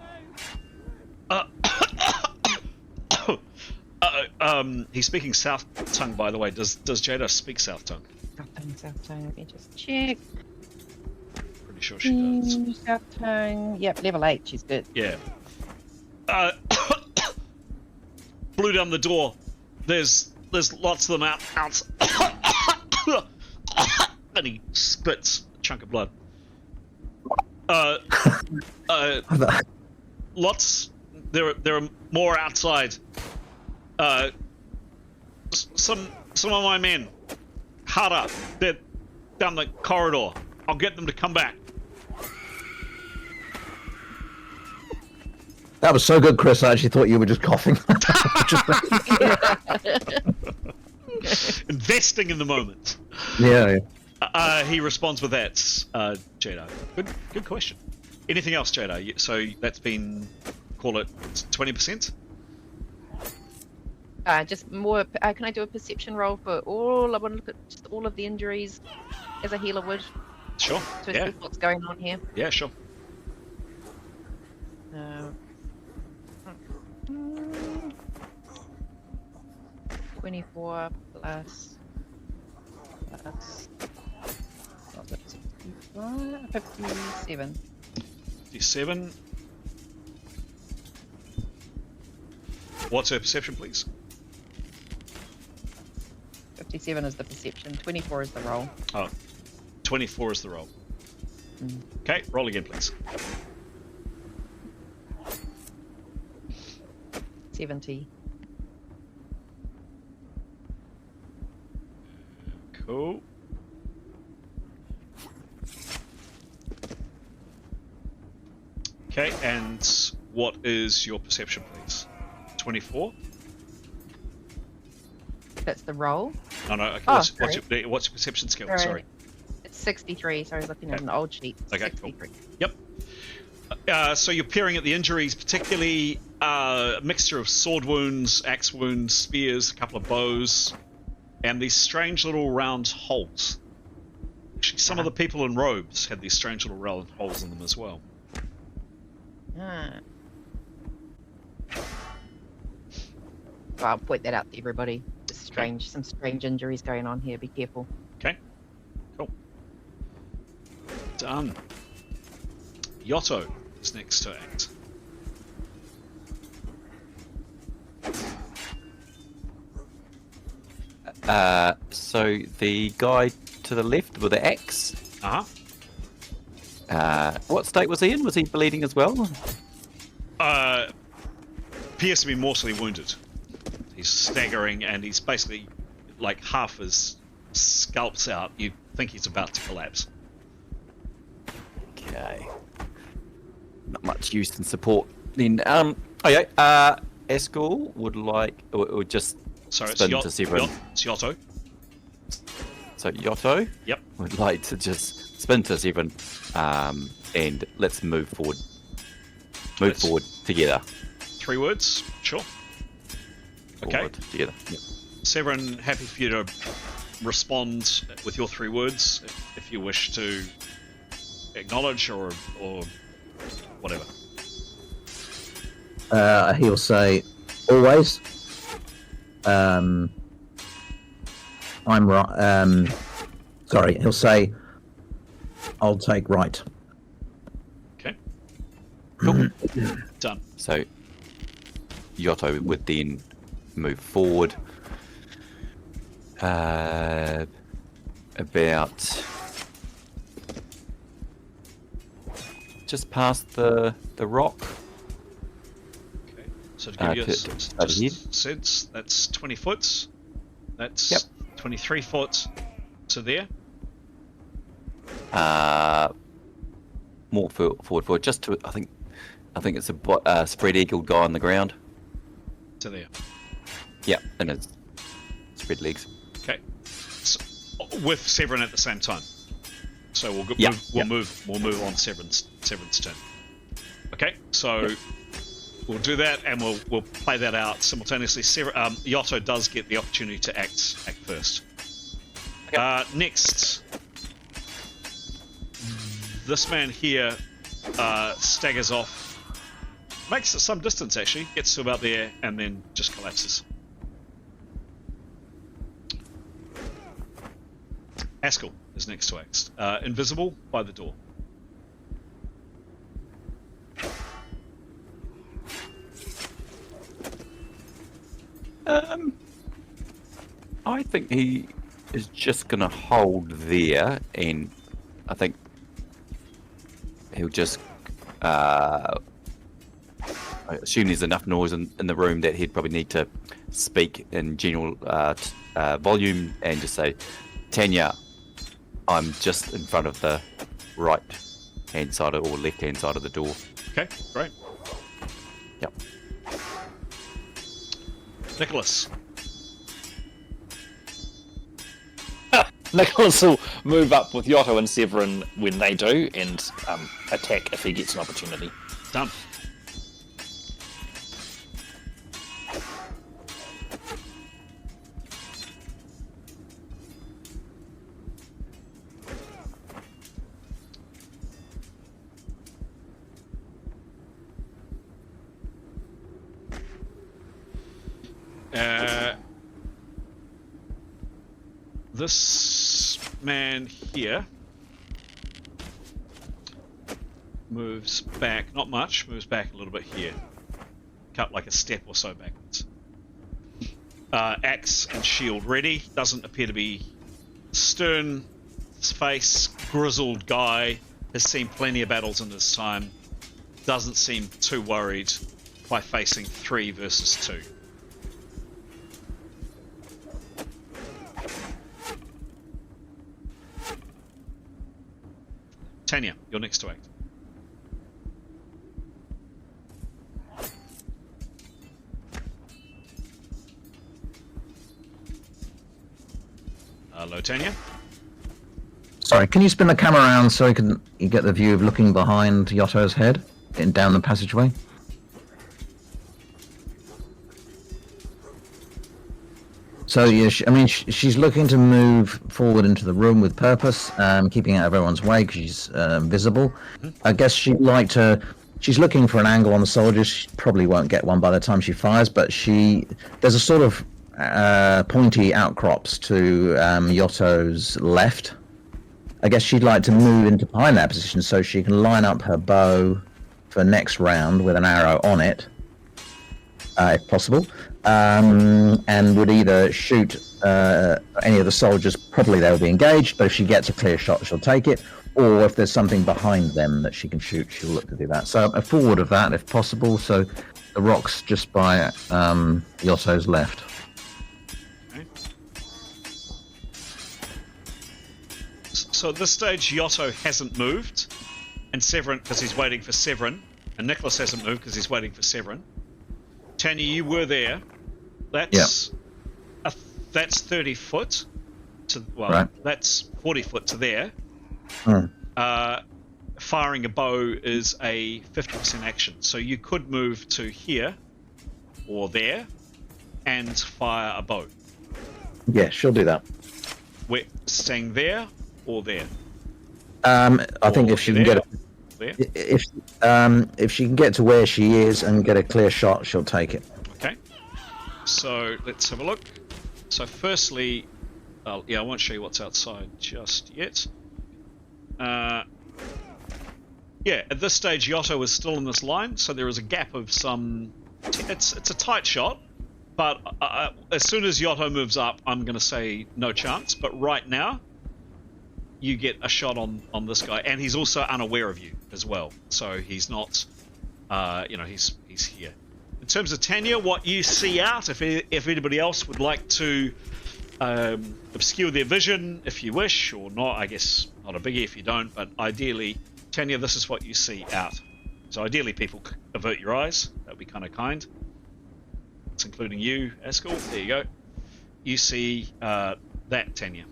He's speaking South Tongue, by the way. Does Jada speak South Tongue? South Tongue. Let me just check. Pretty sure she does. South Tongue. Yep, level 8. She's good. Yeah. Blew down the door. There's lots of them out. And he spits a chunk of blood. Lots. There are more outside. Some of my men. Harder. They're down the corridor. I'll get them to come back. That was so good, Chris. I actually thought you were just coughing. Investing in the moment. Yeah. He responds with that, Jada. Good question. Anything else, Jada? So that's been, call it 20%? Just more. Can I do a perception roll for all? I want to look at just all of the injuries as a healer would. Sure. To Yeah. see what's going on here. Yeah, sure. 24 plus. What's it, 57. 57. What's her perception, please? 57 is the perception. 24 is the roll. Oh, 24 is the roll. Okay, roll again, please. 70. Cool. Okay, and what is your perception, please? 24? That's the roll. No, no. Okay, Oh, what's your perception skill? Sorry. Sorry. It's 63. Sorry, looking at Okay. an old sheet. Okay, cool. 63. Yep. So you're peering at the injuries, particularly a mixture of sword wounds, axe wounds, spears, a couple of bows, and these strange little round holes. Actually, some of the people in robes had these strange little round holes in them as well. Ah. Well, I'll point that out to everybody. Some strange injuries going on here. Be careful. Okay. Cool. Done. Yotto is next to act. So the guy to the left with the axe. What state was he in? Was he bleeding as well? Appears to be mortally wounded. He's staggering and he's basically like half his scalp's out. You think he's about to collapse. Okay. Not much use in support. Then, okay. Eskel would like, or just Sorry, spin to Severin. It's Yotto. So Yotto. Yep. Would like to just spin to Severin, and let's move forward. Move forward together. 3 words, sure. Okay. Forward together. Yep. Severin, happy for you to respond with your 3 words if you wish to acknowledge or whatever. He'll say, always. I'm right. Sorry, he'll say, I'll take right. Okay. Cool. Done. So Yotto would then move forward about just past the rock. Okay. So to give you a ahead. sense, that's 20 foot. That's Yep. 23 foot to there. More forward, just to I think it's a spread eagled guy on the ground. To there. Yeah, and it's spread legs. Okay. So, with Severin at the same time. So we'll move on Severin's turn. Okay. So we'll do that and we'll play that out simultaneously. Yotto does get the opportunity to act first. Okay. Next, this man here staggers off. Makes it some distance actually, gets to about there and then just collapses. Haskell is next to act. Invisible by the door. I think he is just gonna hold there, and I think he'll just. I assume there's enough noise in the room that he'd probably need to speak in general volume and just say, Tanya, I'm just in front of the right hand side or left hand side of the door. Okay, great. Yep. Nicholas. Nicholas will move up with Yotto and Severin when they do, and attack if he gets an opportunity. Done. This man here moves back, not much, moves back a little bit here. Cut like a step or so backwards. Axe and shield ready. Doesn't appear to be stern face, grizzled guy. Has seen plenty of battles in his time. Doesn't seem too worried by facing 3 versus 2. Tanya, you're next to act. Hello, Tanya. Sorry, can you spin the camera around so you get the view of looking behind Yotto's head and down the passageway? So yeah, she's looking to move forward into the room with purpose, keeping out of everyone's way because she's visible. I guess she'd like to. She's looking for an angle on the soldiers. She probably won't get one by the time she fires, but there's a sort of pointy outcrops to Yotto's left. I guess she'd like to move into behind that position so she can line up her bow for next round with an arrow on it, if possible. And would either shoot any of the soldiers, probably they'll be engaged, but if she gets a clear shot, she'll take it, or if there's something behind them that she can shoot, she'll look to do that. So a forward of that, if possible, so the rock's just by Yotto's left. Okay. So at this stage, Yotto hasn't moved, and Severin, because he's waiting for Severin, and Nicholas hasn't moved because he's waiting for Severin. Tanya, you were there. That's that's 30 foot to right. That's 40 foot to there. Hmm. Firing a bow is a 50% action, so you could move to here or there and fire a bow. Yeah, she'll do that. We're staying there or there. I think if she can get there. if she can get to where she is and get a clear shot, she'll take it. Okay. So let's have a look. So firstly, I won't show you what's outside just yet. At this stage, Yotto is still in this line, so there is a gap of some. It's a tight shot, but as soon as Yotto moves up, I'm going to say no chance. But right now, you get a shot on this guy, and he's also unaware of you as well. So he's not, he's here. In terms of Tanya, what you see out, if anybody else would like to obscure their vision, if you wish, or not, I guess not a biggie if you don't, but ideally, Tanya, this is what you see out. So ideally, people avert your eyes. That would be kind of kind. It's including you, Askell. There you go. You see that, Tanya.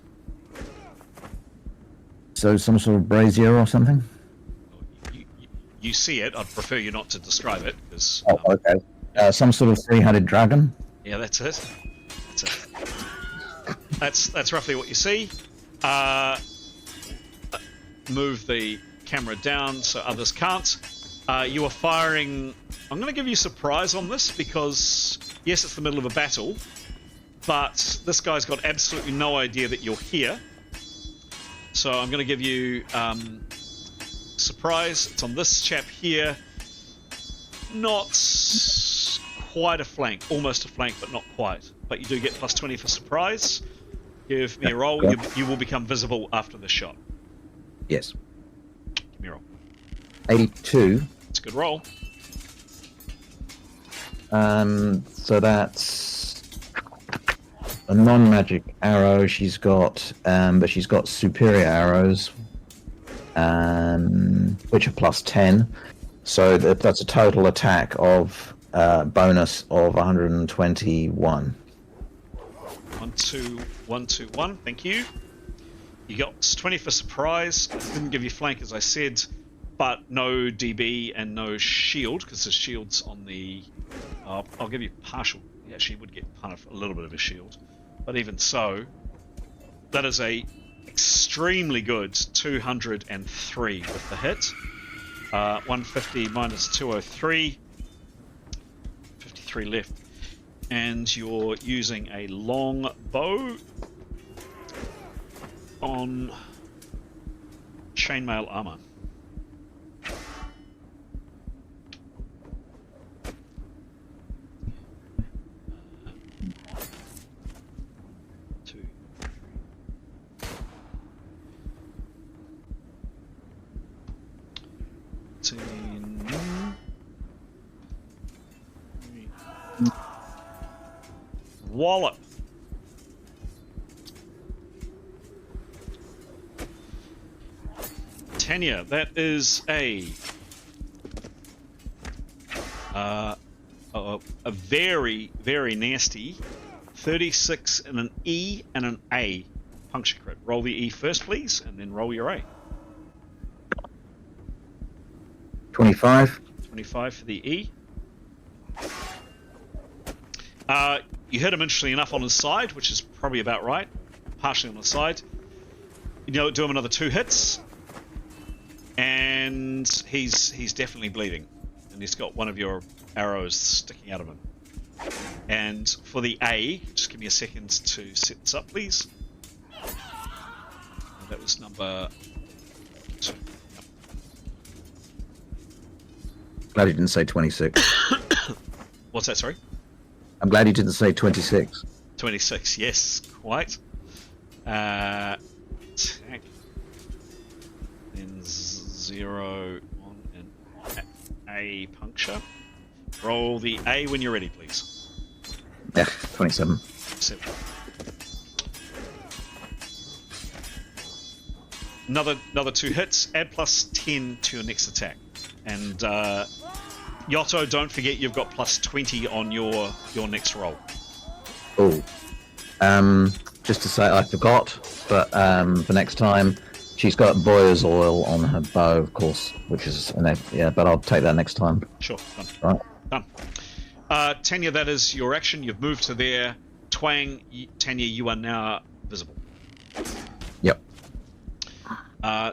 So some sort of brazier or something? You see it. I'd prefer you not to describe it, because... Oh, okay. Some sort of three-headed dragon? Yeah, that's it. That's roughly what you see. Move the camera down so others can't. You are firing... I'm going to give you surprise on this, because, yes, it's the middle of a battle, but this guy's got absolutely no idea that you're here. So I'm going to give you surprise. It's on this chap here. Not quite a flank, almost a flank, but not quite. But you do get plus 20 for surprise. Give me a roll. You will become visible after the shot. Yes. Give me a roll. 82. It's a good roll. So that's a non-magic arrow. She's got, but she's got superior arrows, which are plus 10. So that's a total attack of bonus of 121. 1, 2, 1, 2, 1. Thank you. You got 20 for surprise. I didn't give you flank as I said, but no DB and no shield because the shield's on the. I'll give you partial. He actually would get kind of a little bit of a shield, but even so, that is a extremely good 203 with the hit. 150 minus 203. 53 left. And you're using a long bow on chainmail armor. Wallop. Tanya, that is a very, very nasty 36 and an E and an A puncture crit. Roll the E first, please, and then roll your A. 25. 25 for the E. You hit him interestingly enough on his side, which is probably about right. Partially on the side. You know, do him another 2 hits. And he's definitely bleeding. And he's got one of your arrows sticking out of him. And for the A, just give me a second to set this up, please. That was number 2. Yep. Glad you didn't say 26. What's that, sorry? I'm glad you didn't say 26. 26, yes, quite. Attack. Then 0 on an A puncture. Roll the A when you're ready, please. Yeah, 27. 7. Another 2 hits. Add plus 10 to your next attack. And Yotto, don't forget you've got plus 20 on your next roll. Oh. Just to say, I forgot, but for next time, she's got boyer's oil on her bow, of course, which is, yeah, but I'll take that next time. Sure, done. Right. Done. Tanya, that is your action. You've moved to there. Twang, Tanya, you are now visible. Yep.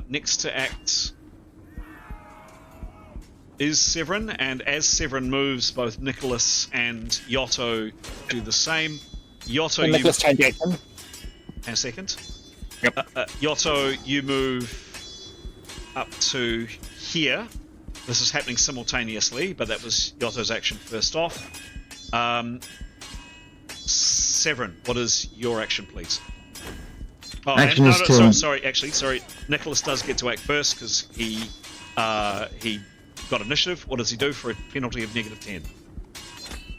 Next to act is Severin, and as Severin moves, both Nicholas and Yotto do the same. Yotto, And Nicholas change action. And a second. Yep. Yotto, you move up to here. This is happening simultaneously, but that was Yotto's action first off. Severin, what is your action, please? Oh, Action and, is no, to... sorry. Nicholas does get to act first because he got initiative. What does he do for a penalty of -10?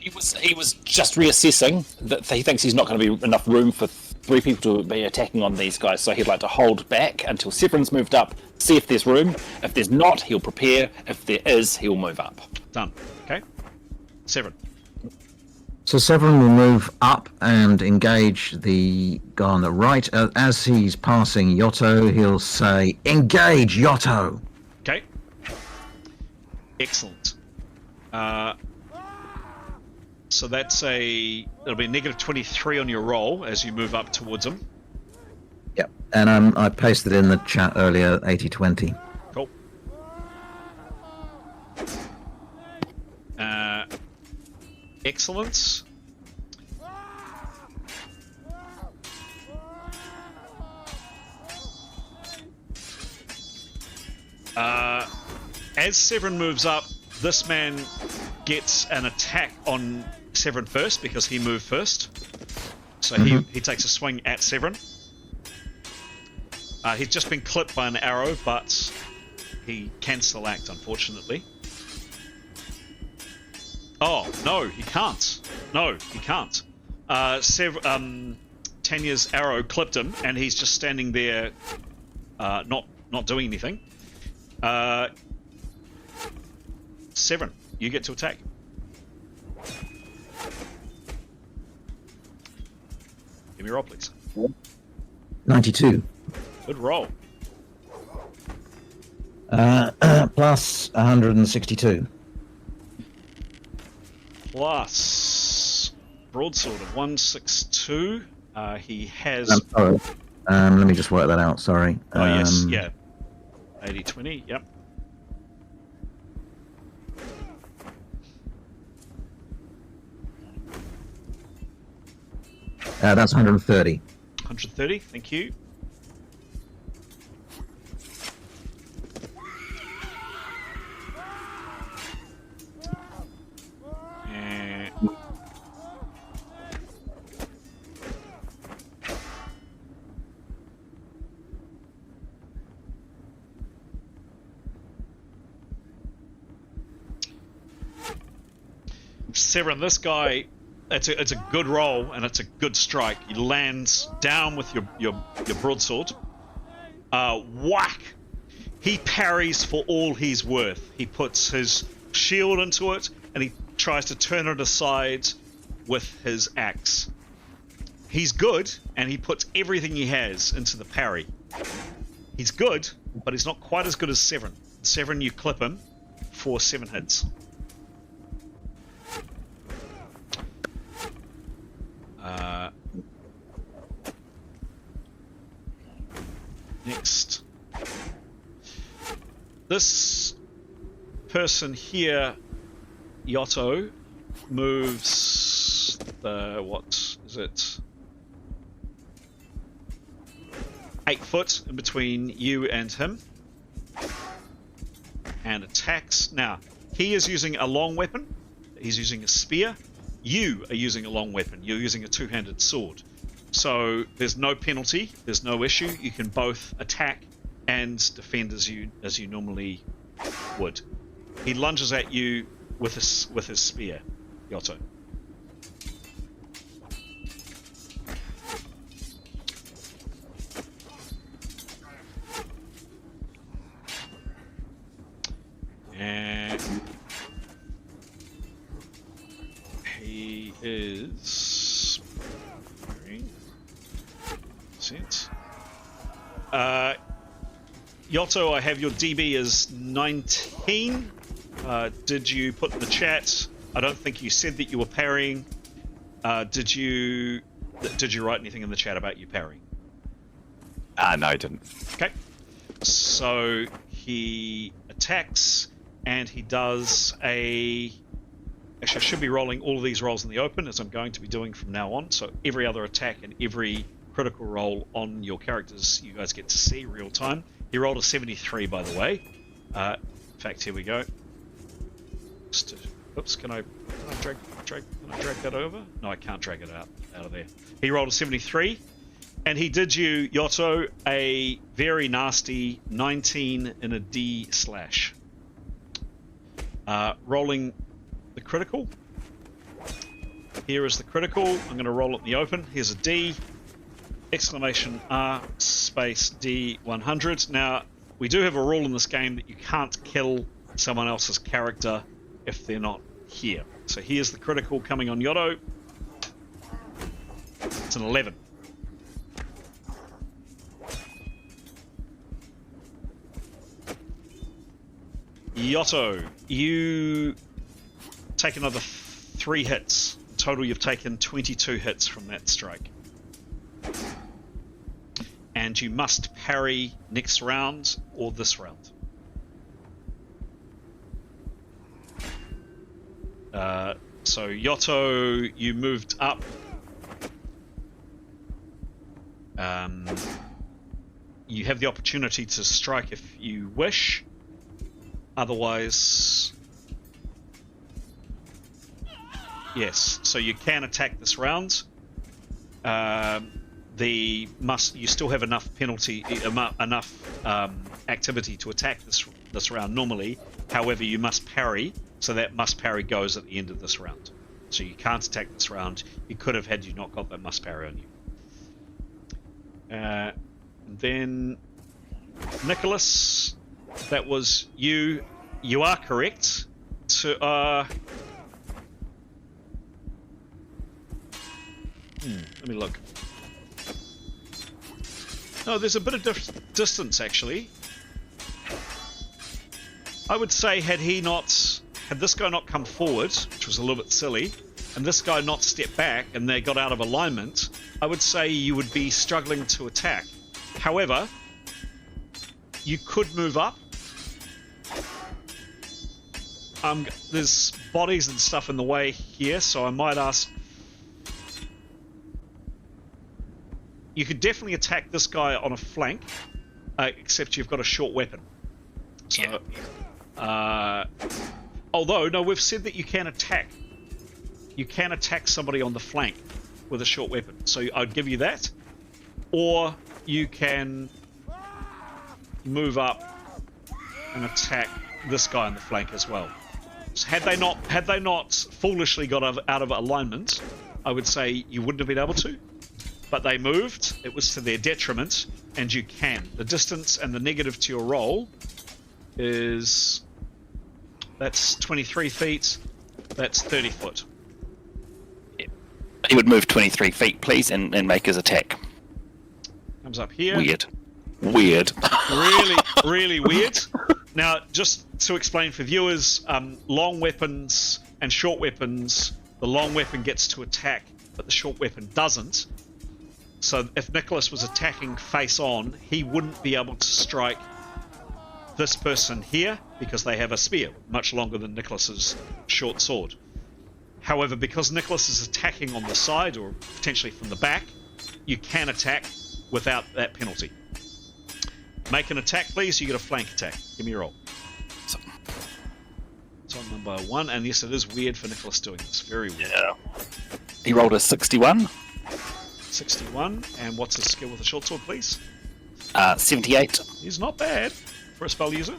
He was just reassessing that he thinks he's not going to be enough room for 3 people to be attacking on these guys, so he'd like to hold back until Severin's moved up, see if there's room. If there's not, he'll prepare. If there is, he'll move up. Done. Okay. Severin. So Severin will move up and engage the guy on the right. As he's passing Yotto, he'll say, "Engage, Yotto!" Okay. Excellent. So that's it'll be a -23 on your roll as you move up towards him. Yep. And I pasted in the chat earlier, 80-20. Cool. Excellent. As Severin moves up, this man gets an attack on Severin first because he moved first. So he takes a swing at Severin. He's just been clipped by an arrow, but he can still act, unfortunately. Oh, no, he can't. No, he can't. Tanya's arrow clipped him, and he's just standing there, not doing anything. Severin, you get to attack. Give me a roll, please. 92. Good roll. Plus 162. Plus broadsword of 162. He has. I'm sorry. Let me just work that out. Sorry. Oh yes, yeah. 80-20. Yep. That's 130. 130. Thank you. Severin, this guy, it's a good roll and it's a good strike. He lands down with your broadsword. Whack! He parries for all he's worth. He puts his shield into it and he tries to turn it aside with his axe. He's good and he puts everything he has into the parry. He's good, but he's not quite as good as Severin. Severin, you clip him for 7 hits. Next. This person here, Yotto, moves the, what is it? 8 foot in between you and him. And attacks. Now, he is using a long weapon. He's using a spear. You are using a long weapon. You're using a 2-handed sword. So there's no penalty. There's no issue. You can both attack and defend as you normally would. He lunges at you with his spear, Yotto. And he is Yotto, I have your DB as 19. Did you put in the chat? I don't think you said that you were parrying. Did you write anything in the chat about you parrying? No, I didn't. Okay. So he attacks and he does a... Actually, I should be rolling all of these rolls in the open, as I'm going to be doing from now on. So every other attack and every critical roll on your characters, you guys get to see real time. He rolled a 73, by the way. In fact, here we go. Oops, can I drag that over? No, I can't drag it out of there. He rolled a 73, and he did you, Yotto, a very nasty 19 in a D slash. Rolling the critical. Here is the critical. I'm going to roll it in the open. Here's a D. Exclamation R space D100. Now, we do have a rule in this game that you can't kill someone else's character if they're not here. So here's the critical coming on Yotto. It's an 11. Yotto, you take another 3 hits. In total, you've taken 22 hits from that strike. And you must parry next round or this round. So Yotto, you moved up. You have the opportunity to strike if you wish. Otherwise, yes. So you can attack this round. You still have enough penalty, enough activity to attack this round normally. However, you must parry, so that must parry goes at the end of this round. So you can't attack this round. You could have had you not got that must parry on you. Then Nicholas, that was you. You are correct. to let me look. No, there's a bit of distance actually. I would say had this guy not come forward, which was a little bit silly, and this guy not step back and they got out of alignment, I would say you would be struggling to attack. However, you could move up. There's bodies and stuff in the way here, so I might ask. You could definitely attack this guy on a flank, except you've got a short weapon. So, although, no, we've said that you can attack. You can attack somebody on the flank with a short weapon. So I'd give you that. Or you can move up and attack this guy on the flank as well. So had they not foolishly got out of alignment, I would say you wouldn't have been able to. But they moved. It was to their detriment, and you can. The distance and the negative to your roll is... That's 23 feet. That's 30 foot. He would move 23 feet, please, and make his attack. Comes up here. Weird. Really, really weird. Now, just to explain for viewers, long weapons and short weapons, the long weapon gets to attack, but the short weapon doesn't. So if Nicholas was attacking face on, he wouldn't be able to strike this person here because they have a spear, much longer than Nicholas's short sword. However, because Nicholas is attacking on the side or potentially from the back, you can attack without that penalty. Make an attack, please. You get a flank attack. Give me a roll. It's on number 1, and yes, it is weird for Nicholas doing this. Very weird. Yeah. He rolled a 61. 61, and what's his skill with the short sword, please? 78. He's not bad for a spell user.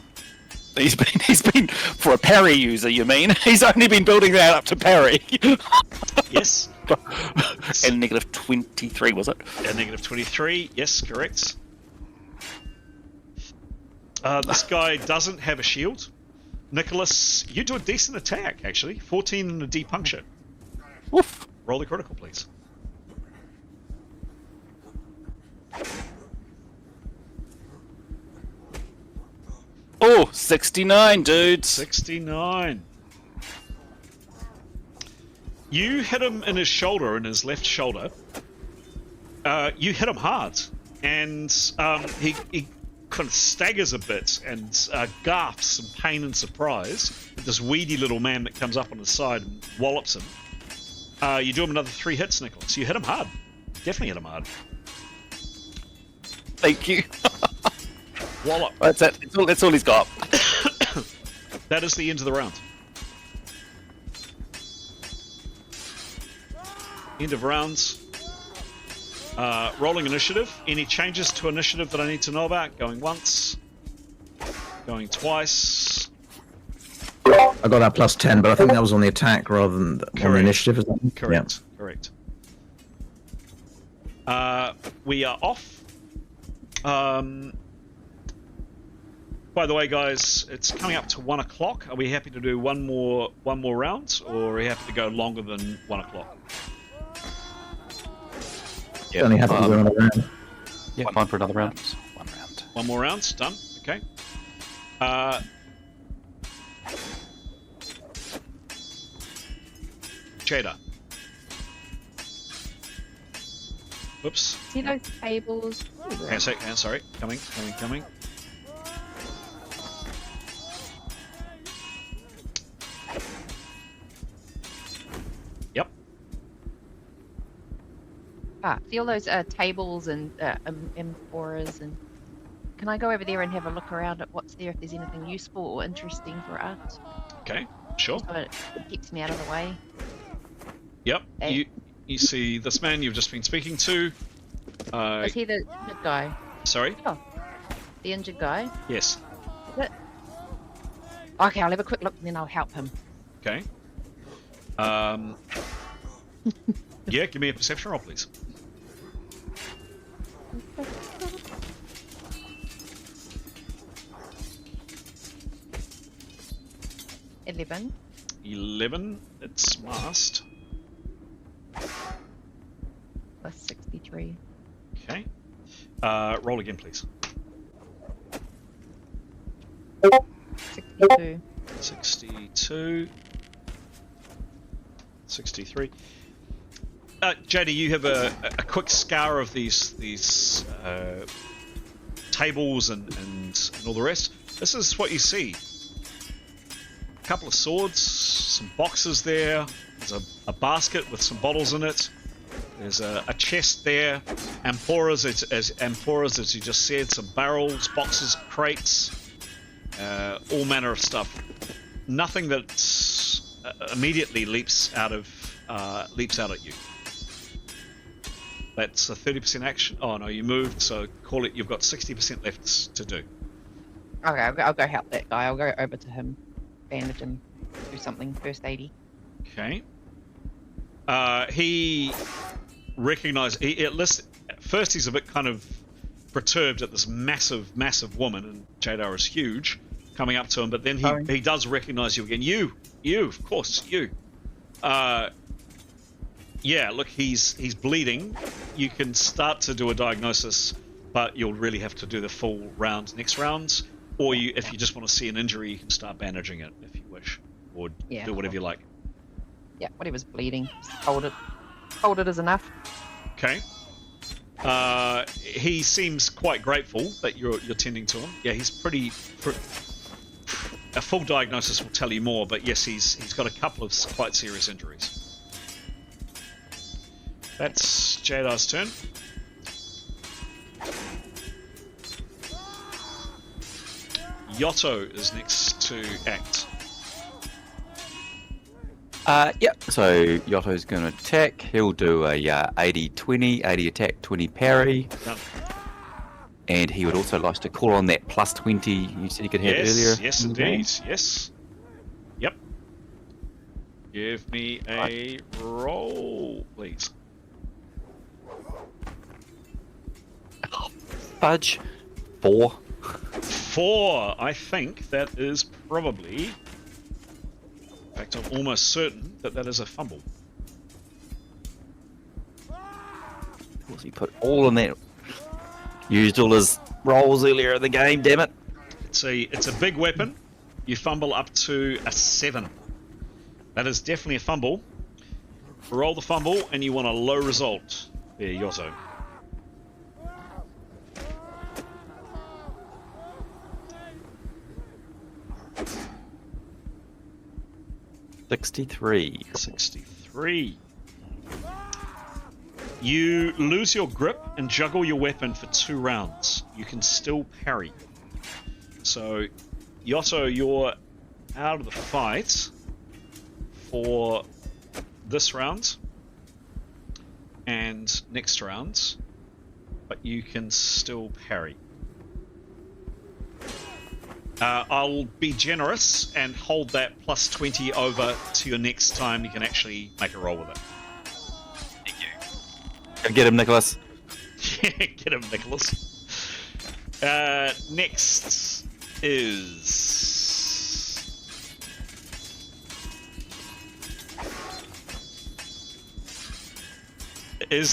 He's been for a parry user. You mean? He's only been building that up to parry. Yes. And negative 23 was it? Yeah, negative 23. Yes, correct. This guy doesn't have a shield. Nicholas, you do a decent attack actually. 14 and a D puncture. Woof. Roll the critical, please. Oh, 69, dudes. 69. You hit him in his shoulder, in his left shoulder. You hit him hard, and he kind of staggers a bit and gasps in pain and surprise at this weedy little man that comes up on his side and wallops him. You do him another 3 hits, Nicholas. You hit him hard. Definitely hit him hard. Thank you. Wallop. That's it. That's all he's got. That is the end of the round. End of rounds. Rolling initiative. Any changes to initiative that I need to know about? Going once. Going twice. I got that plus 10, but I think that was on the attack rather than on the initiative. Isn't it? Correct. Yeah. Correct. We are off. By the way, guys, it's coming up to 1 o'clock. Are we happy to do one more round, or are we happy to go longer than 1 o'clock? Yeah, only happy to do another round. Yeah, fine for another round. One round. One more round, done. Okay. Jada. Whoops. See those tables? Hang on a sec, sorry. Coming. Yep. See all those tables and amphoras, and can I go over there and have a look around at what's there if there's anything useful or interesting for us? Okay, sure. So it keeps me out of the way. Yep. Hey. You see this man you've just been speaking to. Is he the injured guy? Sorry? Oh, the injured guy? Yes. Is it? Okay, I'll have a quick look and then I'll help him. Okay. Yeah, give me a perception roll, please. 11. 11. It's masked. Plus 63. Okay. Roll again, please. 62. 62. 63. JD, you have a quick scour of these tables and all the rest. This is what you see. A couple of swords, some boxes there. There's a basket with some bottles in it. There's a chest there. Amphoras, as you just said. Some barrels, boxes, crates, all manner of stuff. Nothing that immediately leaps out at you. That's a 30% action. Oh no, you moved, so call it. You've got 60% left to do. Okay, I'll go help that guy. I'll go over to him, bandage him, do something, first 80. Okay. He recognized. At first, he's a bit kind of perturbed at this massive woman, and Jadar is huge, coming up to him. But then he does recognize you again. You, of course, you. Yeah, look, he's bleeding. You can start to do a diagnosis, but you'll really have to do the full round next round. Or if you just want to see an injury, you can start bandaging it if you wish, or do whatever you like. Yeah, whatever's bleeding, just hold it. Hold it is enough. Okay. He seems quite grateful that you're tending to him. Yeah, he's pretty. A full diagnosis will tell you more, but yes, he's got a couple of quite serious injuries. That's Jadar's turn. Yotto is next to act. Yep. So Yotto's going to attack. He'll do a 80-20, 80 attack, 20 parry. Done. And he would also like to call on that plus 20 you said he could have earlier. Yes, indeed. Yes. Yep. Give me a roll, please. Oh, fudge. 4. 4. I think that is probably. In fact, I'm almost certain that is a fumble. Of course, he put all in that. Used all his rolls earlier in the game, damn it. It's a big weapon. You fumble up to a 7. That is definitely a fumble. Roll the fumble, and you want a low result. There, Yotto. $63. You lose your grip and juggle your weapon for 2 rounds. You can still parry. So, Yotto, you're out of the fight for this round and next round, but you can still parry. I'll be generous and hold that plus 20 over to your next time you can actually make a roll with it. Thank you. Get him, Nicholas. Get him, Nicholas. Next is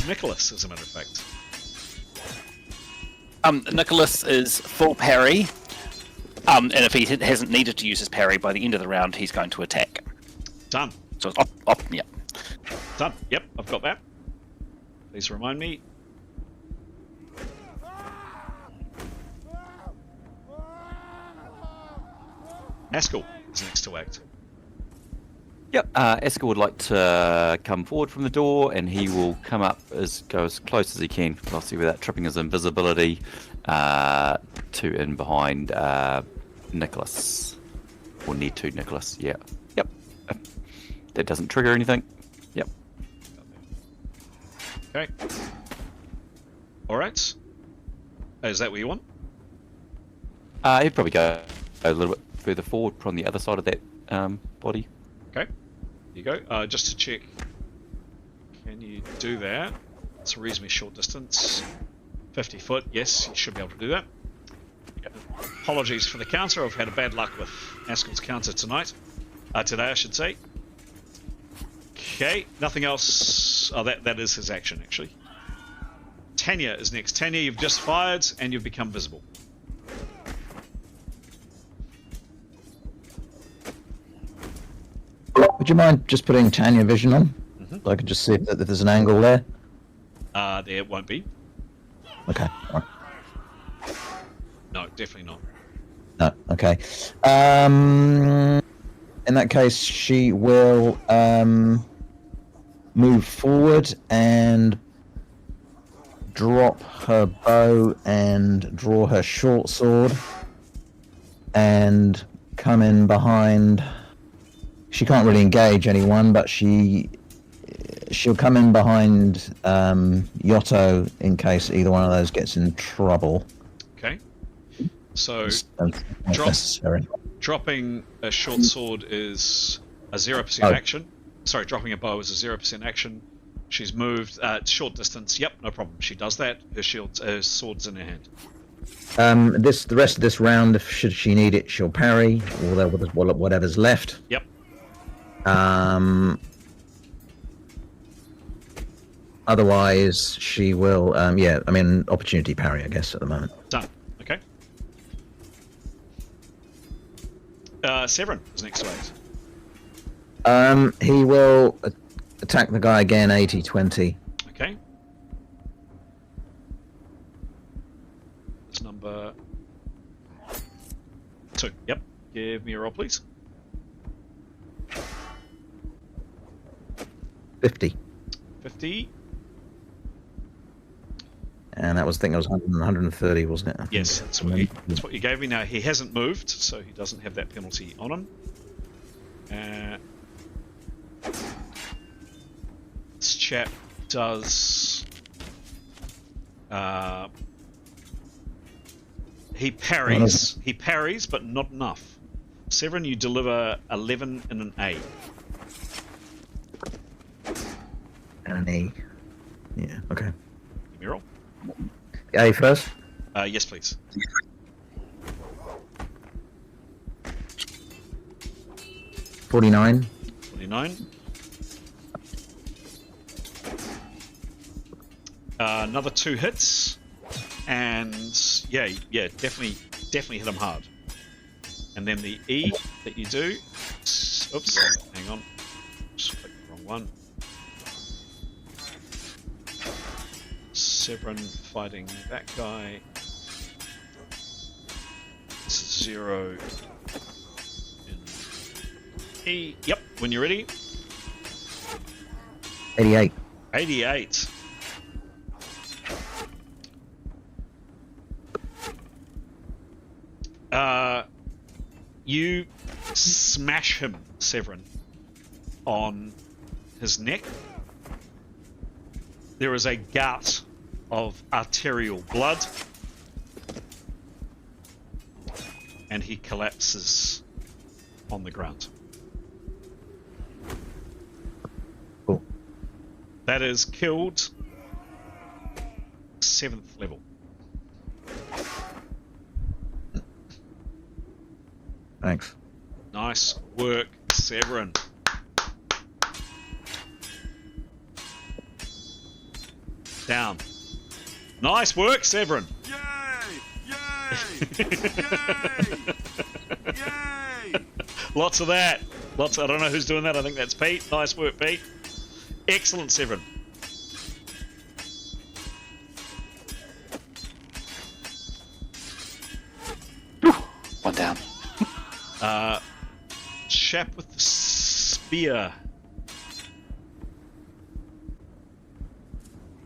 Nicholas, as a matter of fact. Nicholas is full parry. And if he hasn't needed to use his parry by the end of the round, he's going to attack. Done. So it's up, yeah. Done. Yep, I've got that. Please remind me. Haskell is next to act. Yep. Esker would like to come forward from the door, and he will come up go as close as he can, obviously without tripping his invisibility, to in behind Nicholas, or near to Nicholas. Yeah. Yep. That doesn't trigger anything. Yep. Okay. All right. Is that what you want? He'd probably go a little bit further forward from the other side of that body. Okay. There you go. Just to check, can you do that? It's a reasonably short distance. 50 foot. Yes, you should be able to do that. Apologies for the counter. I've had a bad luck with Haskell's counter tonight. Today, I should say. Okay, nothing else. Oh, that is his action, actually. Tanya is next. Tanya, you've just fired, and you've become visible. Would you mind just putting Tanya vision on? Mm-hmm. So I can just see if there's an angle there. There won't be. Okay. All right. No, definitely not. No. Okay. In that case, she will move forward and drop her bow and draw her short sword and come in behind. She can't really engage anyone, but she'll come in behind Yotto in case either one of those gets in trouble. Okay. So, Necessary. dropping a short sword is a 0% action. Sorry, dropping a bow is a 0% action. She's moved short distance. Yep, no problem. She does that. Her sword's in her hand. The rest of this round, if should she need it, she'll parry whatever's left. Yep. Otherwise, she will. Opportunity parry, I guess, at the moment. Done. Okay. Severin is next to it. He will attack the guy again, 80-20. Okay. It's number 2. Yep. Give me a roll, please. 50. 50. And that was, I think it was 130, wasn't it? Yes, that's what you gave me. Now, he hasn't moved, so he doesn't have that penalty on him. This chap does... he parries, but not enough. Severin, you deliver 11 in an A. And an E. Yeah, okay. Give me a roll. A first? Yes, please. $49. 49. Another 2 hits. And yeah, definitely hit him hard. And then the E that you do. Oops, hang on. Just clicked the wrong one. Severin fighting that guy. This is 0 in E. Yep, when you're ready. 88. 88. You smash him, Severin, on his neck. There is a gout of arterial blood, and he collapses on the ground. Cool. That is killed 7th level. Thanks. Nice work, Severin. Down. Nice work, Severin. Yay! Yay! Yay! Yay! Lots of that. I don't know who's doing that. I think that's Pete. Nice work, Pete. Excellent, Severin. One down. Chap with the spear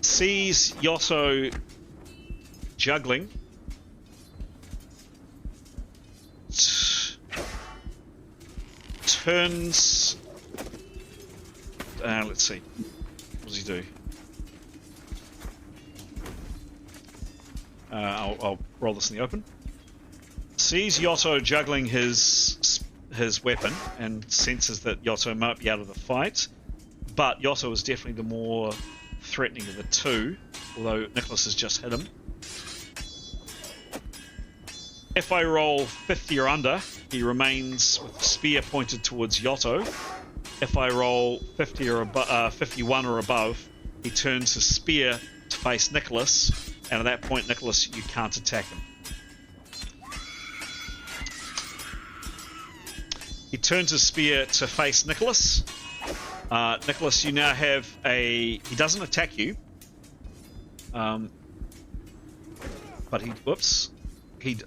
sees Yotto juggling. Turns. Let's see. What does he do? I'll roll this in the open. Sees Yotto juggling his weapon and senses that Yotto might be out of the fight, but Yotto is definitely the more threatening of the two, although Nicholas has just hit him. If I roll 50 or under, He remains with the spear pointed towards Yotto. If I roll 50 or 51 or above, he turns his spear to face Nicholas, and at that point, Nicholas, you can't attack him. He turns his spear to face Nicholas. Nicholas, you now have a... He doesn't attack you. But he... Whoops. He...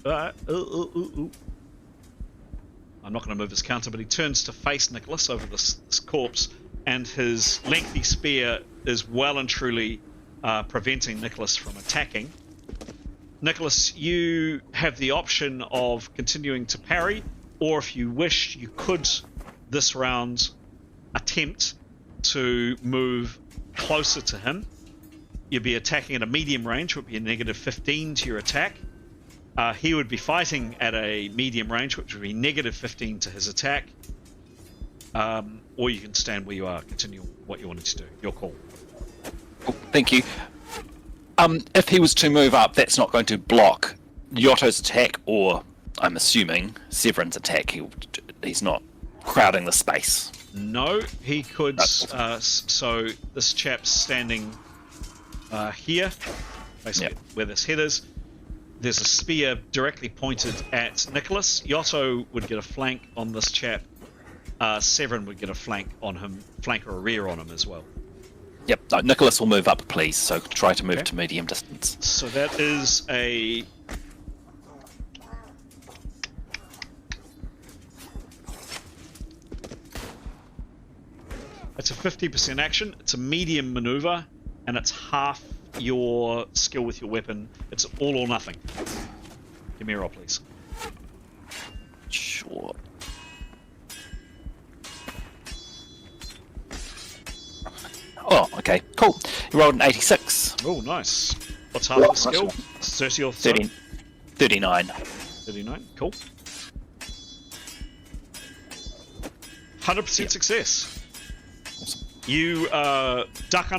I'm not going to move his counter, but he turns to face Nicholas over this corpse, and his lengthy spear is well and truly preventing Nicholas from attacking. Nicholas, you have the option of continuing to parry, or if you wish, you could, this round, attempt to move closer to him. You'd be attacking at a medium range, would be a negative 15 to your attack. He would be fighting at a medium range, which would be negative 15 to his attack. Or you can stand where you are, continue what you wanted to do. Your call. Oh, thank you. If he was to move up, that's not going to block Yotto's attack, or I'm assuming Severin's attack. He's not crowding the space. No, he could. So this chap's standing here, basically where this head is. There's a spear directly pointed at Nicholas. Yotto would get a flank on this chap. Severin would get a flank on him, flank or a rear on him as well. Yep, no, Nicholas will move up, please, so try to move to medium distance. So that is a... It's a 50% action, it's a medium maneuver, and it's half your skill with your weapon. It's all or nothing. Give me a roll, please. Sure. Oh, okay, cool. You rolled an 86. Oh, nice. What's half the skill? 30 or 30, 39. 39, cool. 100% success. Awesome. You duck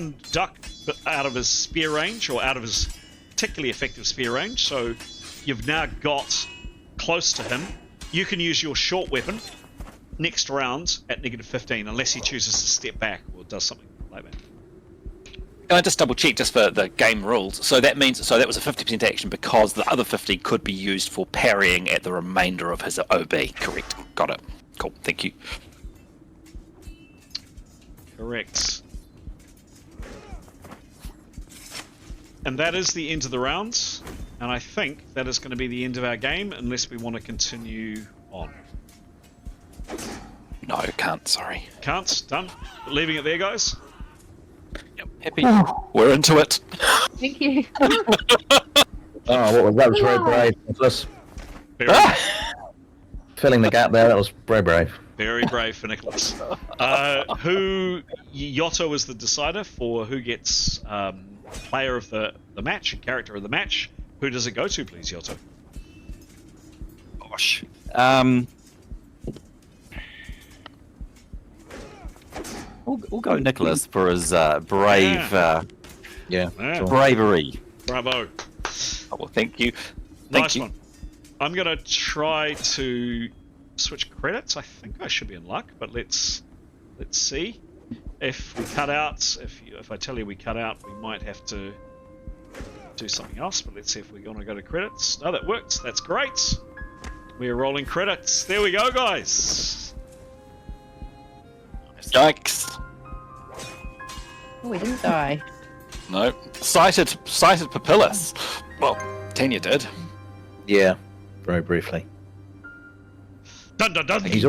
out of his spear range, or out of his particularly effective spear range, so you've now got close to him. You can use your short weapon next round at negative 15, unless he chooses to step back or does something like that. Can I just double check just for the game rules? So that means, so that was a 50% action because the other 50 could be used for parrying at the remainder of his OB. Correct. Got it. Cool. Thank you. Correct. And that is the end of the round, and I think that is going to be the end of our game, unless we want to continue on. No, can't, sorry. Can't? Done? Leaving it there, guys? Yep, happy. We're into it. Thank you. Oh, what was that? Was very brave, Nicholas. Very, Filling the gap there. That was very brave. very brave for Nicholas. Yotto is the decider for who gets player of the match and character of the match. Who does it go to, please, Yotto? Gosh. We'll go Nicholas for his brave Yeah. Yeah. sure. bravery. Bravo. Oh, well, thank you. Thank Nice you. one. I'm going to try to switch credits. I think I should be in luck, but let's see. If we cut out, if I tell you we cut out, we might have to do something else, but let's see if we're going to go to credits. No, that works. That's great. We're rolling credits. There we go, guys. Yikes. Oh, we didn't die. No. Cited Papillus. Well, Tanya did. Yeah. Very briefly. Dun dun dun. He's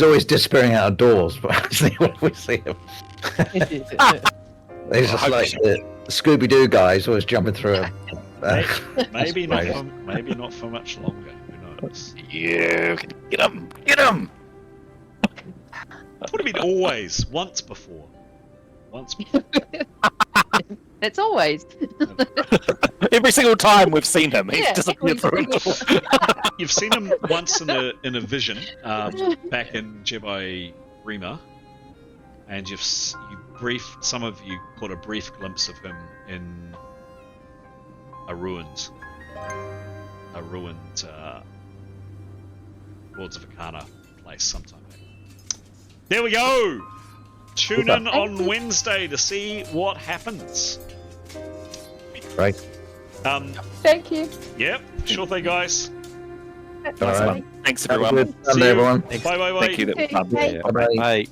always disappearing out of doors, but actually when we see him, he's just like the Scooby-Doo guy. He's always jumping through him. Maybe not for much longer. Who knows? You can get him. Get him. What do you mean always? Once before. Once before. It's always. Every single time we've seen him, he's Yeah, disappeared through a door. You've seen him once in a vision back in Jedi Rima, and some of you caught a brief glimpse of him in a ruined Lords of Arcana place sometime. There we go. Tune in on Wednesday to see what happens. Right. Thank you. Yep, sure thing, guys. All right. Thanks, Have a everyone. good Sunday, everyone. Bye, bye, bye. Thank you. That was fun. Hey. Bye-bye. Bye.